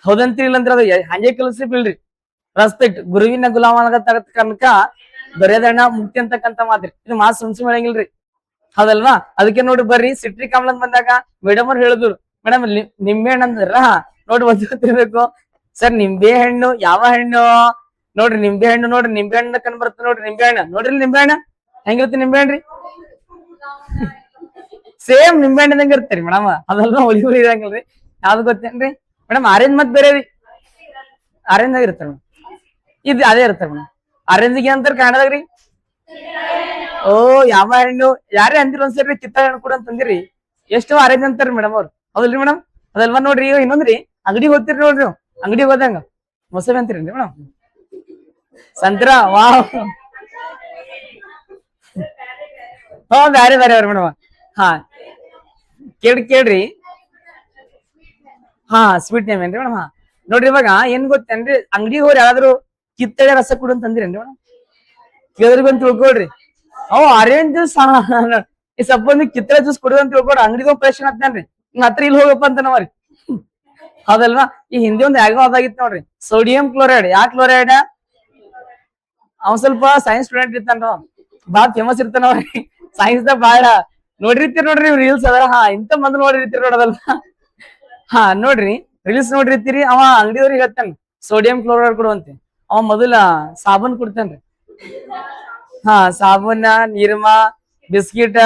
ಹೌದಂತಿರಿಲ್ಲ ಅಂದ್ರೆ ಅದು ಹಂಗೆ ಕಲಿಸಿ ಬಿಡ್ರಿ ರೆಸ್ಪೆಕ್ಟ್ ಗುರುವಿನ ಗುಲಾಮ ಕನಕ ದೊರೆಯದಣ್ಣ ಮುಕ್ತಿ ಅಂತಕ್ಕಂತ ಮಾತ್ರಿ ಇದು ಮಾಸ್ ಸುಮ್ಸಿ ಹೇಳಂಗಿಲ್ರಿ ಹೌದಲ್ವಾ ಅದಕ್ಕೆ ನೋಡಿ ಬರ್ರಿ ಸಿಟ್ರಿಕ್ ಆಮ್ಲ ಬಂದಾಗ ಮೇಡಮ್ ಅವ್ರು ಹೇಳಿದ್ರು ಮೇಡಮ್ ನಿಂಬೆ ಹಣ್ಣು ಅಂದ್ರ ನೋಡ್ರಿ ಒಂದ್ ಗೊತ್ತಿರ್ಬೇಕು ಸರ್ ನಿಂಬೆ ಹಣ್ಣು ಯಾವ ಹಣ್ಣು ನೋಡ್ರಿ ನಿಂಬೆ ಹಣ್ಣು ಕಂಡ್ ಬರ್ತದೆ ನೋಡ್ರಿ ನಿಂಬೆ ಹಣ್ಣು ನೋಡ್ರಿ ನಿಂಬೆ ಹಣ್ಣು ಹೆಂಗಿರುತ್ತೆ ನಿಂಬೆ ಹಣ್ಣ್ರಿ ಸೇಮ್ ನಿಂಬೆ ಹಣ್ಣಿದಂಗ ಇರ್ತಾರಿ ಮೇಡಮ್ ಅದೆಲ್ಲ ಹುಳಿ ಹುಳಿ ಇರಂಗಿಲ್ರಿ ಯಾವ್ದು ಗೊತ್ತೇನ್ರಿ ಮೇಡಮ್ ಆರೆಂಜ್ ಮತ್ ಬೇರೆ ರೀ ಆರೆಂಜ್ ಆಗಿ ಇರ್ತಾರ ಇದು ಅದೇ ಇರ್ತಾರ ಮೇಡಮ್ ಆರೆಂಜಿಗೆ ಅಂತಾರ ಕನ್ನಡದಾಗ್ರಿ ಯಾವ ಹಣ್ಣು ಯಾರೇ ಅಂದಿರ ಒಂದ್ಸರಿ ಕಿತ್ತಳೆ ಹಣ್ಣು ಕೂಡ ಅಂತಂದಿರಿ ಎಷ್ಟು ಆರೆಂಜ್ ಅಂತಾರ ಮೇಡಮ್ ಅವ್ರು ಹೌದಲ್ರಿ ಮೇಡಮ್ ಅದಲ್ವಾ ನೋಡ್ರಿ ಇನ್ನೊಂದ್ರಿ ಅಂಗಡಿಗೆ ಹೋಗ್ತಿರಿ ನೋಡ್ರಿ ಅಂಗಡಿಗೆ ಹೋದಂಗ ಮೊಸರು ಅಂತೀರೇನ್ರಿ ಮೇಡಮ್ ಸಂತ್ರ ವಾವ್ ಬ್ಯಾರೆ ಬ್ಯಾರೆ ಅವ್ರ ಮೇಡಮ್ ಕೇಳ್ರಿ ಸ್ವೀಟ್ ನೇಮ್ ಏನ್ರಿ ಮೇಡಮ್ ನೋಡ್ರಿ ಇವಾಗ ಏನ್ ಗೊತ್ತೇನ್ರಿ ಅಂಗಡಿಗೆ ಹೋಗಿ ಯಾರಾದ್ರೂ ಕಿತ್ತಳೆ ರಸ ಕೊಡು ಅಂತ ಅಂದಿರೇನ್ರಿ ಮೇಡಮ್ ಕೇಳಿದ್ರಿ ಬಂದ್ ತಿಳ್ಕೊಳ್ರಿ ಆರೆಂಜ್ ಜ್ಯೂಸ್ ಈ ಸಪ್ಪೊಂದು ಕಿತ್ತಳೆ ಜ್ಯೂಸ್ ಕೊಡು ಅಂತ ತಿಳ್ಕೊಡ್ರಿ ಅಂಗಡಿಗೆ ಹೋಗಿ ಪ್ರಶ್ನೆ ಹತ್ತೇನ್ರಿ ಹಿಂಗ ಹತ್ರ ಇಲ್ಲಿ ಹೋಗಪ್ಪ ಅಂತ ನಾವ್ರಿ ಹೌದಲ್ವಾ ಈ ಹಿಂದೆ ಒಂದ್ ಯಾಗೋ ಅದಾಗಿತ್ತು ನೋಡ್ರಿ ಸೋಡಿಯಂ ಕ್ಲೋರೈಡ್ ಯಾ ಕ್ಲೋರೈಡ್ ಅವ್ ಸ್ವಲ್ಪ ಸೈನ್ಸ್ ಸ್ಟೂಡೆಂಟ್ ಇರ್ತಾನ ಬಾಳ ಫೇಮಸ್ ಇರ್ತಾನ ಅವ್ರಿ ಸೈನ್ಸ್ ದ ಬಾಳ ನೋಡಿರ್ತೀರಿ ನೋಡ್ರಿ ರೀಲ್ಸ್ ಅದ ಇಂತ ಮಂದ್ ನೋಡಿರ್ತೀರಿ ನೋಡದಲ್ವಾ ನೋಡ್ರಿ ರೀಲ್ಸ್ ನೋಡಿರ್ತೀರಿ ಅವ ಅಂಗಡಿಯವ್ರಿಗೆ ಹೇಳ್ತಾನ ಸೋಡಿಯಂ ಕ್ಲೋರೈಡ್ ಕೊಡುವಂತೆ ಅವ ಮೊದಲ ಸಾಬೂನ್ ಕೊಡ್ತಾನ್ರಿ ಸಾಬೂನ ನೀರ್ಮ ಬಿಸ್ಕಿಟ್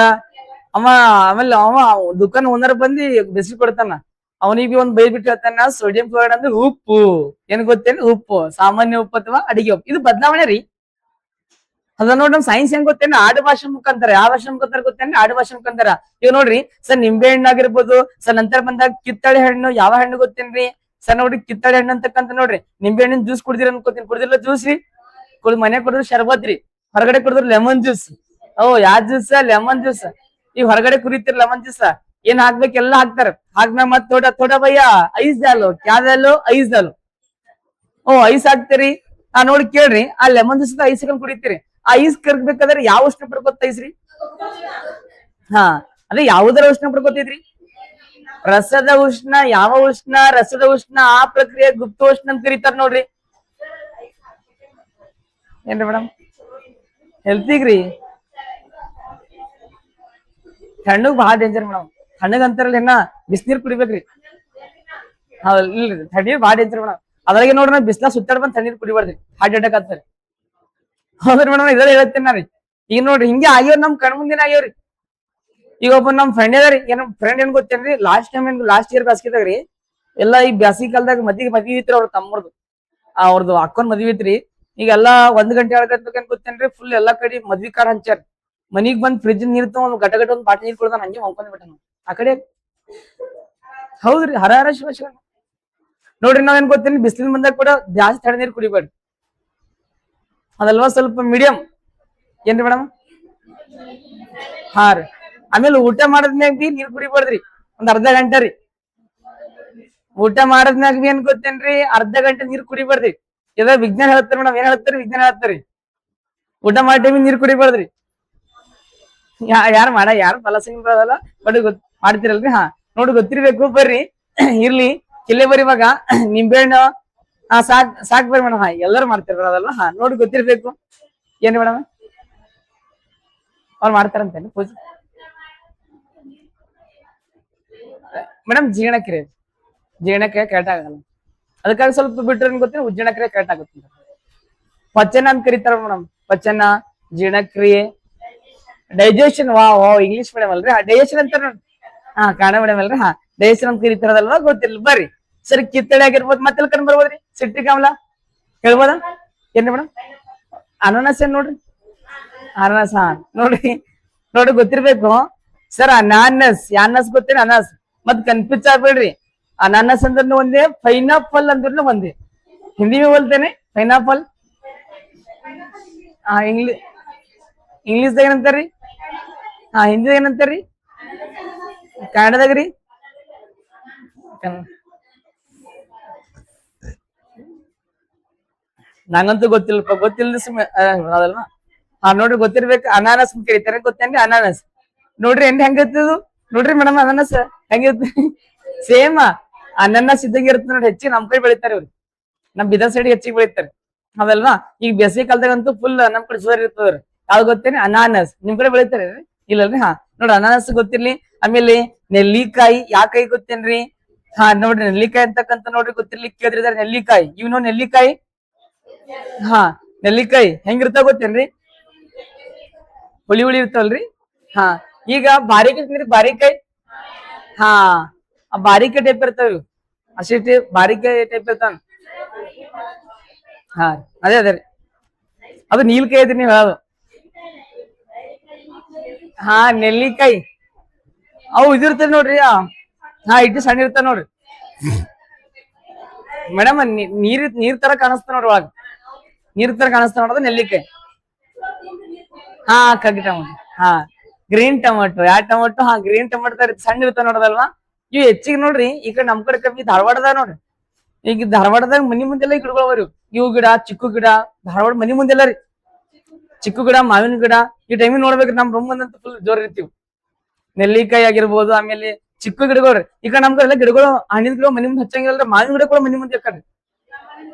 ಆಮೇಲೆ ಅವ ದುಕಾನ್ ಓನರ್ ಬಂದಿ ಬಿಸ್ಕಿಟ್ ಕೊಡ್ತಾನ ಅವನಿಗೆ ಒಂದ್ ಬೈ ಬಿಟ್ಟು ಹೇಳ್ತಾನ ಸೋಡಿಯಂ ಕ್ಲೋರೈಡ್ ಅಂದ್ರೆ ಉಪ್ಪು ಏನ್ ಗೊತ್ತೇನು ಉಪ್ಪು ಸಾಮಾನ್ಯ ಉಪ್ಪು ಅಥವಾ ಅಡಿಗೆ ಉಪ್ಪು ಇದು ಬದಲಾವಣೆ ರೀ ಅದ ನೋಡ್ರಿ ನಮ್ ಸೈನ್ಸ್ ಹೆಂಗ್ ಗೊತ್ತೇನೆ ಆಡು ಭಾಷೆ ಮುಖಾಂತರ ಯಾವ ಭಾಷೆ ಮುಖಾಂತರ ಗೊತ್ತೇನೆ ಆಡು ಭಾಷೆ ಮುಖಾಂತರ ಈಗ ನೋಡ್ರಿ ಸರ್ ನಿಂಬೆ ಹಣ್ಣು ಆಗಿರ್ಬೋದು ಸರ್ ನಂತರ ಬಂದಾಗ ಕಿತ್ತಳೆ ಹಣ್ಣು ಯಾವ ಹಣ್ಣು ಗೊತ್ತೇನ್ರಿ ಸರ್ ನೋಡ್ರಿ ಕಿತ್ತಳೆ ಹಣ್ಣು ಅಂತಕ್ಕಂತ ನೋಡ್ರಿ ನಿಂಬೆ ಹಣ್ಣಿನ ಜ್ಯೂಸ್ ಕುಡ್ದಿರ ಅನ್ಕೋತೀನಿ ಕುಡ್ದಿಲ್ಲ ಜ್ಯೂಸ್ ರೀ ಮನೆ ಕುಡಿದ್ರೆ ಶರ್ಬತ್ ರೀ, ಹೊರಗಡೆ ಕುಡಿದ್ರೆ ಲೆಮನ್ ಜ್ಯೂಸ್. ಯಾವ ಜ್ಯೂಸ್? Lemon juice. ಈ ಹೊರಗಡೆ ಕುಡಿತೀರಿ ಲೆಮನ್ ಜ್ಯೂಸ್, ಏನ್ ಹಾಕ್ಬೇಕು ಎಲ್ಲ ಹಾಕ್ತಾರ. ಹಾಕ್ನ ಮತ್ ಥೋಡ ಭಯ್ಯ ಐಸ್ ಡಾಲು, ಕ್ಯಾ ಡಾಲು? ಐಸ್ ಡಾಲು. ಐಸ್ ಹಾಕ್ತೀರಿ. ನೋಡಿ ಕೇಳ್ರಿ, ಆ ಲೆಮನ್ ಜ್ಯೂಸ್ ಐಸ್ ಹಾಕೊಂಡ್ ಕುಡಿತೀರಿ. ಆ ಐಸ್ ಕರ್ಗ್ಬೇಕಾದ್ರೆ ಯಾವ ಉಷ್ಣ ಪಡ್ಕೋತ ಐಸ್ರಿ? ಅದೇ ಯಾವುದರ ಉಷ್ಣ ಪಡ್ಕೋತೈತ್ರಿ? ರಸದ ಉಷ್ಣ. ಯಾವ ಉಷ್ಣ? ರಸದ ಉಷ್ಣ. ಆ ಪ್ರಕ್ರಿಯೆ ಗುಪ್ತೋಷ್ಣ ಅಂತ ಕರೀತಾರ ನೋಡ್ರಿ. ಏನ್ರಿ ಮೇಡಮ್? ಹೆಲ್ತಿಗ್ರಿ ತಣ್ಣಗ್ ಬಾಳ ಡೇಂಜರ್ ಮೇಡಮ್. ತಣ್ಣಗ್ ಅಂತಾರಲ್ಲ ಇನ್ನ ಬಿಸಿನೀರ್ ಕುಡಿಬೇಕ್ರಿ. ಇಲ್ರಿ ತಣ್ಣೀರ್ ಬಾಳ ಡೇಂಜರ್ ಮೇಡಮ್. ಅದ್ರಾಗೆ ನೋಡ್ರಿ ನಾ ಬಿಸ್ಲಾ ಸುತ್ತಾಡ್ ಬಂದ್ ತಣ್ಣೀರ್ ಕುಡಿಬಾರ್ದ್ರಿ, ಹಾರ್ಟ್ ಅಟ್ಯಾಕ್ ಆಗ್ತಾರೆ. ಹೌದ್ರಿ ಮೇಡಮ್, ಇದ್ರಲ್ಲಿ ಹೇಳ್ತೇನೆ ರೀ. ಈಗ ನೋಡ್ರಿ ಹಿಂಗೆ ಆಗ್ಯವ್ರಿ, ನಮ್ ಕಣ್ ಮುಂದಿನ ಆಗ್ಯವ್ರಿ. ಈಗ ಒಬ್ಬ ನಮ್ ಫ್ರೆಂಡ್ ಅದಾರಿ, ಫ್ರೆಂಡ್ ಏನ್ ಗೊತ್ತೇನ್ರಿ, ಲಾಸ್ಟ್ ಇಯರ್ ಬ್ಯಾಸ್ಗಿದಾಗ್ರಿ ಎಲ್ಲಾ ಈ ಬ್ಯಾಸಿಗೆ ಕಾಲದಾಗ ಮದ್ವಿ ಇತ್ರಿ ಅವ್ರ ತಮ್ಮರ್ದು, ಅವ್ರದ್ದು ಅಕ್ಕನ್ ಮದ್ವಿ ಐತ್ರಿ. ಈಗ ಎಲ್ಲಾ 1 ಗಂಟೆ 2 ಗಂಟೆ ಗೊತ್ತೇನ್ರಿ, ಫುಲ್ ಎಲ್ಲಾ ಕಡೆ ಮದ್ವಿ ಕಾರ್ ಹಂಚಾರ. ಮನಿಗ್ ಬಂದ್ ಫ್ರಿಜ್ ನೀರ್ ತಗೊಂಡ್ ಗಟ ಒಂದ್ ಬಾಟಿ ನೀರ್ ಕುಡ್ದಾನ, ಹಂಗೆ ಹೊಂಕೊಂಡ್ ಬಿಟ್ಟ ಆ ಕಡೆ. ಹೌದ್ರಿ, ಹರ ಹರ ಶಿವ ಶಿವ. ನೋಡ್ರಿ ನಾವೇನ್ ಗೊತ್ತೇನಿ, ಬಿಸಿಲಿನ ಬಂದಾಗ ಕೂಡ ಜಾಸ್ತಿ ತಣ್ಣೀರ್ ನೀರ್ ಕುಡಿಬೇಡ್ರಿ, ಅದಲ್ವಾ ಸ್ವಲ್ಪ ಮೀಡಿಯಂ. ಏನ್ರಿ ಮೇಡಮ್? ರೀ. ಆಮೇಲೆ ಊಟ ಮಾಡದ್ಮ್ಯಾಗ ಬಿ ನೀರ್ ಕುಡಿಬಾರ್ದ್ರಿ, ಒಂದ್ ಅರ್ಧ ಗಂಟೆ ರೀ. ಊಟ ಮಾಡದ್ಮ್ಯಾಗ ಬಿ ಏನ್ ಗೊತ್ತೇನ್ರಿ, ಅರ್ಧ ಗಂಟೆ ನೀರ್ ಕುಡಿಬಾರ್ದ್ರಿ. ಇದ ವಿಜ್ಞಾನ ಹೇಳ್ತಾರ ಮೇಡಮ್. ಏನ್ ಹೇಳ್ತಾರಿ? ವಿಜ್ಞಾನ ಹೇಳ್ತಾರಿ, ಊಟ ಮಾಡಿ ಟೈಮಿಗೆ ನೀರ್ ಕುಡಿಬಾರ್ದ್ರಿ. ಯಾರು ಫಲಸಿಂಗಲ್ಲ ಬಟ್ ಮಾಡ್ತಿರಲ್ರಿ. ನೋಡಿ ಗೊತ್ತಿರ್ಬೇಕು. ಬರ್ರಿ ಇರ್ಲಿ, ಕಿಲ್ಲೆ ಬರ್ರಿ. ಇವಾಗ ನಿಂಬೆಹಣ್ಣು ಸಾಕ್ ಬರ್ರಿ ಮೇಡಮ್. ಎಲ್ಲರೂ ಮಾಡ್ತಿರ್ತಾರ ಅದಲ್ಲ. ನೋಡಿ ಗೊತ್ತಿರ್ಬೇಕು. ಏನ್ ಮೇಡಮ್? ಅವ್ರು ಮಾಡ್ತಾರಂತೇಳಿ ಪೂಜೆ ಮೇಡಮ್. ಜೀರ್ಣಕ್ರಿಯೆ ಕರೆಕ್ಟ್ ಆಗಲ್ಲ, ಅದಕ್ಕಾಗಿ ಸ್ವಲ್ಪ ಬಿಟ್ರೆ ಗೊತ್ತಿರ ಉಜ್ಜೀರ್ಣಕ್ರಿಯೆ ಕರೆಕ್ಟ್ ಆಗುತ್ತೆ. ಪಚನ ಅಂತ ಕರೀತಾರ ಮೇಡಮ್. ಪಚನ, ಜೀರ್ಣಕ್ರಿಯೆ, ಡೈಜೆಷನ್. ಇಂಗ್ಲಿಷ್ ಮೀಡಿಯಂ ಅಲ್ರಿ, ಡೈಜೆಷನ್ ಅಂತಾರ ನೋಡಿ. ಕನ್ನಡ ಮೀಡಿಯಂ ಅಲ್ರಿ. ಡೈಜೆಷನ್ ಅಂತ ಕರೀತಾರದಲ್ವಾ, ಗೊತ್ತಿಲ್ಲ. ಬರ್ರಿ ಸರಿ, ಕಿತ್ತಳೆ ಆಗಿರ್ಬೋದು. ಮತ್ತೆಲ್ಲ ಕಂಡು ಬರ್ಬೋದ್ರಿ, ಸಿಟ್ರಿಕ್ ಆಮ್ಲ ಹೇಳ್ಬೋದಾ? ಏನ್ರಿ ಮೇಡಮ್? ಅನಾನಸ್ ಏನ್ ನೋಡ್ರಿ, ಅನಾನಸ್. ನೋಡಿ ಗೊತ್ತಿರ್ಬೇಕು ಸರ್. ಅನಾನಸ್ ಗೊತ್ತೇನೆ? ಅನಾನಸ್ ಮತ್ ಕನ್ಫ್ಯೂಸ್ ಆಗ್ಬೇಡ್ರಿ. ಅನಾನಸ್ ಅಂದ್ರೂ ಒಂದೇ, ಪೈನಾಪಲ್ ಅಂದ್ರೂ ಒಂದೇ. ಹಿಂದಿ बोलते ಪೈನಾಪಲ್. ಇಂಗ್ಲಿಷ್ದಾಗ ಏನಂತಾರ್ರಿ? ಹಿಂದಿದಾಗ ಏನಂತಾರ್ರಿ? ಕನ್ನಡದಾಗ್ರಿ? ನಂಗಂತೂ ಗೊತ್ತಿಲ್ಲ ಅದಲ್ವಾ. ನೋಡ್ರಿ ಗೊತ್ತಿರ್ಬೇಕು. ಅನಾನಸ್ ಅಂತ ಕರೀತಾರೆ, ಗೊತ್ತೇನ್ರಿ? ಅನಾನಸ್ ನೋಡ್ರಿ ಹೆಂಗಿರ್ತದು ನೋಡ್ರಿ ಮೇಡಮ್. ಅನಾನಸ್ ಹೆಂಗಿರ್ತ? ಸೇಮ್ ಅನಾನಸ್ ಇದ್ದಂಗೆ ಇರುತ್ತೆ ನೋಡಿ. ಹೆಚ್ಚಿಗೆ ನಮ್ ಕಡೆ ಬೆಳಿತಾರೆ ಇವ್ರು, ನಮ್ ಬಿದರ್ ಸೈಡ್ ಹೆಚ್ಚಿಗೆ ಬೆಳಿತಾರೆ ಅದಲ್ವಾ. ಈಗ ಬೇಸಿಗೆ ಕಾಲದಾಗಂತೂ ಫುಲ್ ನಮ್ ಕಡೆ ಜೋರ್ ಇರ್ತದ್ರಿ. ಯಾವ್ದು ಗೊತ್ತೇನೆ? ಅನಾನಸ್. ನಿಮ್ ಕಡೆ ಬೆಳಿತಾರೆ ಇಲ್ಲಲ್ರಿ? ನೋಡ್ರಿ ಅನಾನಸ್ ಗೊತ್ತಿರ್ಲಿ. ಆಮೇಲೆ ನೆಲ್ಲಿಕಾಯಿ. ಯಾಕಾಯಿ ಗೊತ್ತೇನ್ರಿ? ನೋಡ್ರಿ ನೆಲ್ಲಿಕಾಯಿ ಅಂತಕ್ಕಂತ ನೋಡ್ರಿ ಗೊತ್ತಿರ್ಲಿ ಕೇಳಿದ್ರೆ ನೆಲ್ಲಿಕಾಯಿ. ಇವ್ನು ನೆಲ್ಲಿಕಾಯಿ. ನೆಲ್ಲಿಕಾಯಿ ಹೆಂಗಿರ್ತಾವ ಗೊತ್ತೇನ್ರಿ? ಹುಳಿ ಇರ್ತವಲ್ರಿ. ಈಗ ಬಾರಿಕಾಯಿ. ಬಾರಿಕಾಯಿ ಬಾರಿಕಾಯಿ ಟೈಪ್ ಇರ್ತಾವ. ಅಷ್ಟೇ ಬಾರಿಕಾಯಿ ಟೈಪ್ ಇರ್ತಾವ. ಅದೇ ರೀ, ಅದು ನೀಲ್ಕಾಯಿ ಐತ್ರಿ ನೀವ್ ಹೇಳೋದು. ನೆಲ್ಲಿಕಾಯಿ ಅವು ಇದಿರ್ತೇವೆ ನೋಡ್ರಿ. ಇಟ್ಟು ಸಣ್ಣ ಇರ್ತಾವ ನೋಡ್ರಿ ಮೇಡಮ್. ನೀರ್ ತರ ಕಾಣಿಸ್ತಾ ನೋಡ್ರಿ ಒಳಗ, ನೀರ್ ತರ ಕಾಣಿಸ್ತಾ ನೋಡೋದು ನೆಲ್ಲಿಕಾಯಿ. ಕಗ್ಗಿ ಟೊಮೊಟೊ. Green tomato. ಯಾವ ಟೊಮೊಟೊ? ಗ್ರೀನ್ ಟೊಮೊಟೊ ತರ ಸಣ್ಣ ಇರ್ತಾವ ನೋಡೋದಲ್ವಾ. ಇವ್ ಹೆಚ್ಚಿಗೆ ನೋಡ್ರಿ ಈ ಕಡೆ ನಮ್ ಕಡೆ ಕಮ್ಮಿ. ಧಾರವಾಡದಾಗ ನೋಡ್ರಿ, ಈಗ ಧಾರವಾಡದಾಗ ಮನಿ ಮುಂದೆಲ್ಲ ಗಿಡಗಳವ್ರಿ. ಇವು ಗಿಡ, ಚಿಕ್ಕು ಗಿಡ. ಧಾರವಾಡ ಮನಿ ಮುಂದೆಲ್ಲ ರೀ ಚಿಕ್ಕು ಗಿಡ, ಮಾವಿನ ಗಿಡ. ಈ ಟೈಮಿಗೆ ನೋಡ್ಬೇಕ್ರಿ, ನಮ್ ರೂಮ್ ಬಂದಂತ ಫುಲ್ ಜೋರ್ ಇರ್ತೀವಿ. ನೆಲ್ಲಿಕಾಯಿ ಆಗಿರ್ಬೋದು, ಆಮೇಲೆ ಚಿಕ್ಕು ಗಿಡಗಳ್ರಿ. ಈಗ ನಮ್ ಕಡೆ ಎಲ್ಲ ಗಿಡಗಳು, ಹಣ್ಣಿನ ಗಿಡ ಮನಿ ಮುಂದೆ ಹಚ್ಚಂಗಿಲ್ಲ. ಮಾವಿನ ಗಿಡ ಕೂಡ ಮನಿ ಮುಂದೆ ಹಾಕ್ರಿ.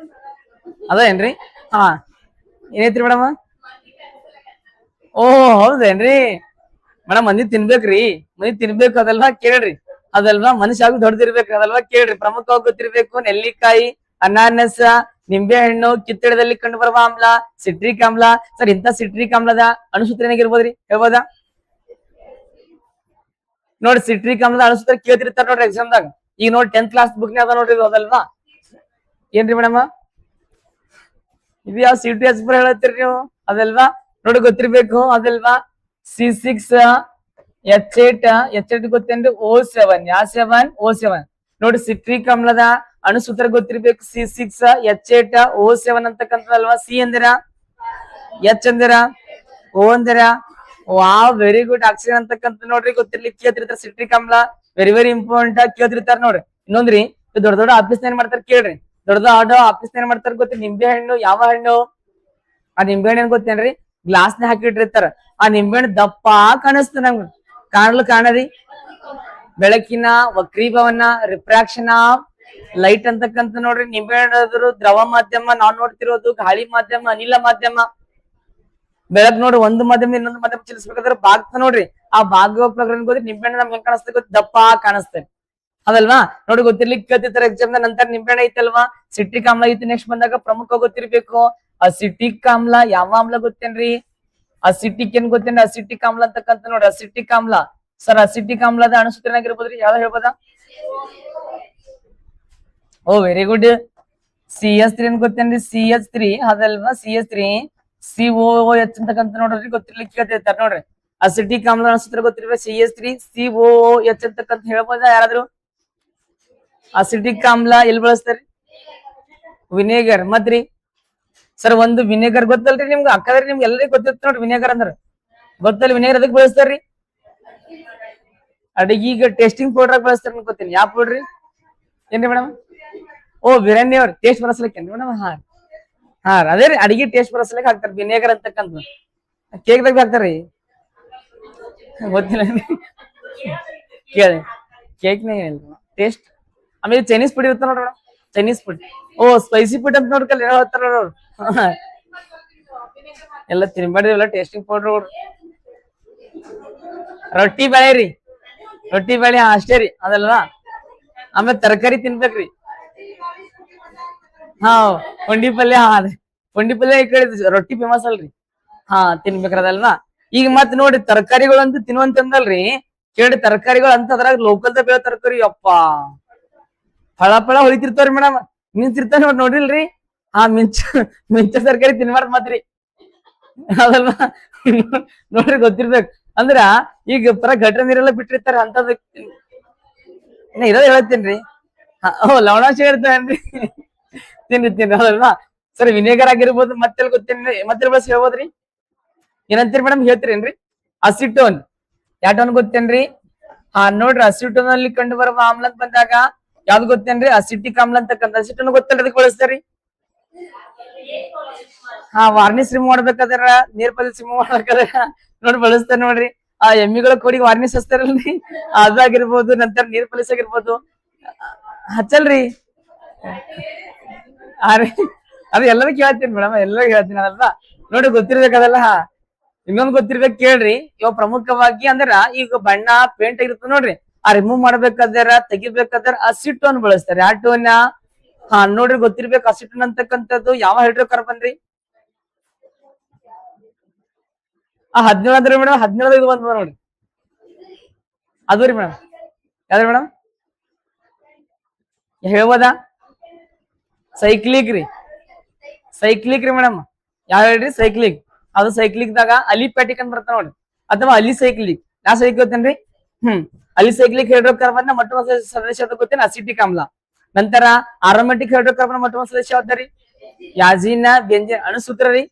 ಅದೇನ್ರಿ? ಏನೈತ್ರಿ ಮೇಡಮ್? ಹೌದೇನ್ರಿ ಮೇಡಮ್? ಮಂದಿ ತಿನ್ಬೇಕ್ರಿ, ಮಂದಿ ತಿನ್ಬೇಕು ಅದಲ್ವಾ. ಕೇಳ್ರಿ ಅದಲ್ವಾ, ಮನುಷ್ಯ ಆಗಿ ದೊಡ್ಡದಿರ್ಬೇಕು ಅದಲ್ವಾ. ಕೇಳ್ರಿ, ಪ್ರಮುಖವಾಗಿ ಗೊತ್ತಿರ್ಬೇಕು. ನೆಲ್ಲಿಕಾಯಿ, ಅನಾನಸ್, ನಿಂಬೆ ಹಣ್ಣು, ಕಿತ್ತಳದಲ್ಲಿ ಕಂಡು ಬರುವ ಆಮ್ಲ ಸಿಟ್ರಿಕ್ ಆಮ್ಲ. ಸರ್, ಇಂಥ ಸಿಟ್ರಿಕ್ ಆಮ್ಲದ ಅಣುಸೂತ್ರ ಏನಾಗಿರ್ಬೋದ್ರಿ? ಹೇಳ್ಬೋದಾ? ನೋಡ್ರಿ, ಸಿಟ್ರಿಕ್ ಆಮ್ಲದ ಅಣುಸೂತ್ರ ಕೇಳ್ತಿರ್ತಾರ ನೋಡ್ರಿ ಎಕ್ಸಾಮ್ದಾಗ. ಈಗ ನೋಡಿ 10th ಕ್ಲಾಸ್ ಬುಕ್ ಅದ ನೋಡ್ರಿ, ಅದಲ್ವಾ. ಏನ್ರಿ ಮೇಡಮ್? ಇದು ಯಾವ C2H4 ಹೇಳತ್ತೀರಿ ನೀವು? ಅದಲ್ವಾ. ನೋಡಿ ಗೊತ್ತಿರ್ಬೇಕು ಅದಲ್ವಾ. C6H8 ಗೊತ್ತೇನ್ರಿ? O7. ಯಾವ 7? O7. ನೋಡಿ ಸಿಟ್ರಿಕ್ ಆಮ್ಲದ ಅಣುಸೂತ್ರ ಗೊತ್ತಿರ್ಬೇಕು. C6H8O7 ಅಂತಕ್ಕಂಥದಲ್ವಾ. ಸಿ ಅಂದಿರ ಎಚ್ ಅಂದಿರ ಓ ಅಂದಿರ ವಾವ್ ವೆರಿ ಗುಡ್ ಆಕ್ಸಿಜನ್ ಅಂತಕ್ಕಂತ ನೋಡ್ರಿ ಗೊತ್ತಿರ್ಲಿ ಕೇಳ್ತಿರ್ತಾರ ಸಿಟ್ರಿಕ್ ಆಮ್ಲ ವೆರಿ ವೆರಿ ಇಂಪಾರ್ಟೆಂಟ್ ಕೇಳ್ತಿರ್ತಾರ ನೋಡ್ರಿ ಇನ್ನೊಂದ್ರಿ ದೊಡ್ಡ ದೊಡ್ಡ ಆಫೀಸ್ ಏನ್ ಮಾಡ್ತಾರ ಕೇಳ್ರಿ ದೊಡ್ಡ ದೊಡ್ಡ ಆಫೀಸ್ ಏನ್ ಮಾಡ್ತಾರ ಗೊತ್ತಿ ನಿಂಬೆ ಹಣ್ಣು ಯಾವ ಹಣ್ಣು ಆ ನಿಂಬೆ ಹಣ್ಣು ಏನ್ ಗೊತ್ತೇನ್ರಿ ಗ್ಲಾಸ್ ನ ಹಾಕಿಟ್ಟಿರ್ತಾರ ಆ ನಿಂಬೆ ಹಣ್ಣು ದಪ್ಪ ಕಾಣಿಸ್ತ ನಮ್ಗೆ ಕಾಣರಿ ಬೆಳಕಿನ ವಕ್ರೀಭವನ ರಿಫ್ರಾಕ್ಷನ್ ಆಫ್ ಲೈಟ್ ಅಂತಕ್ಕಂತ ನೋಡ್ರಿ ನಿಂಬೆ ಹಣ್ಣು ದ್ರವ ಮಾಧ್ಯಮ ನಾವ್ ನೋಡ್ತಿರೋದು ಗಾಳಿ ಮಾಧ್ಯಮ ಅನಿಲ ಮಾಧ್ಯಮ ಬೆಳಕ್ ನೋಡ್ರಿ ಒಂದು ಮಾಧ್ಯಮ ಇನ್ನೊಂದು ಮಾಧ್ಯಮ ಚಲಿಸ್ಬೇಕಾದ್ರೆ ಬಾಗ್ತ ನೋಡ್ರಿ ಆ ಬಾಗುವ ಪ್ರಕರಣ ಗೊತ್ತಿ ನಿಂಬೆಹಣ್ಣು ನಮ್ಗೆ ಹೆಂಗ್ ಕಾಣಿಸ್ತದೆ ಗೊತ್ತಿ ದಪ್ಪ ಕಾಣಿಸ್ತೇನೆ ಅದಲ್ವಾ ನೋಡಿ ಗೊತ್ತಿರ್ಲಿ ಕೇಳ್ತಿರ್ತಾರೆ ಎಕ್ಸಾಮ್ ನಂತರ ನಿಂಬೆಹಣ್ಣು ಐತಲ್ವಾ ಸಿಟ್ರಿಕ್ ಆಮ್ಲ ಐತಿ ನೆಕ್ಸ್ಟ್ ಬಂದಾಗ ಪ್ರಮುಖ ಗೊತ್ತಿರ್ಬೇಕು ಅಸಿಟಿಕ್ ಆಮ್ಲ ಯಾವ ಆಮ್ಲ ಗೊತ್ತೇನ್ರಿ ಅಸಿಟಿಕ್ ಏನ್ ಗೊತ್ತೇನ್ರಿ ಅಸಿಟಿಕ್ ಆಮ್ಲ ಅಂತಕ್ಕಂತ ನೋಡ್ರಿ ಅಸಿಟಿಕ್ ಆಮ್ಲ ಸರ್ ಅಸಿಟಿಕ್ ಆಮ್ಲದ ಅಣುಸೂತ್ರ ಏನಾಗಿರ್ಬೋದ್ರಿ ಯಾವ್ದು ಹೇಳ್ಬೋದಾ ಓ ವೆರಿ ಗುಡ್ CS3 ಏನ್ ಗೊತ್ತೇನ್ರಿ CH3 ಅದಲ್ವಾ CH3 COOH ಅಂತಕ್ಕಂತ ನೋಡ್ರಿ ಗೊತ್ತಿರ್ಲಿಕ್ಕೆ ಕೇಳ್ತಿರ್ತಾರ ನೋಡ್ರಿ ಅಸಿಟಿಕ್ ಆಮ್ಲ ಅಣುಸೂತ್ರ ಗೊತ್ತಿರ್ಬೇಕು CH3 COOH ಅಂತಕ್ಕಂತ ಹೇಳ್ಬೋದಾ ಯಾರಾದ್ರೂ ಅಸಿಟಿಕ್ ಆಮ್ಲ ಎಲ್ಲಿ ಬಳಸ್ತಾರಿ ವಿನೇಗರ್ ಮತ್ರಿ ಸರ್ ಒಂದು ವಿನೇಗರ್ ಗೊತ್ತಲ್ರಿ ನಿಮ್ಗೆ ಅಕ್ಕದ್ರಿ ನಿಮ್ಗೆ ಎಲ್ಲರಿಗೂ ಗೊತ್ತಿರ್ತ ನೋಡ್ರಿ ವಿನೇಗರ್ ಅಂದ್ರ ಗೊತ್ತಲ್ಲ ವಿನೇಗರ್ ಅದಕ್ಕೆ ಬಳಸ್ತಾರ್ರಿ ಅಡಿಗೆ ಟೇಸ್ಟಿಂಗ್ ಪೌಡರ್ ಬಳಸ್ತಾರ ಗೊತ್ತೀನಿ ಯಾವ ಪೌಡ್ರಿ ಏನ್ರಿ ಮೇಡಮ್ ಓ ಬಿರಿಯಾನಿ ಅವ್ರ ಟೇಸ್ಟ್ ಬರಸ್ಲಿಕ್ಕೇನ್ರಿ ಮೇಡಮ್ ಹಾ ಅದೇ ರೀ ಅಡಿಗೆ ಟೇಸ್ಟ್ ಬರಸ್ಲಿಕ್ಕೆ ಹಾಕ್ತಾರ ವಿನೇಗರ್ ಅಂತಕ್ಕಂತ ಕೇಕ್ದಾಗ ಹಾಕ್ತಾರಿ ಗೊತ್ತಿಲ್ಲ ಕೇಳಿ ಕೇಕ್ನೇ ಟೇಸ್ಟ್ ಆಮೇಲೆ ಚೈನೀಸ್ ಪುಡಿ ಇರ್ತಾರ ನೋಡ್ರಿ ಚೈನೀಸ್ ಪುಡಿ ಓ ಸ್ಪೈಸಿ ಪುಡಿ ಅಂತ ನೋಡ್ಕಲ್ಲ ಏನೋ ಹೇಳ್ತಾರ ಅವ್ರು ಎಲ್ಲ ತಿನ್ಬೇಡ್ರಿ ಎಲ್ಲ ಟೇಸ್ಟಿಂಗ್ ಪೌಡರ್ ರೊಟ್ಟಿ ಬೇಳೆ ರೀ ರೊಟ್ಟಿ ಬೇಳೆ ಅಷ್ಟೇ ರೀ ಅದಲ್ವಾ ಆಮೇಲೆ ತರಕಾರಿ ತಿನ್ಬೇಕ್ರಿ ಹಾ ಪುಂಡಿ ಪಲ್ಯ ಹಾ ಅದೇ ಪುಂಡಿ ಪಲ್ಯ ಈ ಕಡೆ ರೊಟ್ಟಿ ಫೇಮಸ್ ಅಲ್ರಿ ಹಾ ತಿನ್ಬೇಕ್ರಿ ಅದಲ್ವಾ ಈಗ ಮತ್ ನೋಡ್ರಿ ತರಕಾರಿಗಳಂತೂ ತಿನ್ನುವಂತಂದಲ್ರಿ ಕೇಳಿ ತರಕಾರಿಗಳು ಅಂತ ಅದ್ರಾಗ ಲೋಕಲ್ದ ಬೆಳೆ ತರಕಾರಿ ಅಪ್ಪಾ ಫಳ ಫಳ ಹೊಳಿತಿರ್ತಾವ್ರಿ ಮೇಡಮ್ ಮಿಂಚಿರ್ತಾವ ನೋಡಿಲ್ರಿ ಹಾ ಮಿಂಚ ತರಕಾರಿ ತಿನ್ಬಾರ್ದು ಮತ್ರಿ ಅದಲ್ವಾ ನೋಡ್ರಿ ಗೊತ್ತಿರ್ಬೇಕು ಅಂದ್ರ ಈಗ ಪರ ಘಟನೆ ನೀರೆಲ್ಲ ಬಿಟ್ಟಿರ್ತಾರ ಅಂತದ್ ಇರೋದ್ ಹೇಳ್ತೇನ್ರಿ ಓ ಲವಣಾಂಶ ಇರ್ತೇನ್ರಿ ತಿನ್ರಿ ಅದಲ್ವಾ ಸರಿ ವಿನೇಗರ್ ಆಗಿರ್ಬೋದು ಮತ್ತೆಲ್ಲ ಗೊತ್ತೇನ್ರಿ ಮತ್ತೆ ಬಳಸಿ ಹೇಳ್ಬೋದ್ರಿ ಏನಂತೀರಿ ಮೇಡಮ್ ಹೇಳ್ತೀರೇನ್ರಿ ಅಸಿಟೋನ್ ಯಾವ ಟೋನ್ ಗೊತ್ತೇನ್ರಿ ಹಾ ನೋಡ್ರಿ ಅಸಿಟೋನ್ ಅಲ್ಲಿ ಕಂಡು ಬರುವ ಆಮ್ಲ ಅಂತ ಬಂದಾಗ ಯಾವ್ದು ಗೊತ್ತೇನ್ರಿ ಅಸಿಟಿಕ್ ಆಮ್ಲ ಅಂತಕ್ಕಂಥ ಅಸಿಟೋನ್ ಗೊತ್ತಲ್ಲ ಅದಕ್ಕೆ ಬಳಸ್ತಾರಿ ಹಾ ವಾರ್ನಿಶ್ ರಿಮೂವ್ ಮಾಡ್ಬೇಕಾದ್ರ ನೀರ್ ಪಾಲಿಶ್ ರಿಮೂವ್ ಮಾಡ್ಬೇಕಾದ್ರ ನೋಡಿ ಬಳಸ್ತಾರ ನೋಡ್ರಿ ಆ ಎಮ್ಮಿಗಳ ಕೋಡಿಗೆ ವಾರ್ನಿಶ್ ಹಚ್ತಾರಲ್ರಿ ಅದಾಗಿರ್ಬೋದು ನಂತರ ನೀರ್ ಪಾಲಿಶ್ ಆಗಿರ್ಬೋದು ಹಚ್ಚಲ್ರಿ ಅದು ಎಲ್ಲರೂ ಕೇಳ್ತೀನಿ ಮೇಡಮ್ ಎಲ್ಲರೂ ಹೇಳ್ತೀನಿ ಅದಲ್ವಾ ನೋಡಿ ಗೊತ್ತಿರ್ಬೇಕದಲ್ಲ ಇನ್ನೊಂದ್ ಗೊತ್ತಿರ್ಬೇಕು ಕೇಳ್ರಿ ಇವಾಗ ಪ್ರಮುಖವಾಗಿ ಅಂದ್ರ ಈಗ ಬಣ್ಣ ಪೇಂಟ್ ಆಗಿರ್ತದ ನೋಡ್ರಿ ಆ ರಿಮೂವ್ ಮಾಡ್ಬೇಕಾದ್ರ ತೆಗಿಬೇಕಾದ್ರ ಅಸಿಟೋನ್ ಬಳಸ್ತಾರೆ ಆ ಟೋನ್ ಹಾ ನೋಡ್ರಿ ಗೊತ್ತಿರ್ಬೇಕು ಅಸಿಟೋನ್ ಅಂತಕ್ಕಂಥದ್ದು ಯಾವ ಹೈಡ್ರೋಕಾರ್ಬನ್ ರೀ ಆ 17 ಅಂದ್ರೆ ಮೇಡಮ್ 17 ಇದು ಬಂದ್ ನೋಡ್ರಿ ಅದು ರೀ ಮೇಡಮ್ ಯಾವ್ದ್ರಿ ಮೇಡಮ್ ಹೇಳ್ಬೋದಾ ಸೈಕ್ಲಿಕ್ ರೀ ಮೇಡಮ್ ಯಾವ ಹೇಳ್ರಿ ಸೈಕ್ಲಿಕ್ ಅದು ಸೈಕ್ಲಿಕ್ ದಾಗ ಅಲಿಪ್ಯಾಟಿಕ್ ಅಂತ ಬರ್ತಾವ ನೋಡ್ರಿ ಅಥವಾ ಅಲಿಸೈಕ್ಲಿಕ್ ಯಾವ ಸೈಕ್ಲಿಕ್ ಗೊತ್ತೇನ್ರಿ ಅಲಿಸೈಕ್ಲಿಕ್ ಹೈಡ್ರೋಕಾರ್ಬನ್ ಮೊಟ್ಟ ಮೊದಲ ಸದಸ್ಯ ಗೊತ್ತೇನೆ ಅಸಿಟಿಕ್ ಆಮ್ಲ ನಂತರ ಆರೋಮ್ಯಾಟಿಕ್ ಹೈಡ್ರೋಕಾರ್ಬನ್ ಮೊಟ್ಟ ಮೊದಲ ಸದಸ್ಯ ಯಾವ್ದಾರಿ ಯಾಜಿನ ಬೆಂಜಿನ್ ಅಣುಸೂತ್ರ ರೀ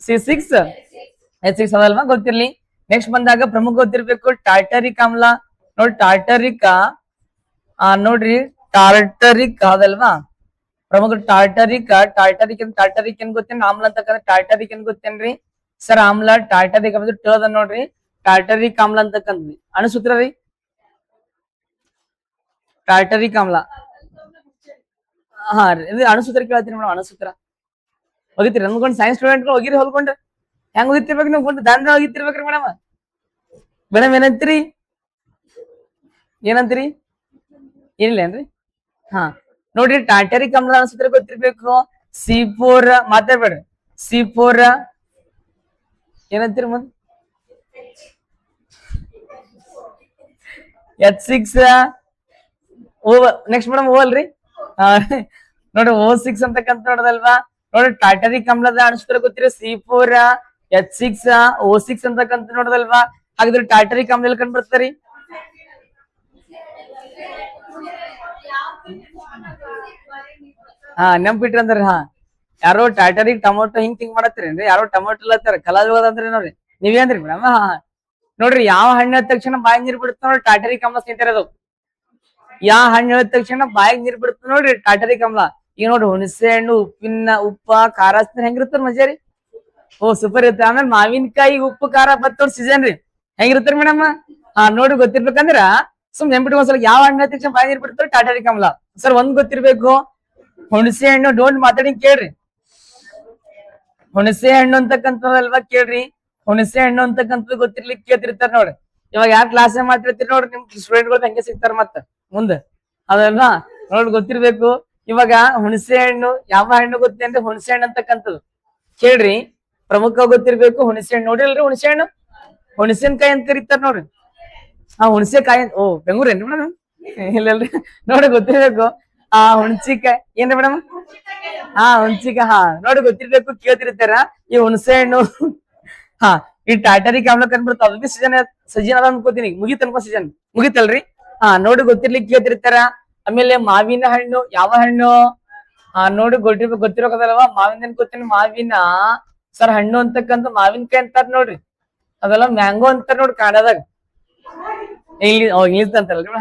C6 ಅದಲ್ವಾ ಗೊತ್ತಿರ್ಲಿ ನೆಕ್ಸ್ಟ್ ಬಂದಾಗ ಪ್ರಮುಖ ಗೊತ್ತಿರ್ಬೇಕು ಟಾರ್ಟರಿಕ್ ಆಮ್ಲ ನೋಡಿ ಟಾರ್ಟರಿಕ್ ನೋಡ್ರಿ ಟಾರ್ಟರಿಕ್ ಅದಲ್ವಾ ಪ್ರಮುಖ ಟಾರ್ಟರಿಕ್ ಏನ್ ಗೊತ್ತೇನ್ ಆಮ್ಲ ಅಂತಕ್ಕಂಥ ಟಾರ್ಟರಿಕ್ ಏನ್ ಗೊತ್ತೇನ್ರಿ ಸರ್ ಆಮ್ಲ ಟಾರ್ಟರಿಕ್ ಅಂದ್ರೆ ಟದ ನೋಡ್ರಿ ಟಾರ್ಟರಿಕ್ ಆಮ್ಲ ಅಂತಕ್ಕಂಥದ್ದು ಅಣುಸೂತ್ರ ರೀ ಟಾರ್ಟರಿಕ್ ಆಮ್ಲ ಹಾ ರೀ ಅಣುಸೂತ್ರ ಕೇಳ್ತೀನಿ ಮೇಡಮ್ ಅಣುಸೂತ್ರ ಹೋಗಿತ್ರಿ ನಮ್ಗೊಂದು ಸೈನ್ಸ್ ಸ್ಟೂಡೆಂಟ್ ಹೋಗಿರಿ ಹೊಲ್ಕೊಂಡ್ರೆ ಹೆಂಗ್ ಹೋಗಿತಿರ್ಬೇಕು ನೀವು ಕೊಂಡು ದಾಂಡ ಹೋಗಿತಿರ್ಬೇಕ್ರಿ ಮೇಡಮ್ ಏನಂತೀರಿ ಏನಿಲ್ಲೇನ್ರಿ ಹಾ ನೋಡ್ರಿ ಟಾರ್ಟರಿಕ್ ಆಮ್ಲ ಅಣುಸೂತ್ರ ಗೊತ್ತಿರ್ಬೇಕು C4 ಮಾತಾಡ್ಬೇಡ್ರಿ C4 ಏನಂತೀರಿ ಮುಂದ್ H6 ಓ ನೆಕ್ಸ್ಟ್ ಮೇಡಮ್ ಓ ಅಲ್ರಿ ನೋಡ್ರಿ O6 ಅಂತಕ್ಕಂತ ನೋಡದಲ್ವಾ ನೋಡ್ರಿ ಟಾರ್ಟರಿಕ್ ಆಮ್ಲದ ಅಣುಸೂತ್ರ ಗೊತ್ತಿರಿ C4 H6 O6 ಅಂತಕ್ಕಂತ ನೋಡದಲ್ವಾ ಹಾಗಾದ್ರೆ ಟಾರ್ಟರಿಕ್ ಆಮ್ಲ ಎಲ್ಲಿ ಕಂಡು ಬರ್ತಾರಿ ಹಾ ನೆಂಪಿಟ್ರಿ ಅಂದ್ರ ಹಾ ಯಾರೋ ಟ್ಯಾಟರಿಗೆ ಟೊಮೊಟೊ ಹಿಂಗ್ ತಿಂಗ್ ಮಾಡತ್ತೀರೇನ್ರಿ ಯಾರೋ ಟೊಮೊಟೊ ಇಲ್ಲತ್ತಾರ ಕಲಾಜ್ ಹೋದಂದ್ರಿ ನೋಡ್ರಿ ನೀವೇನ್ರಿ ಮೇಡಮ್ ನೋಡ್ರಿ ಯಾವ ಹಣ್ಣು ಹೇಳಿದ ತಕ್ಷಣ ಬಾಯಿ ನೀರ್ ಬಿಡುತ್ತ ನೋಡ್ರಿ ಟಾಟರಿ ಕಮಲ ತಿಂತಿರೋದು ಯಾವ ಹಣ್ಣು ಹೇಳಿದ ತಕ್ಷಣ ಬಾಯಿಗೆ ನೀರ್ ಬಿಡುತ್ತ ನೋಡ್ರಿ ಟಾಟರಿ ಕಮಲ ಈಗ ನೋಡ್ರಿ ಹುಣಸೆ ಹಣ್ಣು ಉಪ್ಪ ಖಾರ ಹೆಂಗಿರ್ತಾರ ಮಜಾರಿ ಓ ಸೂಪರ್ ಇರುತ್ತೆ ಆಮೇಲೆ ಮಾವಿನಕಾಯಿ ಉಪ್ಪು ಖಾರ ಬತ್ತೋಡ್ ಸೀಸನ್ ರೀ ಹೆಂಗಿರ್ತಾರ ಮೇಡಮ್ ನೋಡ್ರಿ ಗೊತ್ತಿರ್ಬೇಕಂದ್ರ ಸುಮ್ ನೆನ್ಬಿಟ್ಟು ಒಂದ್ಸಲ ಯಾವ ಹಣ್ಣು ಹೇಳಿದ ತಕ್ಷಣ ಬಾಯಿ ನೀರ್ ಬಿಡ್ತಾರ ಟಾಟರಿ ಕಮಲ ಸರ್ ಒಂದ್ ಗೊತ್ತಿರ್ಬೇಕು ಹುಣಸೆ ಹಣ್ಣು ಡೋಂಟ್ ಮಾತಾಡಿ ಕೇಳ್ರಿ ಹುಣಸೆ ಹಣ್ಣು ಅಂತಕ್ಕಂಥದಲ್ವಾ ಕೇಳ್ರಿ ಹುಣಸೆ ಹಣ್ಣು ಅಂತಕ್ಕಂಥದ್ದು ಗೊತ್ತಿರ್ಲಿಕ್ಕೆ ಕೇಳ್ತಿರ್ತಾರ ನೋಡ್ರಿ ಇವಾಗ ಯಾರ್ ಕ್ಲಾಸ್ ಮಾತಾಡ್ತಿರಿ ನೋಡ್ರಿ ನಿಮ್ ಸ್ಟೂಡೆಂಟ್ಗಳು ಹೆಂಗೆ ಸಿಗ್ತಾರ ಮತ್ತ ಮುಂದೆ ಅದಲ್ವಾ ನೋಡ್ರಿ ಗೊತ್ತಿರ್ಬೇಕು ಇವಾಗ ಹುಣಸೆ ಹಣ್ಣು ಯಾವ ಹಣ್ಣು ಗೊತ್ತೇನ್ರಿ ಹುಣಸೆ ಹಣ್ಣು ಅಂತಕ್ಕಂಥದ್ದು ಕೇಳ್ರಿ ಪ್ರಮುಖ ಗೊತ್ತಿರ್ಬೇಕು ಹುಣಸೆ ಹಣ್ಣು ನೋಡಿಲ್ರಿ ಹುಣಸೆ ಹಣ್ಣು ಹುಣಸೆನ್ಕಾಯಿ ಅಂತ ಕರೀತಾರ ನೋಡ್ರಿ ಹುಣಸೆಕಾಯಿ ಓ ಬೆಂಗಳೂರೇನ್ರಿ ಮೇಡಮ್ ಇಲ್ಲಲ್ರಿ ನೋಡಿ ಗೊತ್ತಿರ್ಬೇಕು ಹುಣಸಿಕಾಯಿ ಏನ್ರಿ ಮೇಡಮ್ ಹುಣಸಿಕಾಯಿ ನೋಡಿ ಗೊತ್ತಿರ್ಬೇಕು ಕೇಳ್ತಿರ್ತಾರ ಈ ಹುಣಸೆ ಹಣ್ಣು ಈ ಟಾಟರಿ ಕಾಮ್ಲ ಕಂಡ್ಬಿಡ್ತ ಅದು ಬಿ ಸೀಸನ್ ಅದ ಅನ್ಕೋತೀನಿ ಮುಗಿತ್ ಅನ್ಕೋ ಸೀಸನ್ ಮುಗಿತಲ್ರಿ ನೋಡಿ ಗೊತ್ತಿರ್ಲಿಕ್ಕೆ ಕೇಳ್ತಿರ್ತಾರ ಆಮೇಲೆ ಮಾವಿನ ಹಣ್ಣು ಯಾವ ಹಣ್ಣು ನೋಡಿ ಗೊತ್ತಿರೋಕದಲ್ವಾ ಮಾವಿನ ಗೊತ್ತೀನಿ ಮಾವಿನ ಸರ್ ಹಣ್ಣು ಅಂತಕ್ಕಂಥ ಮಾವಿನಕಾಯಿ ಅಂತಾರ ನೋಡ್ರಿ ಅದೆಲ್ಲ ಮ್ಯಾಂಗೋ ಅಂತಾರ ನೋಡ್ರಿ ಕನ್ನಡದಾಗ ಇಂಗ್ಲಿಷ್ ಅಂತಾರಲ್ರಿ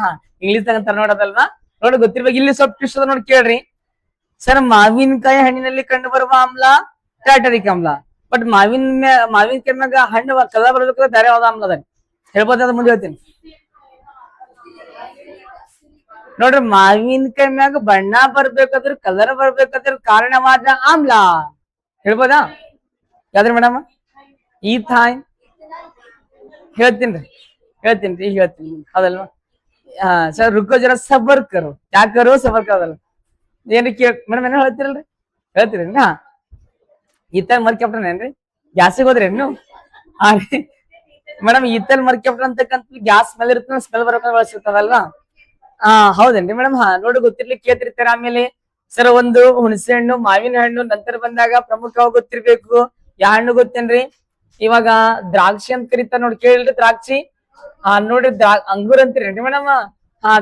ಇಂಗ್ಲಿಷ್ ಅಂತಾರ ನೋಡೋದಲ್ವಾ ನೋಡಿ ಗೊತ್ತಿರ್ಬೇಕು ಇಲ್ಲಿ ಸ್ವಲ್ಪ ಟ್ವಿಸ್ಟ್ ಅದ ನೋಡಿ ಕೇಳ್ರಿ ಸರ್ ಮಾವಿನಕಾಯಿ ಹಣ್ಣಿನಲ್ಲಿ ಕಂಡು ಬರುವ ಆಮ್ಲ ಟಾಟರಿಕ್ ಆಮ್ಲ ಬಟ್ ಮಾವಿನಕಾಯಿ ಮ್ಯಾಗ ಹಣ್ಣು ಕಲರ್ ಬರ್ಬೇಕಾದ್ರೆ ಬೇರೆ ಯಾವ್ದು ಆಮ್ಲ ಅದ ಹೇಳ್ಬೋದು ಅದ ಮುಂದೆ ಹೇಳ್ತೀನಿ ನೋಡ್ರಿ ಮಾವಿನಕಾಯಿ ಮ್ಯಾಗ ಬಣ್ಣ ಬರ್ಬೇಕಾದ್ರ ಕಲರ್ ಬರ್ಬೇಕಾದ್ರ ಕಾರಣವಾದ ಆಮ್ಲ ಹೇಳ್ಬೋದಾ ಯಾವ್ದ್ರಿ ಮೇಡಮ್ ಈ ಥಾಯ್ ಹೇಳ್ತೀನಿ ಈಗ ಹೇಳ್ತೀನಿ ಅದಲ್ವಾ ಸರ್ ರುಕೋ ಜರ ಸಬರ್ ಕರು ಯಾಕರು ಸಬರ್ ಕರಲ್ಲ ಏನ್ ಮೇಡಮ್ ಏನೋ ಹೇಳ್ತಿರಲ್ರಿ ಹೇಳ್ತೀರೇನ್ರಿ ಈತಲ್ ಮರ್ ಕ್ಯಾಪ್ಟನ್ ಏನ್ರಿ ಗ್ಯಾಸಿಗೆ ಹೋದ್ರೇನು ಮೇಡಮ್ ಈತಲ್ ಮರ್ ಕ್ಯಾಪ್ಟನ್ ಅಂತಕ್ಕಂಥ ಗ್ಯಾಸ್ ಸ್ಮೆಲ್ ಇರ್ತದ ಸ್ಮೆಲ್ ಬರೋಕೆ ಬಳಸಿರ್ತದಲ್ವಾ ಹೌದೇನ್ರಿ ಮೇಡಮ್ ನೋಡಿ ಗೊತ್ತಿರ್ಲಿಕ್ಕೆ ಕೇಳ್ತಿರ್ತಾರ ಆಮೇಲೆ ಸರ್ ಒಂದು ಹುಣಸೆ ಹಣ್ಣು ಮಾವಿನ ಹಣ್ಣು ನಂತರ ಬಂದಾಗ ಪ್ರಮುಖವಾಗಿ ಗೊತ್ತಿರ್ಬೇಕು ಯಾವ ಹಣ್ಣು ಗೊತ್ತೇನ್ರಿ ಇವಾಗ ದ್ರಾಕ್ಷಿ ಅಂತ ಕರೀತಾರ ನೋಡಿ ಕೇಳಿಲ್ರಿ ದ್ರಾಕ್ಷಿ ನೋಡ್ರಿ ಅಂಗೂರ್ ಅಂತೀರೇನ್ರಿ ಮೇಡಮ್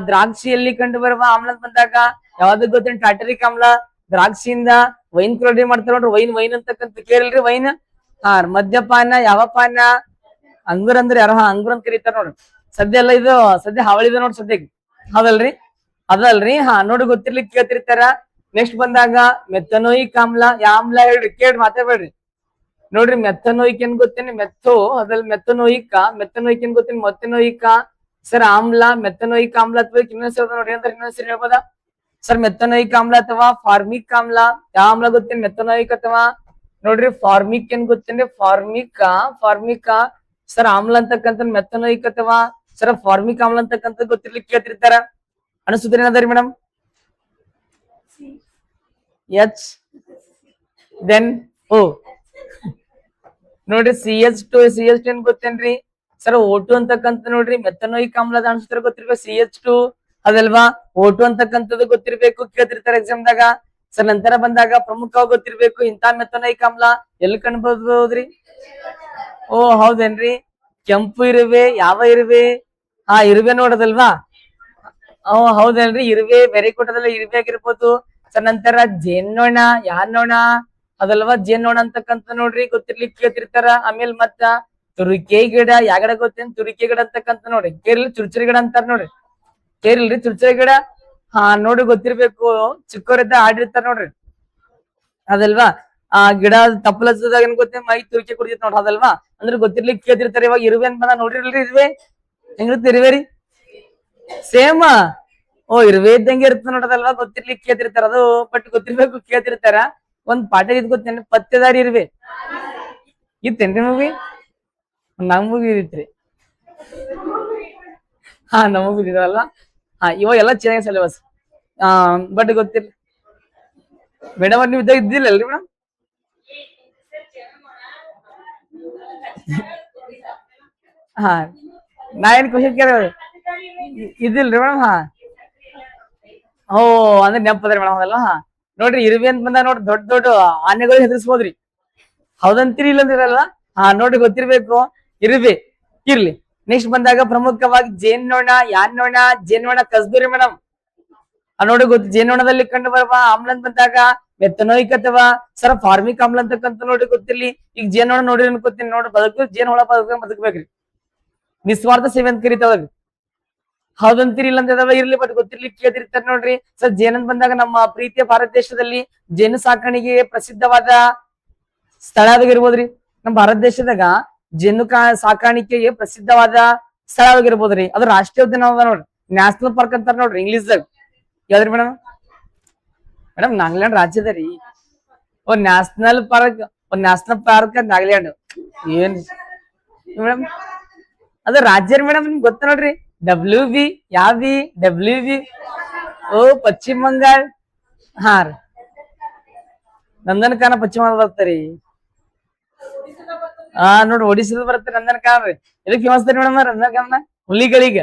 ದ್ರಾಕ್ಷಿಯಲ್ಲಿ ಕಂಡು ಬರುವ ಆಮ್ಲ ಬಂದಾಗ ಯಾವ್ದು ಗೊತ್ತೇನ್ ಟಾಟರಿಕ್ ಆಮ್ಲ ದ್ರಾಕ್ಷಿಯಿಂದ ವೈನ್ ರೆಡಿ ಮಾಡ್ತಾರ ನೋಡ್ರಿ ವೈನ್ ಅಂತಕ್ಕಂಥ ಕೇಳಿಲ್ರಿ ವೈನ್ ಮದ್ಯಪಾನ ಯಾವ ಪಾನ ಅಂಗೂರ್ ಅಂದ್ರೆ ಯಾರೋ ಅಂಗೂರ್ ಅಂತ ಕರೀತಾರ ನೋಡ್ರಿ ಸದ್ಯ ಎಲ್ಲ ಇದು ಸದ್ಯ ಹಾವಳಿ ಇದೆ ನೋಡ್ರಿ ಸದ್ಯಕ್ಕೆ ಹೌದಲ್ರಿ ಅದಲ್ರಿ ನೋಡಿ ಗೊತ್ತಿರ್ಲಿಕ್ಕೆ ಕೇಳ್ತಿರ್ತಾರ ನೆಕ್ಸ್ಟ್ ಬಂದಾಗ ಮೆಥನೋಯಿಕ್ ಆಮ್ಲ ಯಾವ ಆಮ್ಲ ಹೇಳ್ರಿ ಕೇಳ್ರಿ ಮಾತಾಡ್ಬೇಡ್ರಿ ನೋಡ್ರಿ ಮೆಥನೋಯಿಕ್ ಏನ್ ಗೊತ್ತೇನಿ ಅದ್ರಲ್ಲಿ ಮೆಥನೋಯಿಕ್ ಏನ್ ಗೊತ್ತೇನಿ ಮೆಥನೋಯಿಕ್ ಸರ್ ಆಮ್ಲ ಮೆಥನೋಯಿಕ್ ಆಮ್ಲ ಅಥವಾ ಇನ್ನೊಂದ್ಸರಿ ನೋಡಿ ಅಂತ ಇನ್ನೊಂದ್ಸರಿ ಹೇಳ್ಬೋದಾ ಸರ್ ಮೆಥನೋಯಿಕ್ ಆಮ್ಲ ಅಥವಾ ಫಾರ್ಮಿಕ್ ಆಮ್ಲ ಯಾವ ಆಮ್ಲ ಗೊತ್ತೇನಿ ಮೆಥನೋಯಿಕ್ ಅಥವಾ ನೋಡ್ರಿ ಫಾರ್ಮಿಕ್ ಏನ್ ಗೊತ್ತೇನ್ರಿ ಫಾರ್ಮಿಕ್ ಸರ್ ಆಮ್ಲ ಅಂತಕ್ಕಂಥ ಮೆಥನೋಯಿಕ್ ಅಥವಾ ಸರ್ ಫಾರ್ಮಿಕ್ ಆಮ್ಲ ಅಂತಕ್ಕಂಥ ಗೊತ್ತಿರ್ಲಿಕ್ಕೆ ಕೇಳ್ತಿರ್ತಾರ ಅನಿಸುತ್ತೆ ಏನದರಿ ಮೇಡಮ್ ಎಚ್ ದೆನ್ ಓ ನೋಡ್ರಿ CH2 ಏನ್ ಗೊತ್ತೇನ್ರಿ ಸರ್ O2 ಅಂತಕ್ಕಂಥ ನೋಡ್ರಿ ಮೆಥನೋಯಿಕ್ ಆಮ್ಲದ ಅನ್ಸುತ್ತರ ಗೊತ್ತಿರ್ಬೇಕು CH2 ಅದಲ್ವಾ O2 ಅಂತಕ್ಕಂಥದ್ದು ಗೊತ್ತಿರ್ಬೇಕು ಕೇಳ್ತಿರ್ತಾರೆ ಎಕ್ಸಾಮ್ದಾಗ ಸರ್ ನಂತರ ಬಂದಾಗ ಪ್ರಮುಖವಾಗಿ ಗೊತ್ತಿರ್ಬೇಕು ಇಂತ ಮೆಥನೋಯಿಕ್ ಆಮ್ಲ ಎಲ್ಲಿ ಕಂಡುಬಹುದ್ರಿ ಓ ಹೌದೇನ್ರಿ ಕೆಂಪು ಇರುವೆ ಯಾವ ಇರುವೆ ಇರುವೆ ನೋಡೋದಲ್ವಾ ಹೌದೇನ್ರಿ ಇರುವೆ ಬೆರೆ ಕೊಟ್ಟದಲ್ಲ ಇರುವೆ ಆಗಿರ್ಬೋದು ಸರ್ ನಂತರ ಜೇನ್ನೋಣ ಯಾನೋಣ ಅದಲ್ವಾ ಜೇನ್ನೋಣ ಅಂತಕ್ಕಂಥ ನೋಡ್ರಿ ಗೊತ್ತಿರ್ಲಿಕ್ಕೆ ಕೇಳ್ತಿರ್ತಾರ ಆಮೇಲೆ ಮತ್ತ ತುರಿಕೆ ಗಿಡ ಯಾವ ಗಿಡ ಗೊತ್ತೇನ್ ತುರಿಕೆ ಗಿಡ ಅಂತಕ್ಕಂಥ ನೋಡ್ರಿ ಕೇರ್ಲಿ ಚುರ್ಚುರಿ ಗಿಡ ಅಂತಾರ ನೋಡ್ರಿ ಕೇರಿಲ್ರಿ ಚುರ್ಚುರಿ ಗಿಡ ನೋಡ್ರಿ ಗೊತ್ತಿರ್ಬೇಕು ಚಿಕ್ಕವರಿದ್ದ ಆಡಿರ್ತಾರ ನೋಡ್ರಿ ಅದಲ್ವಾ ಗಿಡ ತಪ್ಪಲದಾಗ ಏನ್ ಗೊತ್ತೇ ಮೈ ತುರಿಕೆ ಕುಡಿದಿತ್ ನೋಡ್ರಿ ಅದಲ್ವಾ ಅಂದ್ರೆ ಗೊತ್ತಿರ್ಲಿಕ್ಕೆ ಕೇಳ್ತಿರ್ತಾರ ಇವಾಗ ಇರುವೆ ಅಂತ ಬಂದ ನೋಡ್ರಿಲ್ರಿ ಇರುವೆ ಹೆಂಗಿರುತ್ತೆ ಇರುವೆ ರೀ ಸೇಮ್ ಇರುವೆ ಇದ್ದಂಗೆ ಇರ್ತದ ನೋಡೋದಲ್ವಾ ಗೊತ್ತಿರ್ಲಿಕ್ಕೆ ಕೇಳ್ತಿರ್ತಾರ ಅದು ಬಟ್ ಗೊತ್ತಿರ್ಬೇಕು ಕೇಳ್ತಿರ್ತಾರ ಒಂದ್ ಪಾಠ ಇದ್ ಗೊತ್ತೇನ್ರಿ ಪತ್ತೆದಾರಿ ಇರುವೆ ಇತ್ತೇನ್ರಿ ಮೂವಿ ನಮಗೂ ಇದಿತ್ರಿ ನಮಗೂ ಇದಲ್ವಾ ಇವಾಗ ಎಲ್ಲ ಚೆನ್ನಾಗಿ ಸಿಲೆಬಸ್ ಬಟ್ ಗೊತ್ತಿಲ್ಲ ಮೇಡಮ್ ಅವ್ರು ನೀವು ಇದ್ದಾಗ ಇದ್ದಿಲ್ಲಲ್ರಿ ಮೇಡಮ್ ನಾ ಏನ್ ಕ್ವಶನ್ ಕೇಳ ಇದಿಲ್ರಿ ಮೇಡಮ್ ಅಂದ್ರೆ ನೆನಪದ್ರಿ ಮೇಡಮ್ ಅದೆಲ್ಲ ನೋಡ್ರಿ ಇರುವೆ ಅಂತ ಬಂದ ನೋಡ್ರಿ ದೊಡ್ಡ ಆನೆಗಳು ಹೆದರ್ಸ್ಬೋದ್ರಿ ಹೌದಂತೀರಿ ಇಲ್ಲಂದಿರಲ್ಲ ನೋಡ್ರಿ ಗೊತ್ತಿರ್ಬೇಕು ಇರುವೆ ಇರ್ಲಿ ನೆಕ್ಸ್ಟ್ ಬಂದಾಗ ಪ್ರಮುಖವಾಗಿ ಜೇನ್ನೋಣ ಜೇನ್ನೋಣ ಕಸ್ದೂರಿ ಮೇಡಮ್ ನೋಡಿ ಗೊತ್ತು ಜೇನ್ನೋಣದಲ್ಲಿ ಕಂಡು ಬರುವ ಆಮ್ಲ ಅಂತ ಬಂದಾಗ ಮೆಥನೋಯಿಕ್ ಅಥವಾ ಸರ್ ಫಾರ್ಮಿಕ್ ಆಮ್ಲ ಅಂತಕ್ಕಂತ ನೋಡ್ರಿ ಗೊತ್ತಿರ್ಲಿ. ಈಗ ಜೇನೊಣ ನೋಡ್ರಿ ಅನ್ಕೋತೀನಿ ನೋಡ್ರಿ, ಜೇನ್ ಹುಳ ಬದುಕ್ಬೇಕ್ರಿ, ನಿಸ್ವಾರ್ಥ ಸೇವೆ ಅಂತ ಕರಿತಾವಾಗ. ಹೌದಂತೀರಿ ಇಲ್ಲ ಅಂತ ಇರ್ಲಿ, ಬಟ್ ಗೊತ್ತಿರ್ಲಿ ಕೇಳ್ತಿರ್ತಾರೆ ನೋಡ್ರಿ. ಸರ್ ಜೇನಂತ ಬಂದಾಗ ನಮ್ಮ ಪ್ರೀತಿಯ ಭಾರತ ದೇಶದಲ್ಲಿ ಜೇನು ಸಾಕಾಣಿಕೆ ಪ್ರಸಿದ್ಧವಾದ ಸ್ಥಳ ಆಗಿರ್ಬೋದ್ರಿ. ನಮ್ಮ ಭಾರತ ದೇಶದಾಗ ಜೇನು ಸಾಕಾಣಿಕೆಗೆ ಪ್ರಸಿದ್ಧವಾದ ಸ್ಥಳ ಆಗಿರ್ಬೋದ್ರಿ. ಅದು ರಾಷ್ಟ್ರೀಯ ಉದ್ಯಾನ ನೋಡ್ರಿ, ನ್ಯಾಷನಲ್ ಪಾರ್ಕ್ ಅಂತಾರ ನೋಡ್ರಿ ಇಂಗ್ಲಿಷ್ದಾಗ. ಯಾವ್ದ್ರಿ ಮೇಡಮ್? ಮೇಡಮ್ ನಾಗಾಲ್ಯಾಂಡ್ ರಾಜ್ಯದ ರೀ. ನ್ಯಾಷನಲ್ ಪಾರ್ಕ್ ನಾಗಾಲ್ಯಾಂಡ್ ಏನ್ ಮೇಡಮ್? ಅದು ರಾಜ್ಯ ಮೇಡಮ್, ನಿಮ್ಗೆ ಗೊತ್ತ ನೋಡ್ರಿ. WB ಯಾವಿ WB? ಓ ಪಶ್ಚಿಮ ಬಂಗಾಳ. ಹಾ ರೀ, ನಂದನಕಾನ ಪಶ್ಚಿಮ ಬರ್ತಾರಿ. ಹಾ ನೋಡ್ರಿ, ಒಡಿಶಾದ ಬರ್ತಾರೆ ನಂದನಕಾನ ರೀ. ಎದಕ್ ಫೇಮಸ್ ರೀ ಮೇಡಮ್ ನಂದನಕಾನ? ಹುಲಿಗಳಿಗ.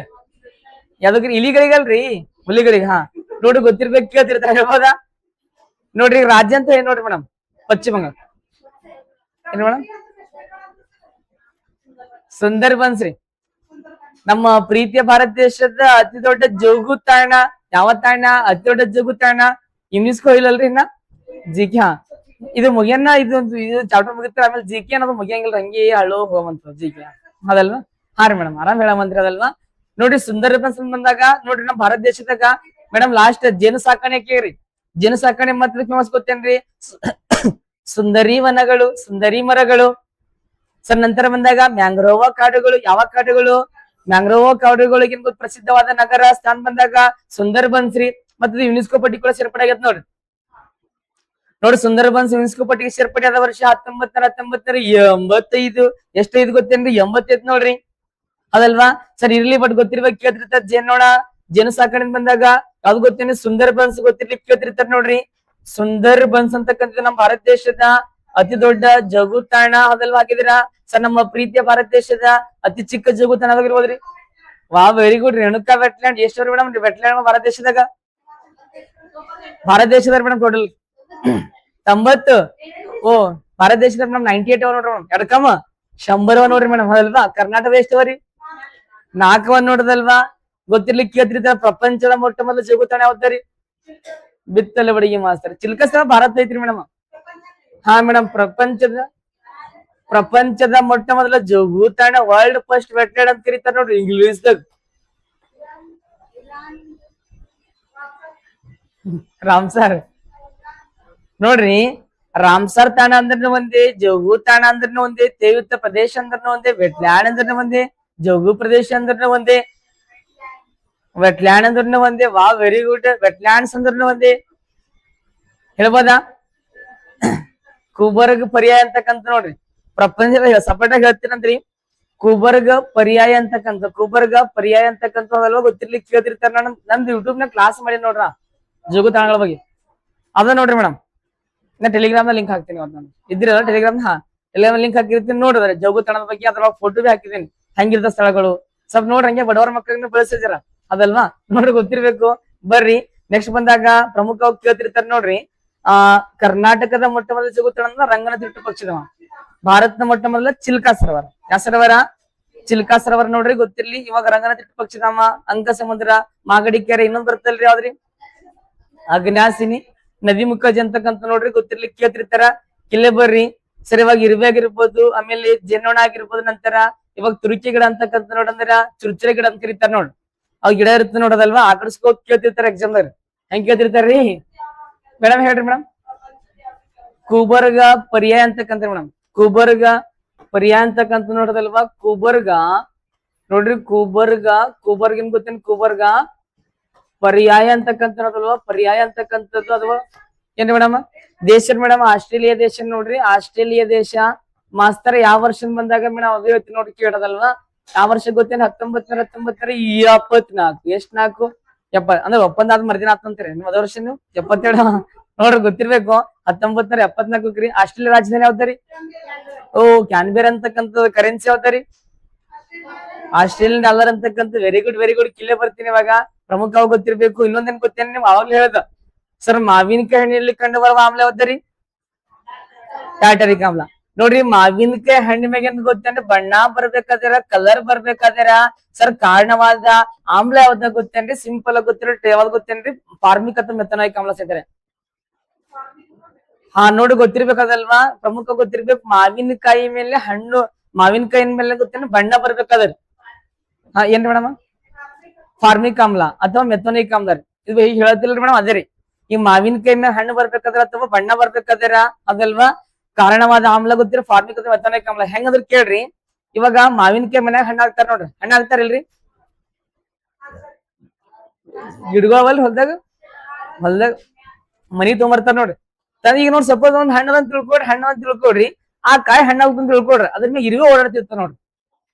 ಯಾವ್ದಕ್ರಿ? ಇಲಿಗಳಿಗಲ್ರಿ, ಹುಲಿಗಳಿಗೆ. ಹಾ ನೋಡ್ರಿ, ಗೊತ್ತಿರ್ಬೇಕು, ಕೇಳ್ತಿರ್ತಾರೆ, ಹೇಳ್ಬೋದಾ ನೋಡ್ರಿ. ರಾಜ್ಯ ಅಂತ ಏನ್ ನೋಡ್ರಿ ಮೇಡಮ್? ಪಶ್ಚಿಮ ಬಂಗಾಳ. ಏನ್ ಮೇಡಮ್? ಸುಂದರ್ಬನ್ಸ್ ರೀ. ನಮ್ಮ ಪ್ರೀತಿಯ ಭಾರತ ದೇಶದ ಅತಿ ದೊಡ್ಡ ಜೋಗು ತಾಣ ಯಾವ ತಾಣ? ಅತಿ ದೊಡ್ಡ ಜೋಗು ತಾಣ ಯುನೆಸ್ಕೋ ಇಲ್ಲಲ್ರಿ ಇನ್ನ ಜಿಕೆ. ಹಾ ಇದು ಮುಗಿಯನ್ನ, ಇದು ಚಾಪ್ಟರ್ ಮುಗಿತಾರೆ, ಆಮೇಲೆ ಜಿಕೆ ಅನ್ನೋದು ಮುಗಿಯಂಗಿಲ್ಲ, ಹಂಗೆ ಹಳ್ಳೋ ಹೋಗಂತ ಜಿಕೆ ಅದಲ್ವಾ? ಹಾ ರೀ ಮೇಡಮ್, ಆರಾಮ್ ಹೇಳಮಂತ್ರಿ ಅದಲ್ವಾ? ನೋಡ್ರಿ ಸುಂದರ್ಬನ್ಸ್ ಬಂದಾಗ ನೋಡ್ರಿ ನಮ್ಮ ಭಾರತ ದೇಶದಾಗ ಮೇಡಮ್ ಲಾಸ್ಟ್ ಜೇನು ಸಾಕಾಣಿಕೆ ರೀ. ಜೇನು ಸಾಕಾಣೆ ಮತ್ತೆ ಫೇಮಸ್ ಗೊತ್ತೇನ್ರಿ? ಸುಂದರಿ ವನಗಳು, ಸುಂದರಿ ಮರಗಳು. ಸರ್ ನಂತರ ಬಂದಾಗ ಮ್ಯಾಂಗ್ರೋವ ಕಾಡುಗಳು. ಯಾವ ಕಾಡುಗಳು? ಮ್ಯಾಂಗ್ರೋವ ಕಾಡುಗಳಿಗೆ ಪ್ರಸಿದ್ಧವಾದ ನಗರ ಸ್ಥಾನ ಬಂದಾಗ ಸುಂದರ್ಬನ್ಸ್ ರೀ. ಮತ್ತೆ ಯುನೆಸ್ಕೋ ಪಟ್ಟಿ ಕೂಡ ಸೇರ್ಪಡೆ ಆಗೈತೆ ನೋಡ್ರಿ. ನೋಡಿ ಸುಂದರ್ಬನ್ಸ್ ಯುನೆಸ್ಕೋ ಪಟ್ಟಿಗೆ ಸೇರ್ಪಡೆ ಆದ ವರ್ಷ 1985. ಎಷ್ಟೈದು ಗೊತ್ತೇನ್ರಿ? 85 ನೋಡ್ರಿ, ಅದಲ್ವಾ? ಸರ್ ಇರ್ಲಿ, ಬಟ್ ಗೊತ್ತಿರ್ಬೇಕು, ಕೇಳ್ತಿರ್ತಾರೆ. ಜೇನೋಣ ಜೇನು ಸಾಕಣೆ ಬಂದಾಗ ಯಾವ್ದು ಗೊತ್ತೇನೆ? ಸುಂದರ್ಬನ್ಸ್ ಗೊತ್ತಿರ್ಲಿಕ್ಕೆ ಕೇಳ್ತಿರ್ತಾರೆ ನೋಡ್ರಿ. ಸುಂದರ್ಬನ್ಸ್ ಅಂತಕ್ಕಂಥದ್ದು ನಮ್ಮ ಭಾರತ ದೇಶದ ಅತಿ ದೊಡ್ಡ ಜಗು ತಾಣ ಅದಲ್ವಾ ಹಾಕಿದಿರಾ? ಸರ್ ನಮ್ಮ ಪ್ರೀತಿಯ ಭಾರತ ದೇಶದ ಅತಿ ಚಿಕ್ಕ ಜಗು ತಾಣವಾಗಿರ್ಬೋದ್ರಿ. ವಾ ವೆರಿ ಗುಡ್. ರೇಣುಕಾ ವೆಟ್ಲ್ಯಾಂಡ್ ಎಷ್ಟು ಮೇಡಮ್ ವೆಟ್ಲ್ಯಾಂಡ್ ಭಾರತ ದೇಶದಾಗ? ಭಾರತ ದೇಶದ ಮೇಡಮ್ ಟೋಟಲ್ 90. ಓ ಭಾರತ ದೇಶದ ಮೇಡಮ್ 98 ನೋಡ್ರಿ ಮೇಡಮ್. ಎಡ್ಕಮ್ಮ 100 ನೋಡ್ರಿ ಮೇಡಮ್, ಅದಲ್ವಾ? ಕರ್ನಾಟಕ ಎಷ್ಟವರಿ? 4 ನೋಡದಲ್ವಾ? ಗೊತ್ತಿರ್ಲಿಕ್ಕೆ ಕೇಳ್ತಿರ್ತಾರ. ಪ್ರಪಂಚದ ಮೊಟ್ಟ ಮೊದಲ ಜಗು ತಾಣ ಯಾವ್ದಾರಿ? ಬಿತ್ತಲೆ ಬಡಿಗೆ ಮಾಸ್ತರ್ ಚಿಲ್ಕ ಸ್ಥಳ ಭಾರತ ಐತ್ರಿ ಮೇಡಮ್. ಹಾ ಮೇಡಮ್, ಪ್ರಪಂಚದ ಮೊಟ್ಟ ಮೊದಲ ಜಗು ತಾಣ, ವರ್ಲ್ಡ್ ಫಸ್ಟ್ ವೆಟ್ಲ್ಯಾಂಡ್ ಅಂತ ಕರೀತಾರ ನೋಡ್ರಿ ಇಂಗ್ಲಿಷ್ದಾಗ. ರಾಮ್ಸರ್ ನೋಡ್ರಿ, ರಾಮ್ಸರ್ ತಾಣ ಅಂದ್ರನು ಒಂದೇ, ಜೋಗು ತಾಣ ಅಂದ್ರನು ಒಂದೇ, ತೇಯುತ್ತ ಪ್ರದೇಶ ಅಂದ್ರನು ಒಂದೇ, ವೆಟ್ಲ್ಯಾಂಡ್ ಅಂದ್ರನು ಒಂದೇ, ಜೋಗು ಪ್ರದೇಶ ಅಂದ್ರನು ಒಂದೇ, ವೆಟ್ಲ್ಯಾಂಡ್ ಅಂದ್ರನು ಒಂದೇ. ವಾ ವೆರಿ ಗುಡ್. ವೆಟ್ಲ್ಯಾಂಡ್ಸ್ ಅಂದ್ರನು ಒಂದೇ ಹೇಳ್ಬೋದಾ? ಕೂಬರ್ಗ್ ಪರ್ಯಾಯ ಅಂತಕ್ಕಂತ ನೋಡ್ರಿ, ಪ್ರಪಂಚದ ಸಪರೇಟ್ ಹೇಳ್ತೀನಂದ್ರಿ. ಕೂಬರ್ಗ ಪರ್ಯಾಯ ಅಂತಕ್ಕಂಥ ಅದಲ್ವಾ? ಗೊತ್ತಿರ್ಲಿಕ್ಕೆ ಕೇಳ್ತಿರ್ತಾರ. ನಂದು ಯೂಟ್ಯೂಬ್ ನ ಕ್ಲಾಸ್ ಮಾಡಿ ನೋಡ್ರ ಜೋಗು ತಾಣಗಳ ಬಗ್ಗೆ. ಅದ ನೋಡ್ರಿ ಮೇಡಮ್, ನಾ ಟೆಲಿಗ್ರಾಮ್ ಲಿಂಕ್ ಹಾಕ್ತೀನಿ. ನಾನು ಇದ್ದಿರಲ್ಲ ಟೆಲಿಗ್ರಾಮ್, ಟೆಲಿಗ್ರಾಮ್ ಲಿಂಕ್ ಹಾಕಿರ್ತೀನಿ ನೋಡ್ರಿ. ಜೋಗು ತಾಣದ ಬಗ್ಗೆ ಅದ್ರೊಳಗೆ ಫೋಟೋ ಬಿ ಹಾಕಿದ್ದೀನಿ, ಹೆಂಗಿರ್ತ ಸ್ಥಳಗಳು. ಸ್ವಲ್ಪ ನೋಡ್ರಿ, ಹಂಗೆ ಬಡವರ ಮಕ್ಕಳನ್ನ ಬೆಳೆಸಿದಿರ ಅದಲ್ವಾ? ನೋಡ್ರಿ ಗೊತ್ತಿರ್ಬೇಕು. ಬರ್ರಿ ನೆಕ್ಸ್ಟ್ ಬಂದಾಗ ಪ್ರಮುಖವಾಗಿ ಕೇಳ್ತಿರ್ತಾರೆ ನೋಡ್ರಿ. ಕರ್ನಾಟಕದ ಮೊಟ್ಟ ಮೊದಲ ಜೋಗು ತಾಣ ರಂಗನತಿಟ್ಟು ಪಕ್ಷಿಧಾಮ. ಭಾರತದ ಮೊಟ್ಟ ಮೊದಲ ಚಿಲ್ಕಾ ಸರೋವರ. ಯಾವ ಸರೋವರ? ಚಿಲ್ಕಾ ಸರೋವರ ನೋಡ್ರಿ, ಗೊತ್ತಿರ್ಲಿ. ಇವಾಗ ರಂಗನತಿಟ್ಟು ಪಕ್ಷಿಧಾಮ, ಅಂಕ ಸಮುದ್ರ, ಮಾಗಡಿ ಕೆರೆ, ಇನ್ನೊಂದ್ ಬರ್ತಲ್ರಿ ಯಾವ್ದ್ರಿ? ಅಗ್ನಾಸಿನಿ ನದಿ ಮುಖಜ ಅಂತಕ್ಕಂತ ನೋಡ್ರಿ, ಗೊತ್ತಿರ್ಲಿಕ್ಕೆ ಕೇಳ್ತಿರ್ತಾರ. ಕಿಲ್ಲೆ ಬರ್ರಿ. ಸರ್ ಇವಾಗ ಇರುವೆ ಆಗಿರ್ಬೋದು, ಆಮೇಲೆ ಜೇನೋಣ ಆಗಿರ್ಬೋದು, ನಂತರ ಇವಾಗ ತುರುಕಿ ಗಿಡ ಅಂತಕ್ಕಂತ ನೋಡಂದ್ರ ಚುರ್ಚುರೆ ಗಿಡ ಅಂತ ಕರೀತಾರ ನೋಡ್ರಿ. ಅವ್ ಗಿಡ ಇರುತ್ತೆ ನೋಡೋದಲ್ವಾ? ಆಕರ್ಸ್ಕೋಕ್ ಕೇಳ್ತಿರ್ತಾರ ಎಕ್ಸಾಮ್ ದಾಗ. ಹೆಂಗ್ ಕೇಳ್ತಿರ್ತಾರ್ರಿ ಮೇಡಮ್? ಹೇಳ್ರಿ ಮೇಡಮ್. ಕೂಬರ್ಗ ಪರ್ಯಾಯ ಅಂತಕ್ಕಂತ ಮೇಡಮ್, ಕೂಬರ್ಗ ಪರ್ಯಾಯ ಅಂತಕ್ಕಂತ ನೋಡೋದಲ್ವಾ? ಕೂಬರ್ಗ ನೋಡ್ರಿ, ಕೂಬರ್ಗ ಏನ್ ಗೊತ್ತೇನ್? ಕೂಬರ್ಗ ಪರ್ಯಾಯ ಅಂತಕ್ಕಂತ ನೋಡೋದಲ್ವಾ? ಪರ್ಯಾಯ ಅಂತಕ್ಕಂಥದ್ದು ಅಥವಾ ಏನ್ರಿ ಮೇಡಮ್? ದೇಶ ಮೇಡಮ್ ಆಸ್ಟ್ರೇಲಿಯಾ ದೇಶ ನೋಡ್ರಿ. ಆಸ್ಟ್ರೇಲಿಯಾ ದೇಶ ಮಾಸ್ತರ ಯಾವ ವರ್ಷ ಬಂದಾಗ ಮೇಡಮ್ ಅದೇ ಹೇಳ್ತೀನಿ ನೋಡ್ರಿ, ಕೇಳೋದಲ್ವಾ? ಯಾವ ವರ್ಷ ಗೊತ್ತೇನೆ? 1974. ಎಷ್ಟ್ 4 ಅಂದ್ರೆ ಒಪ್ಪಂದ ಆದ್ ಮರ್ದಿನ ಆತಂತ್ರಿ. ನಿಮ್ ಅದ ವರ್ಷ ನೀವು 77 ನೋಡ್ರಿ, ಗೊತ್ತಿರ್ಬೇಕು. 1974 ಆಸ್ಟ್ರೇಲಿಯಾ ರಾಜಧಾನಿ ಯಾವ್ದಾರಿ? ಓ ಕ್ಯಾನ್ಬೇರ್ ಅಂತಕ್ಕಂಥದ್ದು. ಕರೆನ್ಸಿ ಯಾವ್ದಾರಿ? ಆಸ್ಟ್ರೇಲಿಯನ್ ಡಾಲರ್ ಅಂತಕ್ಕಂಥ. Very good very good. ಕಿಲ್ಲೆ ಬರ್ತೀನಿ ಇವಾಗ. ಪ್ರಮುಖವಾಗಿ ಗೊತ್ತಿರ್ಬೇಕು. ಇನ್ನೊಂದೇನ್ ಗೊತ್ತೇನೆ? ನಿಮ್ ಅವಾಗ್ಲೇ ಹೇಳ್ದ ಸರ್, ಮಾವಿನಕಾಯಿ ಹಣ್ಣಿನಲ್ಲಿ ಕಂಡು ಬರುವ ಆಮ್ಲ ಯಾವ್ದಾರಿ? ಟಾಟರಿಕ್ ಆಮ್ಲ. ನೋಡ್ರಿ, ಮಾವಿನಕಾಯಿ ಹಣ್ಣಿ ಮ್ಯಾಗ ಏನ್ ಗೊತ್ತೇನ್ರಿ? ಬಣ್ಣ ಬರ್ಬೇಕಾದ್ರ, ಕಲರ್ ಬರ್ಬೇಕಾದ್ರ ಸರ್ ಕಾರಣವಾದ ಆಮ್ಲ ಯಾವ್ದ ಗೊತ್ತೇನ್ರಿ? ಸಿಂಪಲ್ ಆಗಿ ಗೊತ್ತಿರೋ ಯಾವ್ದು ಗೊತ್ತೇನ್ರಿ? ಫಾರ್ಮಿಕ್ ಅಥವಾ ಮೆಥನಾಯಿಕ್ ಆಮ್ಲ ಸೇತಾರೆ. ಹಾ ನೋಡಿ ಗೊತ್ತಿರ್ಬೇಕದಲ್ವಾ, ಪ್ರಮುಖ ಗೊತ್ತಿರ್ಬೇಕು. ಮಾವಿನಕಾಯಿ ಮೇಲೆ ಹಣ್ಣು, ಮಾವಿನಕಾಯಿನ ಮೇಲೆ ಗೊತ್ತೇನು ಬಣ್ಣ ಬರ್ಬೇಕಾದ್ರ ಹಾ ಏನ್ರಿ ಮೇಡಮ್, ಫಾರ್ಮಿಕ್ ಆಮ್ಲ ಅಥವಾ ಮೆಥೋನಿಕ್ ಆಮ್ಲ ರೀ. ಇದು ಈಗ ಹೇಳ್ತಿಲ್ರಿ ಮೇಡಮ್, ಅದೇ ರೀ. ಈ ಮಾವಿನಕಾಯಿ ಮೇಲೆ ಹಣ್ಣು ಬರ್ಬೇಕಾದ್ರ ಅಥವಾ ಬಣ್ಣ ಬರ್ಬೇಕಾದ್ರ ಅದಲ್ವಾ ಕಾರಣವಾದ ಆಮ್ಲ ಗೊತ್ತಿರ ಫಾರ್ಮಿಕ್ ಅಥವಾ ಮೆಥೋನಿಕ್ ಆಮ್ಲ. ಹೆಂಗಂದ್ರ ಕೇಳ್ರಿ, ಇವಾಗ ಮಾವಿನಕಾಯಿ ಮನ್ಯಾಗ ಹಣ್ಣು ಹಾಕ್ತಾರ ನೋಡ್ರಿ, ಹಣ್ಣು ಹಾಕ್ತಾರಿಲ್ರಿ ಗಿಡಗಳವಲ್ಲಿ ಹೊಲ್ದಾಗ ಮನಿ ತೊಗೊಂಬರ್ತಾರ ನೋಡ್ರಿ. ಈಗ ನೋಡ್ ಸಪೋಸ್ ಒಂದ್ ಹಣ್ಣು ಅಂತ ತಿಳ್ಕೊಡ್ರಿ, ಹಣ್ಣು ಅಂತ ತಿಳ್ಕೊಡ್ರಿ, ಆ ಕಾಯಿ ಹಣ್ಣಾಗ್ತಂತ ತಿಳ್ಕೊಡ್ರಿ, ಅದ್ರ ಮೇಲೆ ಇರುವೆ ಓಡಾಡ್ತಿರ್ತಾವ ನೋಡ್ರಿ.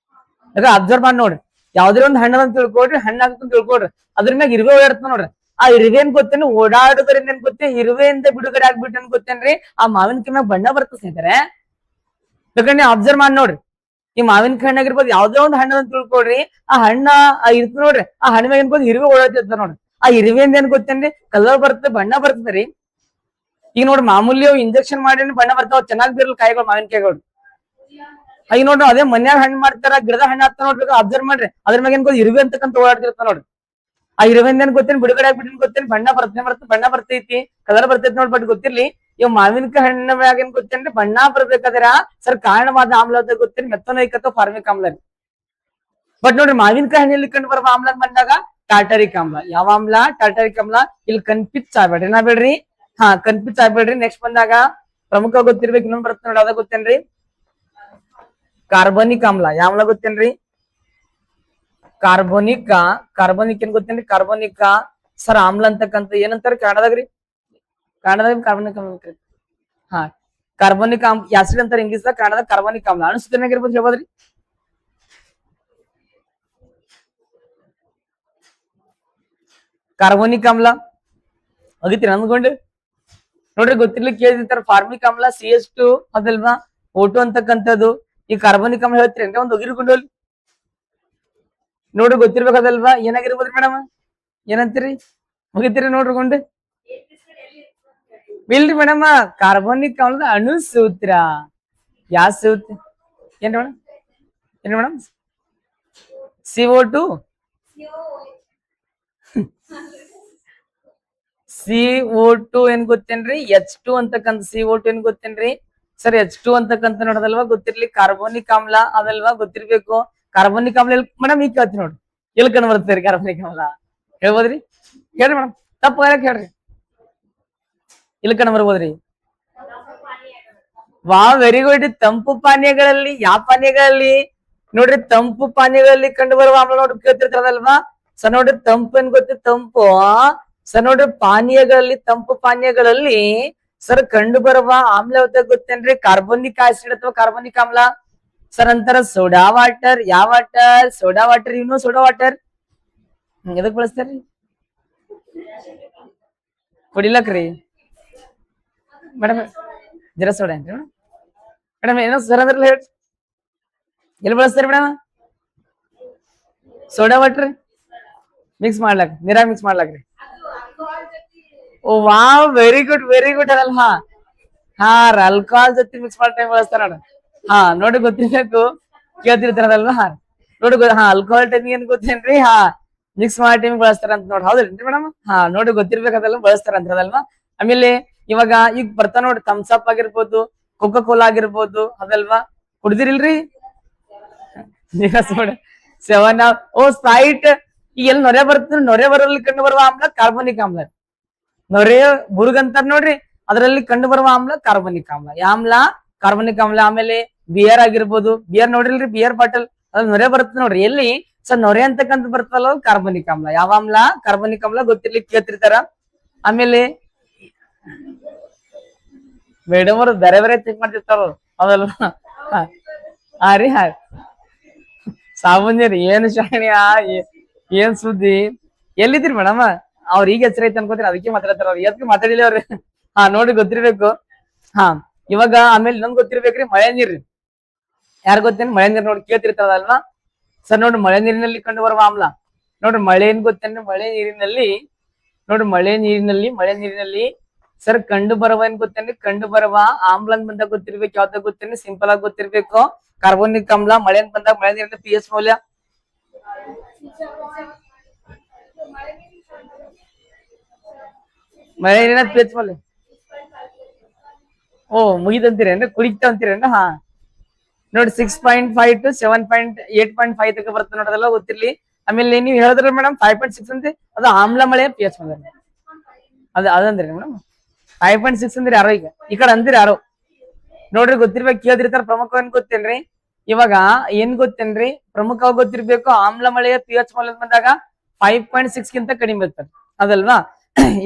ಈಗ ಅಬ್ಸರ್ವ್ ಮಾಡಿ ನೋಡ್ರಿ, ಯಾವ್ದೇ ಒಂದ್ ಹಣ್ಣು ಅಂತ ತಿಳ್ಕೊಡ್ರಿ, ಹಣ್ಣಾಗ್ತಂತ ತಿಳ್ಕೊಡ್ರಿ, ಅದ್ರ ಮ್ಯಾಗ ಇರುವೆ ಓಡಾಡ್ತಾವ ನೋಡ್ರಿ. ಆ ಇರುವೆ ಏನ್ ಗೊತ್ತೇನು, ಓಡಾಡೋದ್ರಿಂದ ಏನ್ ಗೊತ್ತೇನ್, ಇರುವೆಯಿಂದ ಬಿಡುಗಡೆ ಆಗ್ಬಿಟ್ಟು ಏನ್ ಗೊತ್ತೇನ್ರಿ, ಆ ಮಾವಿನಕಾಯಿ ಮ್ಯಾಗ ಬಣ್ಣ ಬರ್ತದೆ ಸ್ನೇಹಿತರೆ. ಬೇಕಾದ್ರೆ ನೀವು ಅಬ್ಸರ್ವ್ ಮಾಡಿ ನೋಡ್ರಿ, ಈ ಮಾವಿನಕಾಯಿ ಹಣ್ಣಾಗಿರ್ಬೋದು, ಯಾವ್ದೇ ಒಂದು ಹಣ್ಣು ಅಂತ ತಿಳ್ಕೊಡ್ರಿ, ಆ ಹಣ್ಣ ಇರ್ತ ನೋಡ್ರಿ, ಆ ಹಣ್ಣ ಮ್ಯಾಗ ಏನ್ ಗೊತ್ತ ಇರುವೆ ಓಡಾಡ್ತಿರ್ತಾವ ನೋಡ್ರಿ. ಆ ಇರುವೆಯಿಂದ ಏನ್ ಗೊತ್ತೇನ್ರಿ, ಕಲರ್ ಬರ್ತದೆ, ಬಣ್ಣ ಬರ್ತದ್ರಿ. ಈಗ ನೋಡ್ರಿ ಮಾಮೂಲಿ ಅವು ಇಂಜೆಕ್ಷನ್ ಮಾಡಿ ಬಣ್ಣ ಬರ್ತಾವ, ಚೆನ್ನಾಗಿ ಬಿರಲ್ ಕಾಯಿಗಳು, ಮಾವಿನಕಾಯಿಗಳು. ಈಗ ನೋಡ್ರಿ ಅದೇ ಮನ್ಯಾಗ ಹಣ್ಣು ಮಾಡ್ತಾರ, ಗಿಡದ ಹಣ್ಣು ಹಾಕ್ತಾರ ನೋಡ್ಬೇಕು, ಅಬ್ಸರ್ವ್ ಮಾಡ್ರಿ, ಅದ್ರ ಮ್ಯಾಗ ಏನ್ ಗೊತ್ತ ಇರುವೆ ಅಂತಕ್ಕಂತ ಓಡಾಡ್ತಿರ್ತಾವ ನೋಡ್ರಿ. ಆ ಇರುವೆಯಿಂದ ಏನ್ ಗೊತ್ತೇನ್ ಬಿಡುಗಡೆ ಆಗ್ಬಿಟ್ಟು ಗೊತ್ತೇನ್ ಬಣ್ಣ ಬಣ್ಣ ಬರ್ತೈತಿ, ಕಲರ್ ಬರ್ತೈತಿ ನೋಡ್. ಬಟ್ ಗೊತ್ತಿರ್ಲಿ, ಇವ್ ಮಾವಿನಕಾಯಿ ಹಣ್ಣ ಮ್ಯಾಗ ಏನ್ ಗೊತ್ತೇನ್ರಿ ಬಣ್ಣ ಬರ್ಬೇಕಾದ್ರ ಸರ್ ಕಾರಣವಾದ ಆಮ್ಲ ಅಂತ ಗೊತ್ತೇನ್, ಮೆಥೋನೈಕ್ ಅಥವಾ ಫಾರ್ಮಿಕ್ ಆಮ್ಲ. ಬಟ್ ನೋಡ್ರಿ ಮಾವಿನಕಾಯಿ ಹಣ್ಣಲ್ಲಿ ಕಂಡು ಬರುವ ಆಮ್ಲ ಬಂದಾಗ ಟಾರ್ಟಾರಿಕ್ ಆಮ್ಲ. ಯಾವ ಆಮ್ಲ? ಟಾರ್ಟಾರಿಕ್ ಆಮ್ಲ. ಇಲ್ಲಿ ಕನ್ಫ್ಯೂಸ್ ಆಗ್ಬೇಡ್ರಿ, ನಾ ಬೇಡ್ರಿ, ಹಾ ಕನ್ಫ್ಯೂಸ್ ಆಗ್ಬೇಡ್ರಿ. ನೆಕ್ಸ್ಟ್ ಬಂದಾಗ ಪ್ರಮುಖ ಗೊತ್ತಿರ್ಬೇಕು, ಇನ್ನೊಂದ್ ಬರುತ್ತೆ ನೋಡಿ, ಅದ ಗೊತ್ತೇನ್ರಿ ಕಾರ್ಬೋನಿಕ್ ಆಮ್ಲ. ಯಾವ ಆಮ್ಲ ಗೊತ್ತೇನ್ರಿ? ಕಾರ್ಬೋನಿಕ್. ಕಾರ್ಬೋನಿಕ್ ಏನ್ ಗೊತ್ತೇನ್ರಿ? ಕಾರ್ಬೋನಿಕ್ ಸರ್ ಆಮ್ಲ ಅಂತಕ್ಕಂತ ಏನಂತಾರ ಕನ್ನಡದಾಗ್ರಿ? ಕನ್ನಡದಾಗ ಕಾರ್ಬೋನಿಕ್ ಆಮ್ಲ. ಹಾ ಕಾರ್ಬೋನಿಕ್ ಆಸಿಡ್ ಅಂತಾರೆ ಇಂಗ್ಲಿಷ್, ಕನ್ನಡದಾಗ ಕಾರ್ಬೋನಿಕ್ ಆಮ್ಲ. ಅಣುಸೂತ್ರನಾಗಿರ್ಬೋದು ಹೇಳ್ಬೋದ್ರಿ? ಕಾರ್ಬೋನಿಕ್ ಆಮ್ಲ ಹೋಗಿತ್ರಿ ಅಂದ್ಕೊಂಡು ನೋಡ್ರಿ, ಗೊತ್ತಿರ್ಲಿಕ್ಕೆ ಕೇಳಿರ್ತಾರ. ಫಾರ್ಮಿಕ್ ಆಮ್ಲ CH2 ಅದಲ್ವಾ, O2 ಅಂತಕ್ಕಂಥದ್ದು. ಈ ಕಾರ್ಬೋನಿಕ್ ಆಮ್ಲ ಹೇಳ್ತೀರಿ ಅಂದ್ರೆ ಒಂದು ಹೋಗಿರ್ಕೊಂಡು ನೋಡ್ರಿ, ಗೊತ್ತಿರ್ಬೇಕದಲ್ವಾ, ಏನಾಗಿರ್ಬೋದ್ರಿ ಮೇಡಮ್? ಏನಂತೀರಿ? ಮುಗಿತೀರಿ ನೋಡ್ರಿ ಕೊಂಡು ಇಲ್ರಿ ಮೇಡಮ್, ಕಾರ್ಬೋನಿಕ್ ಆಮ್ಲದ ಅಣುಸೂತ್ರ. ಯಾವ ಸೂತ್ರ? ಏನ್ ಮೇಡಮ್? ಏನ್ ಮೇಡಮ್? CO2 CO2 ಏನ್ ಗೊತ್ತೇನ್ರಿ? H2 ಅಂತಕ್ಕಂಥ CO2 ಏನ್ ಗೊತ್ತೇನ್ರಿ ಸರ್? H2 ಅಂತಕ್ಕಂಥ ನೋಡೋದಲ್ವಾ, ಗೊತ್ತಿರ್ಲಿ. ಕಾರ್ಬೋನಿಕ್ ಆಮ್ಲ ಅದಲ್ವಾ, ಗೊತ್ತಿರ್ಬೇಕು. ಕಾರ್ಬೋನಿಕ್ ಆಮ್ಲ ಮೇಡಮ್ ಈಗ ಕೇಳ್ತೀನಿ ನೋಡ್ರಿ, ಎಲ್ಲಿ ಕಂಡು ಬರ್ತೇರಿ ಕಾರ್ಬೋನಿಕ್ ಆಮ್ಲ? ಹೇಳ್ಬೋದ್ರಿ? ಹೇಳ್ರಿ ಮೇಡಮ್, ತಪ್ಪು ಹೇಳ್ರಿ, ಇಲ್ಲಿ ಕಂಡು ಬರ್ಬೋದ್ರಿ? ವಾ ವೆರಿ ಗುಡ್. ತಂಪು ಪಾನೀಯಗಳಲ್ಲಿ. ಯಾವ ಪಾನೀಯಗಳಲ್ಲಿ ನೋಡ್ರಿ? ತಂಪು ಪಾನೀಯಗಳಲ್ಲಿ ಕಂಡು ಬರುವ ಆಮ್ಲ ನೋಡ್ರಿ, ಕೇಳ್ತಿರ್ತಾರಲ್ವಾ ಸರ್. ನೋಡ್ರಿ ತಂಪು ಏನ್ ಗೊತ್ತಿ? ತಂಪು ಸರ್ ನೋಡ್ರಿ ಪಾನೀಯಗಳಲ್ಲಿ, ತಂಪು ಪಾನೀಯಗಳಲ್ಲಿ ಸರ್ ಕಂಡು ಬರುವ ಆಮ್ಲ ಯಾವ್ದು ಗೊತ್ತೇನ್ರಿ? ಕಾರ್ಬೋನಿಕ್ ಆಸಿಡ್ ಅಥವಾ ಕಾರ್ಬೋನಿಕ್ ಆಮ್ಲ ಸರ್. ಅಂತಾರ ಸೋಡಾ ವಾಟರ್. ಯಾವ ವಾಟರ್? Soda water. ಇನ್ನು ಸೋಡಾ ವಾಟರ್ ಎದಕ್ ಬಳಸ್ತಾರ್ರಿ? ಕುಡಿಲಕ್ರಿ ಮೇಡಮ್? ಜರ ಸೋಡಾ ಏನ್ರಿ ಮೇಡಮ್? ಏನೋ ಸರ್ ಅಂದ್ರಲ್ಲ ಹೇಳಿ, ಎಲ್ಲಿ ಬಳಸ್ತಾರ ಮೇಡಮ್? ಸೋಡಾ ವಾಟರ್ ಮಿಕ್ಸ್ ಮಾಡ್ಲಾಕ್, ನೀರಾಗ ಮಿಕ್ಸ್ ಮಾಡ್ಲಾಕ್ರಿ. Oh wow, very good, very good ಅಲ್ವಾ? ಹಾ ಆಲ್ಕೋಹಾಲ್ ಜೊತೆ ಮಿಕ್ಸ್ ಮಾಡಿ ಟೈಮ್ ಬಳಸ್ತಾರ ನೋಡ. ಹಾ ನೋಡಿ ಗೊತ್ತಿರ್ಬೇಕು, ಕೇಳ್ತಿರ್ತಾರಲ್ವಾ? ಹಾ ನೋಡಿ ಹಾ ಆಲ್ಕೋಹಾಲ್ ಟೈಮ್ ಏನ್ ಗೊತ್ತೇನ್ರಿ? ಹಾ ಮಿಕ್ಸ್ ಮಾಡಿ ಟೈಮ್ ಬಳಸ್ತಾರ ಅಂತ ನೋಡಿ. ಹೌದ್ರಿ ಮೇಡಮ್? ಹಾ ನೋಡಿ ಗೊತ್ತಿರ್ಬೇಕದಲ್ಲ, ಬಳಸ್ತಾರ ಅಂತದಲ್ವಾ. ಆಮೇಲೆ ಇವಾಗ ಈಗ ಬರ್ತಾ ನೋಡಿ, ಥಮ್ಸ್ ಅಪ್ ಆಗಿರ್ಬೋದು, ಕೋಕಾ ಕೋಲಾ ಆಗಿರ್ಬೋದು ಅದಲ್ವಾ, ಕುಡ್ದಿರಿಲ್ರಿ? ಸೆವೆನ್ ಅಪ್, ಓ ಸ್ಪ್ರೈಟ್. ಈ ಎಲ್ಲಿ ನೊರೆ ಬರ್ತದೆ, ನೊರೆ ಬರಲ್ಲಿ ಕಂಡು ಬರುವ ಆಮ್ಲ ಕಾರ್ಬೋನಿಕ್ ಆಮ್ಲ. ನೊರೆ ಬುರುಗಂತಾರ ನೋಡ್ರಿ, ಅದರಲ್ಲಿ ಕಂಡು ಬರುವ ಆಮ್ಲ ಕಾರ್ಬೋನಿಕ್ ಆಮ್ಲ. ಯಾವ ಆಮ್ಲ? ಕಾರ್ಬೋನಿಕ್ ಆಮ್ಲ. ಆಮೇಲೆ ಬಿಯರ್ ಆಗಿರ್ಬೋದು, ಬಿಯರ್ ನೋಡ್ರಿಲ್ರಿ, ಬಿಯರ್ ಬಾಟಲ್ ಅದ್ ನೊರೆ ಬರುತ್ತೆ ನೋಡ್ರಿ, ಎಲ್ಲಿ ಸರ್? ನೊರೆ ಅಂತಕ್ಕಂಥ ಬರ್ತಲ್ಲ, ಕಾರ್ಬೋನಿಕ್ ಆಮ್ಲ. ಯಾವ ಆಮ್ಲ? ಕಾರ್ಬೋನಿಕ್ ಆಮ್ಲ. ಗೊತ್ತಿರ್ಲಿಕ್ಕೆ ಕೇಳ್ತಿರ್ತಾರ. ಆಮೇಲೆ ಮೇಡಮ್ ಅವ್ರು ಬೇರೆ ಬೇರೆ ಚೆಕ್ ಮಾಡ್ತಿರ್ತಾರ, ಹೌದಲ್ವಾ? ಹಾ ರೀ, ಹಾ ಸಾಬೂನ್ಯರಿ ಏನು ಶಾಣಿಯ, ಏನ್ ಸುದ್ದಿ? ಎಲ್ಲಿದ್ರಿ ಮೇಡಮ್? ಅವ್ರ ಈಗ ಹೆಸರು ಐತೆ ಅನ್ಕೋತೀರಿ, ಅದಕ್ಕೆ ಮಾತಾಡ್ತಾರ. ಅವ್ರು ಎದಕ್ಕೆ ಮಾತಾಡಿಲ್ಲ ಅವ್ರಿ? ಹಾ ನೋಡಿ ಗೊತ್ತಿರ್ಬೇಕು. ಹಾ ಇವಾಗ ಆಮೇಲೆ ನಮ್ಗೆ ಗೊತ್ತಿರ್ಬೇಕ್ರಿ ಮಳೆ ನೀರ್ರಿ. ಯಾರು ಗೊತ್ತೇನ್? ಮಳೆ ನೀರ್ ನೋಡಿ ಕೇಳ್ತಿರ್ತಾರಲ್ವಾ ಸರ್. ನೋಡ್ರಿ ಮಳೆ ನೀರಿನಲ್ಲಿ ಕಂಡು ಬರುವ ಆಮ್ಲ ನೋಡ್ರಿ, ಮಳೆ ಏನ್ ಗೊತ್ತೇನ್ರಿ? ಮಳೆ ನೀರಿನಲ್ಲಿ ನೋಡ್ರಿ, ಮಳೆ ನೀರಿನಲ್ಲಿ ಸರ್ ಕಂಡು ಬರುವ ಏನ್ ಗೊತ್ತೇನ್ರಿ? ಕಂಡು ಬರುವ ಆಮ್ಲ ಅಂತ ಬಂದಾಗ ಗೊತ್ತಿರ್ಬೇಕು. ಯಾವ್ದಾಗ ಗೊತ್ತೇನ್ರಿ? ಸಿಂಪಲ್ ಆಗಿ ಗೊತ್ತಿರ್ಬೇಕು, ಕಾರ್ಬೋನಿಕ್ ಆಮ್ಲ. ಮಳೆ ಅಂತ ಬಂದಾಗ ಮಳೆ ನೀರಿನ pH ಮೌಲ್ಯ ಮಳೆ ನೀರಿನ pH ಮೌಲ್ಯ ಓ ಮುಗಿದಂತೀರೇನ್ರಿ ಕುಡಿತ ಅಂತೀರೇನ್ರಿ ಹಾ ನೋಡಿ 6.5 to 7.8.5 ತನಕ ಬರುತ್ತೆ ನೋಡಿ ಅದೆಲ್ಲ ಗೊತ್ತಿರ್ಲಿ. ಆಮೇಲೆ ನೀವು ಹೇಳಿದ್ರಿ ಮೇಡಮ್ 5.6 ಅಂತ ಅದು ಆಮ್ಲ ಮಳೆ ಪಿ ಎಚ್ ಅದಂದ್ರಿ ಮೇಡಮ್ 5.6 ಅಂದ್ರಿ ಯಾರೋ ಈಗ ಈ ಕಡೆ ಅಂದಿರಿ ಯಾರೋ ನೋಡ್ರಿ ಗೊತ್ತಿರ್ಬೇಕು ಕೇಳಿದಿರ್ತಾರ ಪ್ರಮುಖ ಏನ್ ಗೊತ್ತೇನ್ರಿ ಇವಾಗ ಏನ್ ಗೊತ್ತೇನ್ರಿ ಪ್ರಮುಖವಾಗಿ ಗೊತ್ತಿರ್ಬೇಕು ಆಮ್ಲ ಮಳೆಯ ಪಿ ಎಚ್ ಮೌಲ್ಯ ಬಂದಾಗ 5.6 ಗಿಂತ ಕಡಿಮೆ ಇರ್ತಾರೆ ಅದಲ್ವಾ.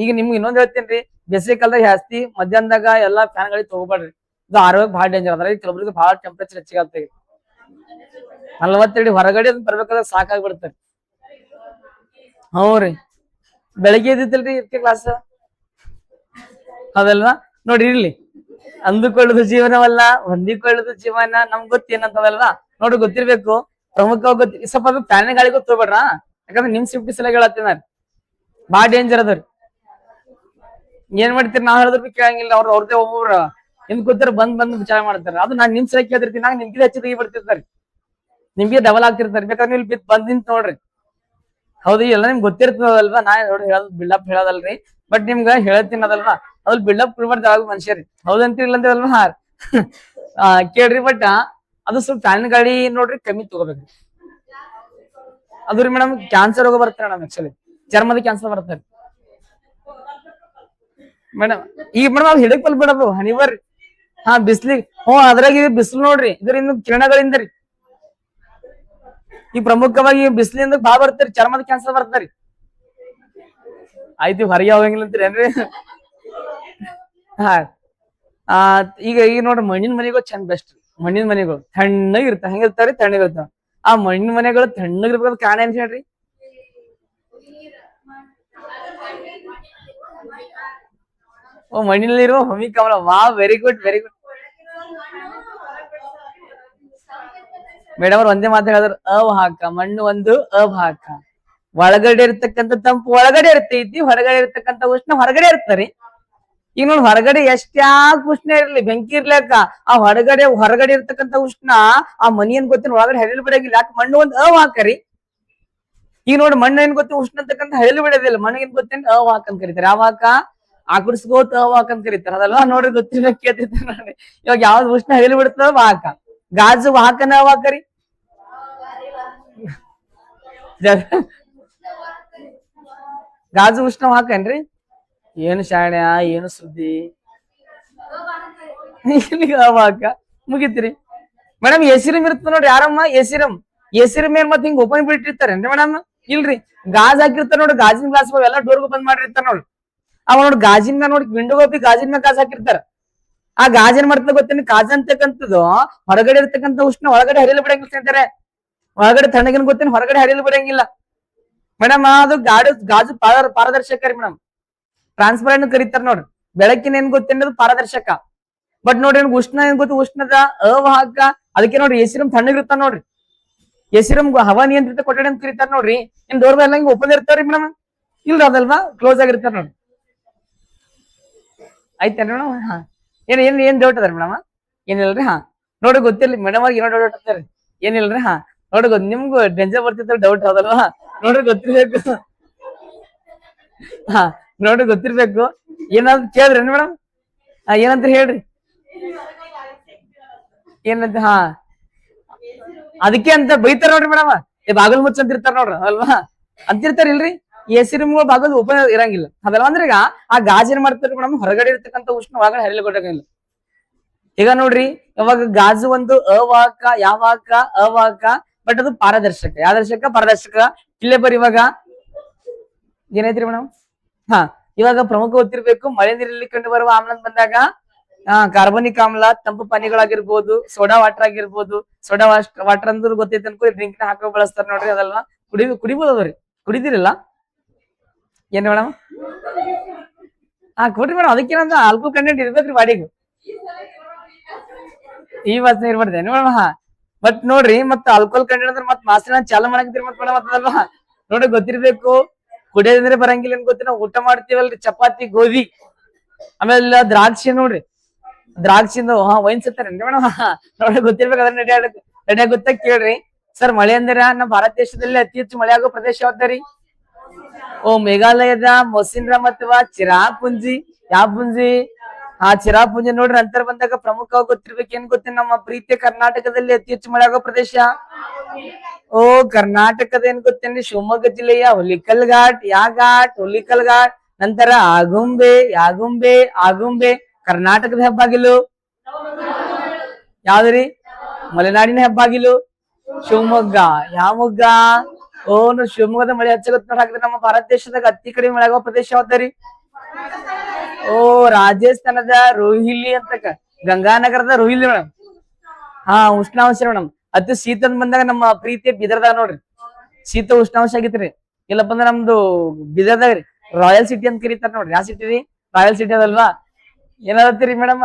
ಈಗ ನಿಮ್ಗೆ ಇನ್ನೊಂದ್ ಹೇಳ್ತೇನ್ರಿ ಬೇಸಿಗೆ ಕಾಲದಾಗ ಜಾಸ್ತಿ ಮಧ್ಯಾಹ್ನದಾಗ ಎಲ್ಲಾ ಫ್ಯಾನ್ ಗಳಿಗೆ ತಗೋಬೇಡ್ರಿ ಇದು ಆರೋಗ್ಯ ಬಹಳ ಡೇಂಜರ್ ಅದ್ರ ಕೆಲವರಿಗೆ ಬಹಳ ಟೆಂಪರೇಚರ್ ಹೆಚ್ಚಿಗೆ ಆಗ್ತದೆ 40 ಹೊರಗಡೆ ಬರ್ಬೇಕಾದ್ರೆ ಸಾಕಾಗ್ಬಿಡ್ತಾರೆ. ಹ್ಞೂ ಬೆಳಗ್ಗೆ ಎದ್ದಿತ್ತಲ್ರಿ ಇರ್ತಿ ಕ್ಲಾಸ್ ಅದಲ್ವಾ ನೋಡಿ ಇರ್ಲಿ ಅಂದುಕೊಳ್ಳುದು ಜೀವನವಲ್ಲ ಹೊಂದಿಕೊಳ್ಳುದು ಜೀವನ ನಮ್ಗ್ ಗೊತ್ತೇನಂತದಲ್ವಾ ನೋಡ್ರಿ ಗೊತ್ತಿರ್ಬೇಕು ಪ್ರಮುಖವಾಗಿ ಗೊತ್ತಿ ಸ್ವಲ್ಪ ಫ್ಯಾನ್ ಗಾಳಿ ಗೊತ್ತೋಗ್ಬೇಡ್ರ ಯಾಕಂದ್ರೆ ನಿಮ್ ಸೇಫ್ಟಿ ಸಲ ಹೇಳತ್ತೀನಿ ನಾನು ಬಾಳ ಡೇಂಜರ್ ಅದ್ರಿ ಏನ್ ಮಾಡ್ತೀರಿ ನಾವ್ ಹೇಳಿದ್ರು ಕೇಳಂಗಿಲ್ಲ ಅವ್ರದ್ದೇ ಒಬ್ಬೊಬ್ರು ನಿಮ್ ಗೊತ್ತಿರ ಬಂದ್ ವಿಚಾರ ಮಾಡ್ತಾರೆ ಅದು ನಾನ್ ನಿಮ್ ಸಲ ಕೇಳಿರ್ತೀನಿ ನಾನ್ ನಿಮ್ಗೆ ಹೆಚ್ಚು ತೆಗಿ ಬಿಡ್ತಿರ್ತಾರೆ ನಿಮ್ಗೆ ಡಬಲ್ ಆಗ್ತಿರ್ತಾರೆ ಬೇಕಾದ್ರೆ ನೀವು ಬಂದ್ ನಿಂತ್ ನೋಡ್ರಿ ಹೌದು ಎಲ್ಲ ನಿಮ್ಗೆ ಗೊತ್ತಿರ್ತದಲ್ವಾ ನಾ ನೋಡಿ ಹೇಳೋದು ಬಿಲ್ಡಪ್ ಹೇಳೋದಲ್ರಿ ಬಟ್ ನಿಮ್ಗ ಹೇಳ್ತೀನಿ ಅದಲ್ವಾ ಅದ್ರ ಬಿಲ್ಡಪ್ ಕೊಡ್ಬಾರ್ದು ಯಾವಾಗ ಮನುಷ್ಯರಿ ಹೌದಂತ ಇಲ್ಲ ಅಂದ್ರಲ್ವಾ ಕೇಳ್ರಿ ಬಟ್ ಅದು ಸ್ವಲ್ಪ ಫ್ಯಾನ್ ಗಾಡಿ ನೋಡ್ರಿ ಕಮ್ಮಿ ತಗೋಬೇಕ್ರಿ ಅದ್ರಿ ಮೇಡಮ್ ಕ್ಯಾನ್ಸರ್ ರೋಗ ಬರ್ತಾರೆ ಮೇಡಮ್ ಆಕ್ಚುಲಿ ಚರ್ಮದ ಕ್ಯಾನ್ಸರ್ ಬರ್ತಾರೆ ಮೇಡಮ್ ಈಗ ಮೇಡಮ್ ಅದು ಹಿಡಕ್ ಬಲ್ ಬಿಡೋದು ಹನಿವರ್ ಹಾ ಬಿಸ್ಲಿಗ್ ಅದ್ರಾಗ ಬಿಸಿಲು ನೋಡ್ರಿ ಇದರಿಂದ ಕಿರಣಗಳಿಂದ ರೀ ಈ ಪ್ರಮುಖವಾಗಿ ಬಿಸಿಲಿಂದ ಬಾ ಬರ್ತಾರಿ ಚರ್ಮದ ಕ್ಯಾನ್ಸರ್ ಬರ್ತಾರಿ ಆಯ್ತು ಹೊರಗೆ ಹೋಗಂಗಿಲ್ಲ ಅಂತೀರಿ ಏನ್ರಿ ಹಾ ಈಗ ನೋಡ್ರಿ ಮಣ್ಣಿನ ಮನೆಗಳು ಚಂದ ಬೆಸ್ಟ್ ಮಣ್ಣಿನ ಮನೆಗಳು ತಣ್ಣಗ್ ಇರ್ತಾವ ಹೆಂಗಿರ್ತಾವ್ರಿ ತಣ್ಣಗಿರ್ತಾವ ಆ ಮಣ್ಣಿನ ಮನೆಗಳು ತಣ್ಣಗಿರ್ಬೇಕಾದ ಕಾರಣ ಏನ್ ಹೇಳ್ರಿ ಓ ಮಣ್ಣಿನಲ್ಲಿರುವ ಭೂಮಿ ಕಮಲ ವಾ ವೆರಿ ಗುಡ್ ಮೇಡಮ್ ಅವ್ರು ಒಂದೇ ಮಾತು ಹೇಳಿದ್ರು ಅವಾಹಕ ಮಣ್ಣು ಒಂದು ಅವಾಹಕ ಒಳಗಡೆ ಇರ್ತಕ್ಕಂಥ ತಂಪು ಒಳಗಡೆ ಇರ್ತೈತಿ ಹೊರಗಡೆ ಇರ್ತಕ್ಕಂಥ ಉಷ್ಣ ಹೊರಗಡೆ ಇರ್ತಾರಿ ಈಗ ನೋಡಿ ಹೊರಗಡೆ ಎಷ್ಟ್ಯಾಕ್ ಉಷ್ಣ ಇರ್ಲಿ ಬೆಂಕಿ ಇರ್ಲಾಕ ಆ ಹೊರಗಡೆ ಇರ್ತಕ್ಕಂಥ ಉಷ್ಣ ಆ ಮನಿ ಏನ್ ಗೊತ್ತಿನ ಒಳಗಡೆ ಹರಿಲು ಬಿಡಂಗಿಲ್ಲ ಯಾಕೆ ಮಣ್ಣು ಒಂದ್ ಅವಾಹಕರಿ ಈಗ ನೋಡಿ ಮಣ್ಣು ಏನ್ ಗೊತ್ತಿ ಉಷ್ಣ ಅಂತಕ್ಕಂಥ ಹರಿಲು ಬಿಡೋದಿಲ್ಲ ಮಣ್ಣು ಏನ್ ಗೊತ್ತೇನ್ ಅವಾಹಕ ಅಂತ ಕರೀತಾರೆ ಅವಾಹಕ ಆಕರ್ಸ್ಕೋತ ಅವಾಹಕ ಅಂತ ಕರೀತಾರ ಅದಲ್ವಾ ನೋಡ್ರಿ ಗೊತ್ತಿಲ್ಲ ಕೇಳ್ತಿರ್ತಾರ ನೋಡಿ ಇವಾಗ ಯಾವ್ದು ಉಷ್ಣ ಹರಿಲು ಬಿಡ್ತದ ವಾಹಕ ಗಾಜು ವಾಹಕನ ವಾಹಕರಿ ಗಾಜು ಉಷ್ಣ ವಾಹಕನ್ರಿ ಏನು ಶಾಣ್ಯ ಏನು ಸುದ್ದಿ ವಾಹಕ ಮುಗಿತ್ರಿ ಮೇಡಮ್ ಎಸಿರಮ್ ಇರ್ತದ ನೋಡ್ರಿ ಯಾರಮ್ಮ ಎಸಿರಮ್ ಏನ್ ಮತ್ ಹಿಂಗ್ ಓಪನ್ ಬಿಟ್ಟಿರ್ತಾರೇನ್ರಿ ಮೇಡಮ್ ಇಲ್ರಿ ಗಾಜ್ ಹಾಕಿರ್ತಾರ ನೋಡ್ರಿ ಗಾಜಿನ ಗ್ಲಾಸ್ ಎಲ್ಲಾ ಡೋರ್ಗೂ ಬಂದ್ ಮಾಡಿರ್ತಾರ ನೋಡ್ರಿ ಅವ ನೋಡಿ ಗಾಜಿನ ನೋಡಿ ವಿಂಡೋಗೋಪಿ ಗಾಜಿನ ಗಾಜ್ ಹಾಕಿರ್ತಾರ ಆ ಗಾಜ್ ಏನ್ ಮಾಡ್ತದ ಗೊತ್ತೇನೆ ಗಾಜ್ ಅಂತಕ್ಕಂಥದ್ದು ಹೊರಗಡೆ ಇರ್ತಕ್ಕಂಥ ಉಷ್ಣ ಒಳಗಡೆ ಹರಿಯಲು ಬಿಡಂಗಿಲ್ಲ ಅಂತಾರೆ ಒಳಗಡೆ ತಣ್ಣಗಿನ ಗೊತ್ತೇನೆ ಹೊರಗಡೆ ಹರಿಯಲು ಬಿಡಂಗಿಲ್ಲ ಮೇಡಮ್ ಅದು ಗಾಜು ಪಾರದರ್ಶಕ ರೀ ಮೇಡಮ್ ಟ್ರಾನ್ಸ್ಪರೆಂಟ್ ಕರೀತಾರ ನೋಡ್ರಿ ಬೆಳಕಿನ ಏನ್ ಗೊತ್ತೇನೆ ಅದು ಪಾರದರ್ಶಕ ಬಟ್ ನೋಡ್ರಿ ಉಷ್ಣ ಏನ್ ಗೊತ್ತ ಉಷ್ಣದ ಅವಾಹಕ ಅದಕ್ಕೆ ನೋಡ್ರಿ ಎಸಿರಮ್ ತಣ್ಣಗಿರ್ತಾವ ನೋಡ್ರಿ ಎಸಿರಮ್ ಹವಾ ನಿಯಂತ್ರಿತ ಕೊಠಡಿ ಅಂತ ಕರೀತಾರ ನೋಡ್ರಿ ಏನ್ ಡೋರ್ ಎಲ್ಲ ಹಿಂಗ್ ಓಪನ್ ಇರ್ತಾವ್ರಿ ಮೇಡಮ್ ಇಲ್ರಿ ಅದಲ್ವಾ ಕ್ಲೋಸ್ ಆಗಿರ್ತಾರ ನೋಡ್ರಿ ಆಯ್ತೇನ್ರಿ ಮೇಡಮ್ ಹಾ ಏನ್ ಡೌಟ್ ಅದಾರ ಮೇಡಮ್ ಏನಿಲ್ರಿ ಹಾ ನೋಡ್ರಿ ಗೊತ್ತಿರ್ಲಿ ಮೇಡಮ್ ಆಗಿ ಏನೋ ಡೌಟ್ ಆಗ್ತಾರ ಏನಿಲ್ರಿ ಹಾ ನೋಡ್ರಿ ನಿಮ್ಗೂ ಡೆಂಜರ್ ಬರ್ತಿತ್ತ ಡೌಟ್ ಹೌದಲ್ವಾ ನೋಡ್ರಿ ಗೊತ್ತಿರ್ಬೇಕು ಹಾ ನೋಡ್ರಿ ಗೊತ್ತಿರ್ಬೇಕು ಏನಾದ್ರು ಕೇಳಿದ್ರೇನ್ ಮೇಡಮ್ ಏನಂತ ಹೇಳ್ರಿ ಏನಂತ ಹಾ ಅದಕ್ಕೆ ಅಂತ ಬೈತಾರ ನೋಡ್ರಿ ಮೇಡಮ್ ಬಾಗಲ್ ಮುಚ್ಚ ಅಂತ ಇರ್ತಾರ ನೋಡ್ರಿ ಅಲ್ವಾ ಅಂತಿರ್ತಾರ ಇಲ್ರಿ ಎಸಿ ರೂಮ್ ಬಾಗಲ್ ಓಪನ್ ಇರಂಗಿಲ್ಲ ಅದಲ್ಲ ಅಂದ್ರೆ ಈಗ ಆ ಗಾಜ್ ಏನ್ ಮಾಡ್ತಾರ ಮೇಡಮ್ ಹೊರಗಡೆ ಇರ್ತಕ್ಕಂಥ ಉಷ್ಣ ಒಳಗಡೆ ಹರಿಲಿ ಕೊಟ್ಟಂಗಿಲ್ಲ ಈಗ ನೋಡ್ರಿ ಯಾವಾಗ ಗಾಜು ಒಂದು ಅವಾಹಕ ಯಾವಾಹಕ ಅವಾಹಕ ಬಟ್ ಅದು ಪಾರದರ್ಶಕ ಯಾದರ್ಶಕ ಪಾರದರ್ಶಕ ಇಲ್ಲೇ ಬರ್ ಇವಾಗ ಏನೈತ್ರಿ ಮೇಡಮ್ ಹಾ ಇವಾಗ ಪ್ರಮುಖ ಗೊತ್ತಿರ್ಬೇಕು ಮಳೆ ನೀರಲ್ಲಿ ಕಂಡು ಬರುವ ಆಮ್ಲ ಅಂತ ಬಂದಾಗ ಕಾರ್ಬನಿಕ್ ಆಮ್ಲ ತಂಪು ಪಾನೀಯಗಳಾಗಿರ್ಬೋದು ಸೋಡಾ ವಾಟರ್ ಆಗಿರ್ಬೋದು ಸೋಡಾ ವಾಟರ್ ಅಂದ್ರೆ ಗೊತ್ತೈತೆ ಅನ್ಕೋ ಡ್ರಿಂಕ್ ನ ಹಾಕೋ ಬಳಸ್ತಾರ ನೋಡ್ರಿ ಅದಲ್ವಾ ಕುಡಿಬೋದು ಅದ್ರಿ ಕುಡಿದಿರಲ್ಲ ಏನ್ ಮೇಡಮ್ ಕೊಡ್ರಿ ಮೇಡಮ್ ಅದಕ್ಕೇನಂದ್ರ ಆಲ್ಕೋಹಾಲ್ ಕಂಟೆಂಟ್ ಇರ್ಬೇಕ್ರಿ ಬಾಡಿಗೆ ಈ ವಾಸನೆ ಇರ್ಬಾರ್ದು ಮೇಡಮ್ ಬಟ್ ನೋಡ್ರಿ ಮತ್ ಆಲ್ಕೋಹಾಲ್ ಕಂಟೆಂಟ್ ಅಂದ್ರೆ ಮತ್ ಮಾಸ್ಟರ್ ಚಾಲು ಮಾಡಾಕಿದ್ರಿ ಮತ್ ಮೇಡಮ್ ಅದಲ್ವಾ ನೋಡ್ರಿ ಗೊತ್ತಿರ್ಬೇಕು ಕುಡಿಯೋದಂದ್ರೆ ಬರಂಗಿಲ್ಲ ಏನ್ ಗೊತ್ತಿನ ಊಟ ಮಾಡ್ತೀವಲ್ರಿ ಚಪಾತಿ ಗೋಧಿ ಆಮೇಲೆ ದ್ರಾಕ್ಷಿ ನೋಡ್ರಿ ದ್ರಾಕ್ಷಿಂದ ವೈನ್ ಸಿಗ್ತಾರೇನ್ರಿ ಮೇಡಮ್ ನೋಡ್ರಿ ಗೊತ್ತಿರ್ಬೇಕು ಅದನ್ನ ರೆಡಿ ಗೊತ್ತ ಕೇಳ್ರಿ ಸರ್ ಮಳೆ ಅಂದ್ರೆ ನಮ್ಮ ಭಾರತ ದೇಶದಲ್ಲಿ ಅತಿ ಹೆಚ್ಚು ಮಳೆ ಆಗೋ ಪ್ರದೇಶ ಯಾವ್ದಾರಿ ಮೇಘಾಲಯದ ಮೊಸಿನ್ರಾಮ್ ಅಥವಾ ಚಿರಾಪುಂಜಿ ಯಾವ ಪುಂಜಿ ಆ ಚಿರಾಪುಂಜಿ ನೋಡ್ರಿ ನಂತರ ಬಂದಾಗ ಪ್ರಮುಖವಾಗಿ ಗೊತ್ತಿರ್ಬೇಕು ಏನ್ ಗೊತ್ತೇನ್ ನಮ್ಮ ಪ್ರೀತಿಯ ಕರ್ನಾಟಕದಲ್ಲಿ ಅತಿ ಹೆಚ್ಚು ಮಳೆ ಆಗೋ ಪ್ರದೇಶ ಓ ಕರ್ನಾಟಕದ ಏನ್ ಗೊತ್ತೇನ್ರಿ ಶಿವಮೊಗ್ಗ ಜಿಲ್ಲೆಯ ಹುಲಿಕಲ್ ಘಾಟ್ ಹುಲಿಕಲ್ ಘಾಟ್ ನಂತರ ಆಗುಂಬೆ ಆಗುಂಬೆ ಕರ್ನಾಟಕದ ಹೆಬ್ಬಾಗಿಲು ಯಾವ್ದ್ರಿ ಮಲೆನಾಡಿನ ಹೆಬ್ಬಾಗಿಲು ಶಿವಮೊಗ್ಗ ಯಾವ ಮೊಗ್ಗ ಓ ಶಿವಮೊಗ್ಗದ ಮಳೆ ಹೆಚ್ಚಾಗುತ್ತೆ ನೋಡಿ ಹಾಕಿದ್ರೆ ನಮ್ಮ ಭಾರತ ದೇಶದಾಗ ಅತಿ ಕಡಿಮೆ ಮಳೆ ಆಗೋ ಪ್ರದೇಶ ಯಾವ್ದರಿ ಓ ರಾಜಸ್ಥಾನದ ರೋಹಿಲಿ ಅಂತ ಗಂಗಾನಗರದ ರೋಹಿಲಿ ಮೇಡಮ್ ಹಾ ಉಷ್ಣಾಂಶ ಮೇಡಮ್ ಅತಿ ಶೀತ ಬಂದಾಗ ನಮ್ಮ ಪ್ರೀತಿಯ ಬಿದರ್ದಾಗ ನೋಡ್ರಿ ಶೀತ ಉಷ್ಣಾಂಶ ಆಗಿತ್ರಿ ಇಲ್ಲಪ್ಪ ಅಂದ್ರೆ ನಮ್ದು ಬಿದರ್ದಾಗ ರೀ ರಾಯಲ್ ಸಿಟಿ ಅಂತ ಕರೀತಾರ ನೋಡ್ರಿ ಯಾವ ಸಿಟಿ ರೀ ರಾಯಲ್ ಸಿಟಿ ಅದಲ್ವಾ ಏನಾದತ್ತೀರಿ ಮೇಡಮ್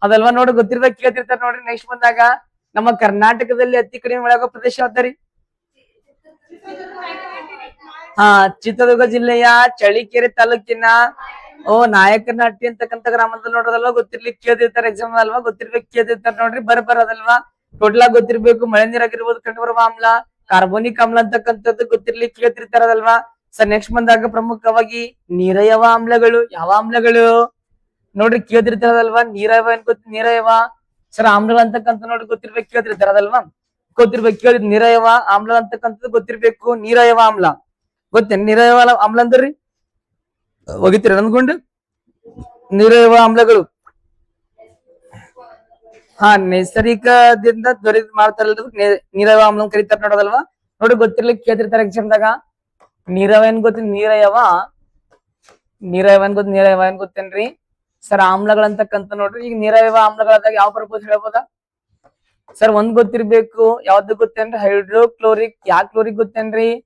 ಅದಲ್ವಾ ನೋಡಿ ಗೊತ್ತಿರ್ದಾಗ ಕೇಳ್ತಿರ್ತಾರ ನೋಡ್ರಿ ನೆಕ್ಸ್ಟ್ ಬಂದಾಗ ನಮ್ಮ ಕರ್ನಾಟಕದಲ್ಲಿ ಅತಿ ಕಡಿಮೆ ಮಳೆ ಆಗೋ ಪ್ರದೇಶ ಯಾವ್ದರಿ ಹಾ ಚಿತ್ರದುರ್ಗ ಜಿಲ್ಲೆಯ ಚಳಿಕೆರೆ ತಾಲೂಕಿನ ಓ ನಾಯಕನಹಟ್ಟಿ ಅಂತಕ್ಕಂಥ ಗ್ರಾಮದಲ್ಲಿ ನೋಡೋದಲ್ವಾ ಗೊತ್ತಿರ್ಲಿಕ್ಕೆ ಕೇಳ್ತಿರ್ತಾರೆ ಎಕ್ಸಾಮ್ ಅಲ್ವಾ ಗೊತ್ತಿರ್ಬೇಕು ಕೇಳ್ತಿರ್ತಾರೆ ನೋಡ್ರಿ ಬರದಲ್ವಾ ಟೋಟಲ್ ಆಗಿ ಗೊತ್ತಿರ್ಬೇಕು ಮಳೆ ನೀರಾಗಿರ್ಬೋದು ಕಂಡು ಬರುವ ಆಮ್ಲ ಕಾರ್ಬೋನಿಕ್ ಆಮ್ಲ ಅಂತಕ್ಕಂಥದ್ದು ಗೊತ್ತಿರ್ಲಿಕ್ಕೆ ಕೇಳ್ತಿರ್ತಾರದಲ್ವಾ ಸರ್ ನೆಕ್ಸ್ಟ್ ಬಂದಾಗ ಪ್ರಮುಖವಾಗಿ ನೀರಯವ ಆಮ್ಲಗಳು ಯಾವ ಆಮ್ಲಗಳು ನೋಡ್ರಿ ಕೇಳ್ತಿರ್ತಾರದಲ್ವಾ ನೀರಯವ ಏನ್ ಗೊತ್ತ ನೀರಯವ ಸರ್ ಆಮ್ಲಗಳು ಅಂತಕ್ಕಂಥ ನೋಡ್ರಿ ಗೊತ್ತಿರ್ಬೇಕು ಕೇಳ್ತಿರ್ತಾರದಲ್ವಾ ಗೊತ್ತಿರ್ಬೇಕು ಕೇಳಿದ್ ನೀರಯವ ಆಮ್ಲ ಅಂತಕ್ಕಂಥದ್ದು ಗೊತ್ತಿರ್ಬೇಕು ನೀರಯವ ಆಮ್ಲ ಗೊತ್ತೇನ್ ನೀರಯವ ಆಮ್ಲ ಅಂದ್ರಿ ಹೋಗಿತೀರ ಅಂದ್ಕೊಂಡು ನೀರಯವ ಆಮ್ಲಗಳು ಹಾ ನೈಸರ್ಗಿಕದಿಂದ ದೊರೆದು ಮಾಡ್ತಾರಲ್ರಿ ನೀರಯವ ಆಮ್ಲ ಕರೀತಾರ ನೋಡೋದಲ್ವಾ ನೋಡಿ ಗೊತ್ತಿರ್ಲಿಕ್ಕೆ ಕೇಳ್ತಿರ್ತಾರೆ ಎಕ್ಸಾಮ್ದಾಗ ನೀರವ ಏನ್ ಗೊತ್ತ ನೀರಯವ ಏನ್ ಗೊತ್ತೇನ್ರಿ ಸರ್ ಆಮ್ಲಗಳಂತಕ್ಕಂತ ನೋಡ್ರಿ ಈಗ ನೀರಯವ ಆಮ್ಲಗಳಾದಾಗ ಯಾವ ಪರ್ಪಸ್ ಹೇಳ್ಬೋದಾ ಸರ್ ಒಂದ್ ಗೊತ್ತಿರ್ಬೇಕು ಯಾವ್ದು ಗೊತ್ತೇನ್ರಿ ಹೈಡ್ರೋಕ್ಲೋರಿಕ್ ಕ್ಲೋರಿಕ್ ಗೊತ್ತೇನ್ರಿ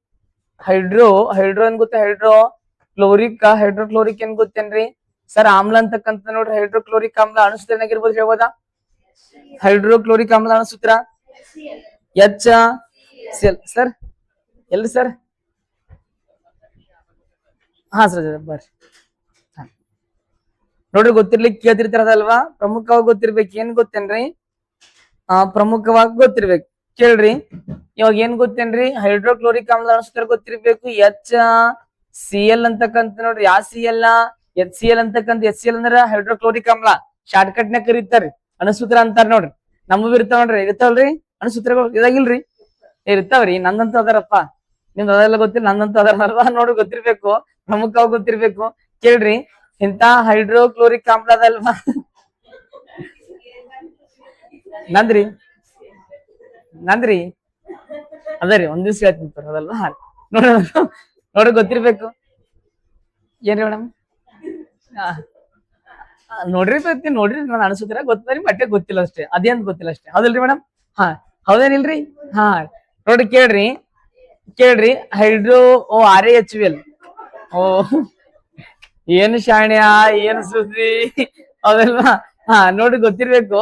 ಹೈಡ್ರೋ ಏನ್ ಗೊತ್ತ ಹೈಡ್ರೋಕ್ಲೋರಿಕ್ ಏನ್ ಗೊತ್ತೇನ್ರಿ ಸರ್ ಆಮ್ಲ ಅಂತಕ್ಕಂತ ನೋಡ್ರಿ ಹೈಡ್ರೋಕ್ಲೋರಿಕ್ ಆಮ್ಲ ಅಣುಸೂತ್ರ ಏನಾಗಿರ್ಬೋದು ಹೇಳ್ಬೋದಾ ಹೈಡ್ರೋಕ್ಲೋರಿಕ್ ಆಮ್ಲ ಅಣುಸೂತ್ರ ಎಚ್ ಸರ್ ಎಲ್ರಿ ಸರ್ ಹಾ ಸರ್ ಬರ್ರಿ ನೋಡ್ರಿ ಗೊತ್ತಿರ್ಲಿಕ್ಕೆ ಕೇಳ್ತಿರ್ತಾರದಲ್ವಾ ಪ್ರಮುಖವಾಗಿ ಗೊತ್ತಿರ್ಬೇಕು ಏನ್ ಗೊತ್ತೇನ್ರಿ ಪ್ರಮುಖವಾಗಿ ಗೊತ್ತಿರ್ಬೇಕು ಕೇಳ್ರಿ ಇವಾಗ ಏನ್ ಗೊತ್ತೇನ್ರಿ ಹೈಡ್ರೋಕ್ಲೋರಿಕ್ ಆಮ್ಲ ಅಣುಸೂತ್ರ ಗೊತ್ತಿರ್ಬೇಕು HCl ಅಂತಕ್ಕಂತ ನೋಡ್ರಿ ಯಾವ HCl ಅಂತಕ್ಕಂತ HCl ಅಂದ್ರ ಹೈಡ್ರೋಕ್ಲೋರಿಕ್ ಆಮ್ಲ ಶಾರ್ಟ್ ಕಟ್ ನ ಕರೀತಾರ ಅಣುಸೂತ್ರ ಅಂತಾರ ನೋಡ್ರಿ ನಮಗೂ ಇರ್ತಾವ ನೋಡ್ರಿ ಇರ್ತಾವಲ್ರಿ ಅಣುಸೂತ್ರಗಳು ಇದಾಗಿಲ್ರಿ ಇರ್ತಾವ್ರಿ ನಂದಂತೂ ಅದಾರಪ್ಪ ನಿಮ್ದು ಅದೆಲ್ಲ ಗೊತ್ತಿಲ್ಲ ನಂದಂತೂ ಅದಾರಲ್ವಾ ನೋಡ್ರಿ ಗೊತ್ತಿರ್ಬೇಕು ಪ್ರಮುಖವಾಗಿ ಗೊತ್ತಿರ್ಬೇಕು ಕೇಳ್ರಿ ಇಂತ ಹೈಡ್ರೋಕ್ಲೋರಿಕ್ ಆಮ್ಲ ಅದಲ್ವಾ ನಂದ್ರಿ ಅದರಿ ಒಂದ್ ದಿವ್ಸ ಹೇಳ್ತೀನಿ ಅದಲ್ವಾ ನೋಡ್ರಿ ಗೊತ್ತಿರ್ಬೇಕು ಏನ್ರಿ ಮೇಡಮ್ ನೋಡ್ರಿ ನಾನು ಅನ್ಸುತ್ತೀರ ಗೊತ್ತದ್ರಿ ಬಟ್ಟೆ ಗೊತ್ತಿಲ್ಲ ಅಷ್ಟೇ ಅದೇನ್ ಗೊತ್ತಿಲ್ಲ ಅಷ್ಟೇ ಹೌದಲ್ರಿ ಮೇಡಮ್ ಹಾ ಹೌದೇನಿಲ್ರಿ ಹಾ ನೋಡ್ರಿ ಕೇಳ್ರಿ ಹೈಡ್ರೋ RaHVl ಓ ಏನು ಶಾಣ್ಯ ಏನು ಸುದ್ದಿ ಹೌದಲ್ವಾ ಹಾ ನೋಡ್ರಿ ಗೊತ್ತಿರ್ಬೇಕು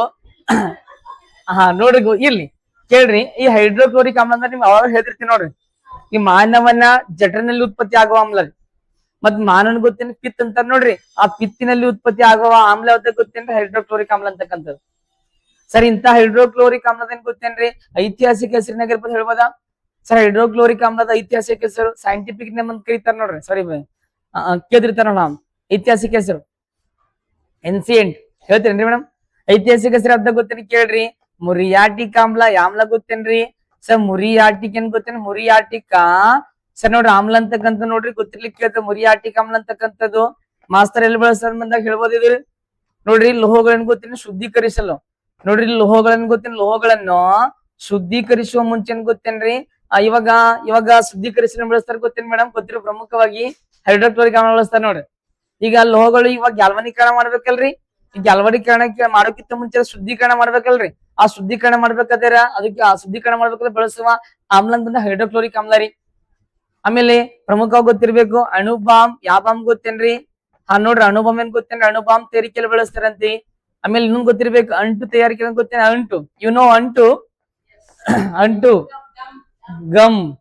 ಹಾ ನೋಡ್ರಿ ಇರ್ಲಿ ಕೇಳ್ರಿ ಈ ಹೈಡ್ರೋಕ್ಲೋರಿಕ್ ಆಮ್ಲ ಅಂದ್ರೆ ನಿಮ್ಗೆ ಅವಾಗ ಹೇಳ್ತಿರ್ತೀನಿ ನೋಡ್ರಿ ಈ ಮಾನವನ ಜಠರನಲ್ಲಿ ಉತ್ಪತ್ತಿ ಆಗುವ ಆಮ್ಲ ಮತ್ ಮಾನವನ್ ಗೊತ್ತೇನ್ ಪಿತ್ ಅಂತ ನೋಡ್ರಿ ಆ ಪಿತ್ತಿನಲ್ಲಿ ಉತ್ಪತ್ತಿ ಆಗುವ ಆಮ್ಲ ಯಾವ್ದು ಗೊತ್ತೇನ್ರಿ ಹೈಡ್ರೋಕ್ಲೋರಿಕ್ ಆಮ್ಲ ಅಂತಕ್ಕಂಥದ್ದು ಸರ್ ಇಂತ ಹೈಡ್ರೋಕ್ಲೋರಿಕ್ ಆಮ್ಲದ ಏನ್ ಗೊತ್ತೇನ್ರಿ ಐತಿಹಾಸಿಕ ಹೆಸರಿನಾಗಿರ್ಬೋದು ಹೇಳ್ಬೋದಾ ಸರ್ ಹೈಡ್ರೋಕ್ಲೋರಿಕ್ ಆಮ್ಲದ ಐತಿಹಾಸಿಕ ಹೆಸರು ಸೈಂಟಿಫಿಕ್ ನೇಮ್ ಅಂತ ಕರೀತಾರ ನೋಡ್ರಿ ಸಾರಿ ಕೇಳಿರ್ತಾರ ನಾವು ಐತಿಹಾಸಿಕ ಹೆಸರು ಎನ್ಸಿಯಂಟ್ ಹೇಳ್ತೇನ್ರಿ ಮೇಡಮ್ ಐತಿಹಾಸಿಕ ಹೆಸರು ಅರ್ಧ ಗೊತ್ತೇನಿ ಕೇಳ್ರಿ ಮುರಿಯಾಟಿಕ್ ಆಮ್ಲ ಆಮ್ಲ ಗೊತ್ತೇನ್ರಿ ಸರ್ ಮುರಿಯಾಟಿಕ್ ಏನ್ ಗೊತ್ತೇನಿ ಮುರಿಯಾಟಿಕ ಸರ್ ನೋಡ್ರಿ ಆಮ್ಲ ಅಂತಕ್ಕಂಥ ನೋಡ್ರಿ ಗೊತ್ತಿರ್ಲಿಕ್ಕೆ ಕೇಳ್ತ ಮುರಿಯಾಟಿಕ್ ಆಮ್ಲ ಅಂತಕ್ಕಂಥದ್ದು ಮಾಸ್ತರ್ ಎಲ್ಲಿ ಬಳಸ್ತಾರ ಬಂದಾಗ ಹೇಳ್ಬೋದಿದ್ರಿ ನೋಡ್ರಿ ಲೋಹಗಳನ್ನ ಗೊತ್ತೇನಿ ಶುದ್ಧೀಕರಿಸಲು ನೋಡ್ರಿ ಲೋಹಗಳನ್ನ ಗೊತ್ತೇನಿ ಲೋಹಗಳನ್ನು ಶುದ್ಧೀಕರಿಸುವ ಮುಂಚೆ ಗೊತ್ತೇನ್ರಿ ಇವಾಗ ಶುದ್ಧೀಕರಿಸಲು ಬಳಸ್ತಾರ ಗೊತ್ತೇನಿ ಮೇಡಮ್ ಗೊತ್ತಿರೋ ಪ್ರಮುಖವಾಗಿ ಹೈಡ್ರೋಕ್ಲೋರಿಕ್ ಆಮ್ಲ ಬಳಸ್ತಾರ ನೋಡ್ರಿ ಈಗ ಲೋಹಗಳು ಇವಾಗ ಗ್ಯಾಲ್ವನೀಕರಣ ಮಾಡ್ಬೇಕಲ್ರಿ ಈ ಗ್ಯಾಲ್ವನೀಕರಣ ಮಾಡೋಕ್ಕಿಂತ ಮುಂಚೆ ಶುದ್ಧೀಕರಣ ಮಾಡ್ಬೇಕಲ್ರಿ ಆ ಶುದ್ಧೀಕರಣ ಮಾಡ್ಬೇಕಾದ್ರ ಅದಕ್ಕೆ ಆ ಶುದ್ಧೀಕರಣ ಮಾಡ್ಬೇಕಾದ್ರೆ ಬಳಸುವ ಆಮ್ಲ ಅಂತಂದ್ರೆ ಹೈಡ್ರೋಕ್ಲೋರಿಕ್ ಆಮ್ಲ ರೀ ಆಮೇಲೆ ಪ್ರಮುಖವಾಗಿ ಗೊತ್ತಿರ್ಬೇಕು ಅಣುಬಾಂಬ್ ಯಾವ ಬಾಂಬ್ ಗೊತ್ತೇನ್ರಿ ನೋಡ್ರಿ ಅಣುಬಾಂಬ್ ಏನ್ ಗೊತ್ತೇನ್ರಿ ಅಣುಬಾಂಬ್ ತಯಾರಿಕೆಯಲ್ಲಿ ಬಳಸ್ತಾರಂತಿ ಆಮೇಲೆ ಇನ್ನೊಂದ್ ಗೊತ್ತಿರ್ಬೇಕು ಅಂಟು ತಯಾರಿಕೆ ಗೊತ್ತೇನೆ ಅಂಟು ಅಂಟು ಗಮ್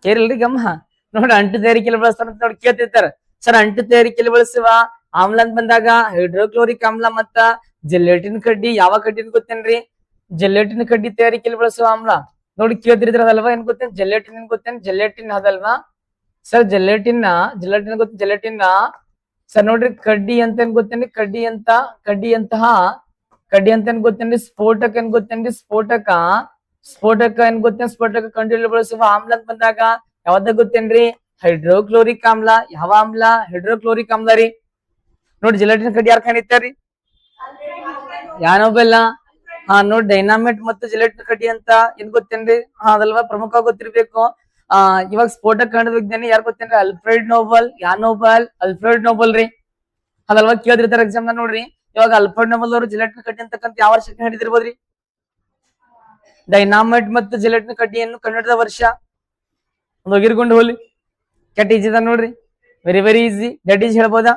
ಕೇರಿಲ್ರಿ ಗಮ್ ನೋಡ್ರಿ ಅಂಟು ತಯಾರಿಕೆಯಲ್ಲಿ ಬಳಸ್ತಾರಂತ ನೋಡಿ ಕೇಳ್ತಿರ್ತಾರ ಸರ್ ಅಂಟು ತಯಾರಿಕೆಯಲ್ಲಿ ಬಳಸುವ ಆಮ್ಲ ಅಂತ ಬಂದಾಗ ಹೈಡ್ರೋಕ್ಲೋರಿಕ್ ಆಮ್ಲ ಮತ್ತ ಜೆಲೆಟಿನ್ ಕಡ್ಡಿ ಯಾವ ಕಡ್ಡಿ ಗೊತ್ತೇನ್ರಿ ಜೆಲೆಟಿನ್ ಕಡ್ಡಿ ತಯಾರಿಕೆಯಲ್ಲಿ ಬಳಸುವ ಆಮ್ಲ ನೋಡಿ ಕೇಳ್ತಿರ್ತಾರ ಅದಲ್ವಾ ಏನ್ ಗೊತ್ತೇನ್ ಜೆಲೆಟಿನ್ ಅದಲ್ವಾ ಸರ್ ಜೆಲೆಟಿನ್ ಗೊತ್ತ ಜೆಲೆಟಿನ್ ಸರ್ ನೋಡ್ರಿ ಕಡ್ಡಿ ಅಂತ ಏನ್ ಗೊತ್ತೇನ್ರಿ ಕಡ್ಡಿ ಅಂತ ಏನ್ ಗೊತ್ತೇನ್ರಿ ಸ್ಫೋಟಕ ಏನ್ ಗೊತ್ತೇನ್ರಿ ಸ್ಫೋಟಕ ಏನ್ ಗೊತ್ತೇನ್ ಸ್ಫೋಟಕ ಕಂಡುಹಿಡಿಯಲು ಬಳಸುವ ಆಮ್ಲ ಅಂತ ಬಂದಾಗ ಯಾವ್ದಾಗ ಗೊತ್ತೇನ್ರಿ ಹೈಡ್ರೋಕ್ಲೋರಿಕ್ ಆಮ್ಲ. ಯಾವ ಆಮ್ಲ? ಹೈಡ್ರೋಕ್ಲೋರಿಕ್ ಆಮ್ಲ ರೀ. ನೋಡಿ ಜಿಲೆಟಿನ್ ಕಡ್ಡಿ ಯಾರು ಕಂಡಿಡ್ತಾರ್ರಿ? ಯಾನೋಬೆಲ್ಲ. ಹಾ ನೋಡಿ ಡೈನಾಮೈಟ್ ಮತ್ತು ಜಿಲೆಟಿನ್ ಕಡ್ಡಿ ಅಂತ ಏನ್ ಗೊತ್ತೇನ್ರಿ? ಹಾ ಅದಲ್ವಾ ಪ್ರಮುಖ ಗೊತ್ತಿರ್ಬೇಕು. ಇವಾಗ ಸ್ಫೋಟಕ ಕಂಡ ವಿಜ್ಞಾನಿ ಯಾರು ಗೊತ್ತೇನ್ರಿ? Alfred Nobel. ಅಲ್ಫ್ರೆಡ್ ನೋಬಲ್ ರೀ. ಅದಲ್ವಾ ಕೇಳಿದಿರ್ತಾರ ಎಕ್ಸಾಮ್ ನೋಡ್ರಿ. ಇವಾಗ ಅಲ್ಫ್ರೆಡ್ ನೋಬಲ್ ಅವರು ಜಿಲೆಟಿನ್ ಕಡ್ಡಿ ಅಂತಕ್ಕಂತ ಯಾವ ವರ್ಷಕ್ಕೆ ಹಿಡಿದಿರ್ಬೋದ್ರಿ? ಡೈನಾಮೈಟ್ ಮತ್ತು ಜಿಲೆಟಿನ್ ಕಡ್ಡಿಯನ್ನು ಕಂಡುಹಿಡಿದ ವರ್ಷ ಒಂದು ಒಗಿರ್ಕೊಂಡು ಹೋಲಿ. ಕೆಟ್ಟ ಈಜಿ ಅದ ನೋಡ್ರಿ. Very very easy. Dead easy ಹೇಳ್ಬೋದಾ?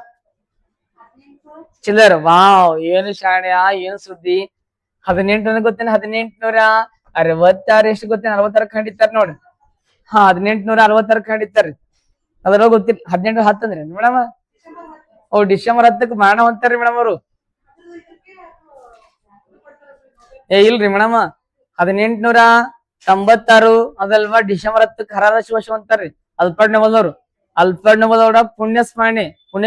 ಚಿಲ್ಲರ್. ವಾವ್, ಏನು ಶಾಣ್ಯ, ಏನು ಸುದ್ದಿ. 18 ಗೊತ್ತೇನೆ? 1866 ಎಷ್ಟು ಗೊತ್ತೇನೆ? 66 ಕಂಡಿತ್ತಾರ ನೋಡ್ರಿ. ಹಾ 1866 ಕಂಡಿತ್ತಾರ್ರಿ. ಅದ್ರಾಗ ಗೊತ್ತಿಲ್ಲ. 1810 ಅಂದ್ರಿ ಮೇಡಮ್? ಓ ಡಿಸೆಂಬರ್ 10ಕ್ಕೆ ಮರಣ ಹೊಂತಾರ್ರಿ ಮೇಡಮ್ ಅವರು. ಇಲ್ರಿ ಮೇಡಮ್, 1896 ಅದಲ್ವಾ ಡಿಸೆಂಬರ್ 10ಕ್ಕೆ ಹರಾರಶಿವಶ ಅಂತಾರ್ರಿ ಅಲ್ಫ್ರೆಡ್ ನೋಬಲ್ ಅವರು. ಅಲ್ಫ್ರೆಡ್ ನೋಬಲ್ ಅವರ ಪುಣ್ಯ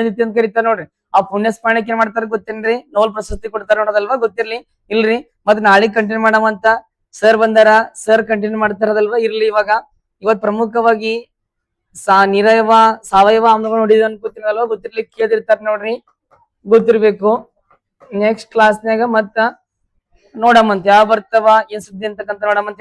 ತಿಥಿ ಅಂತ ಕರೀತಾರ ನೋಡ್ರಿ. ಆ ಪುಣ್ಯ ಸ್ಮರಣೆಗೆ ಏನ್ ಮಾಡ್ತಾರ ಗೊತ್ತೇನ್ರಿ? ನೋಬೆಲ್ ಪ್ರಶಸ್ತಿ ಕೊಡ್ತಾರ ನೋಡೋದಲ್ವಾ? ಗೊತ್ತಿರ್ಲಿ. ಇಲ್ರಿ ಮತ್ ನಾಳೆ ಕಂಟಿನ್ಯೂ ಮಾಡವಂತ ಸರ್ ಬಂದಾರ. ಸರ್ ಕಂಟಿನ್ಯೂ ಮಾಡ್ತಾರದಲ್ವಾ? ಇರ್ಲಿ. ಇವತ್ ಪ್ರಮುಖವಾಗಿ ಸಾವಯವ ಆಮ್ಲಗಳು ನೋಡಿದ್ವಿ ಅನ್ಕೋತೀನಲ್ವಾ? ಗೊತ್ತಿರ್ಲಿ, ಕೇಳಿರ್ತಾರ ನೋಡ್ರಿ, ಗೊತ್ತಿರ್ಬೇಕು. ನೆಕ್ಸ್ಟ್ ಕ್ಲಾಸ್ನಾಗ ಮತ್ತ ನೋಡಮಂತ ಯಾವ ಬರ್ತಾವ ಏನ್ ಸುದ್ದಿ ಅಂತಕ್ಕಂತ ನೋಡಮಂತ.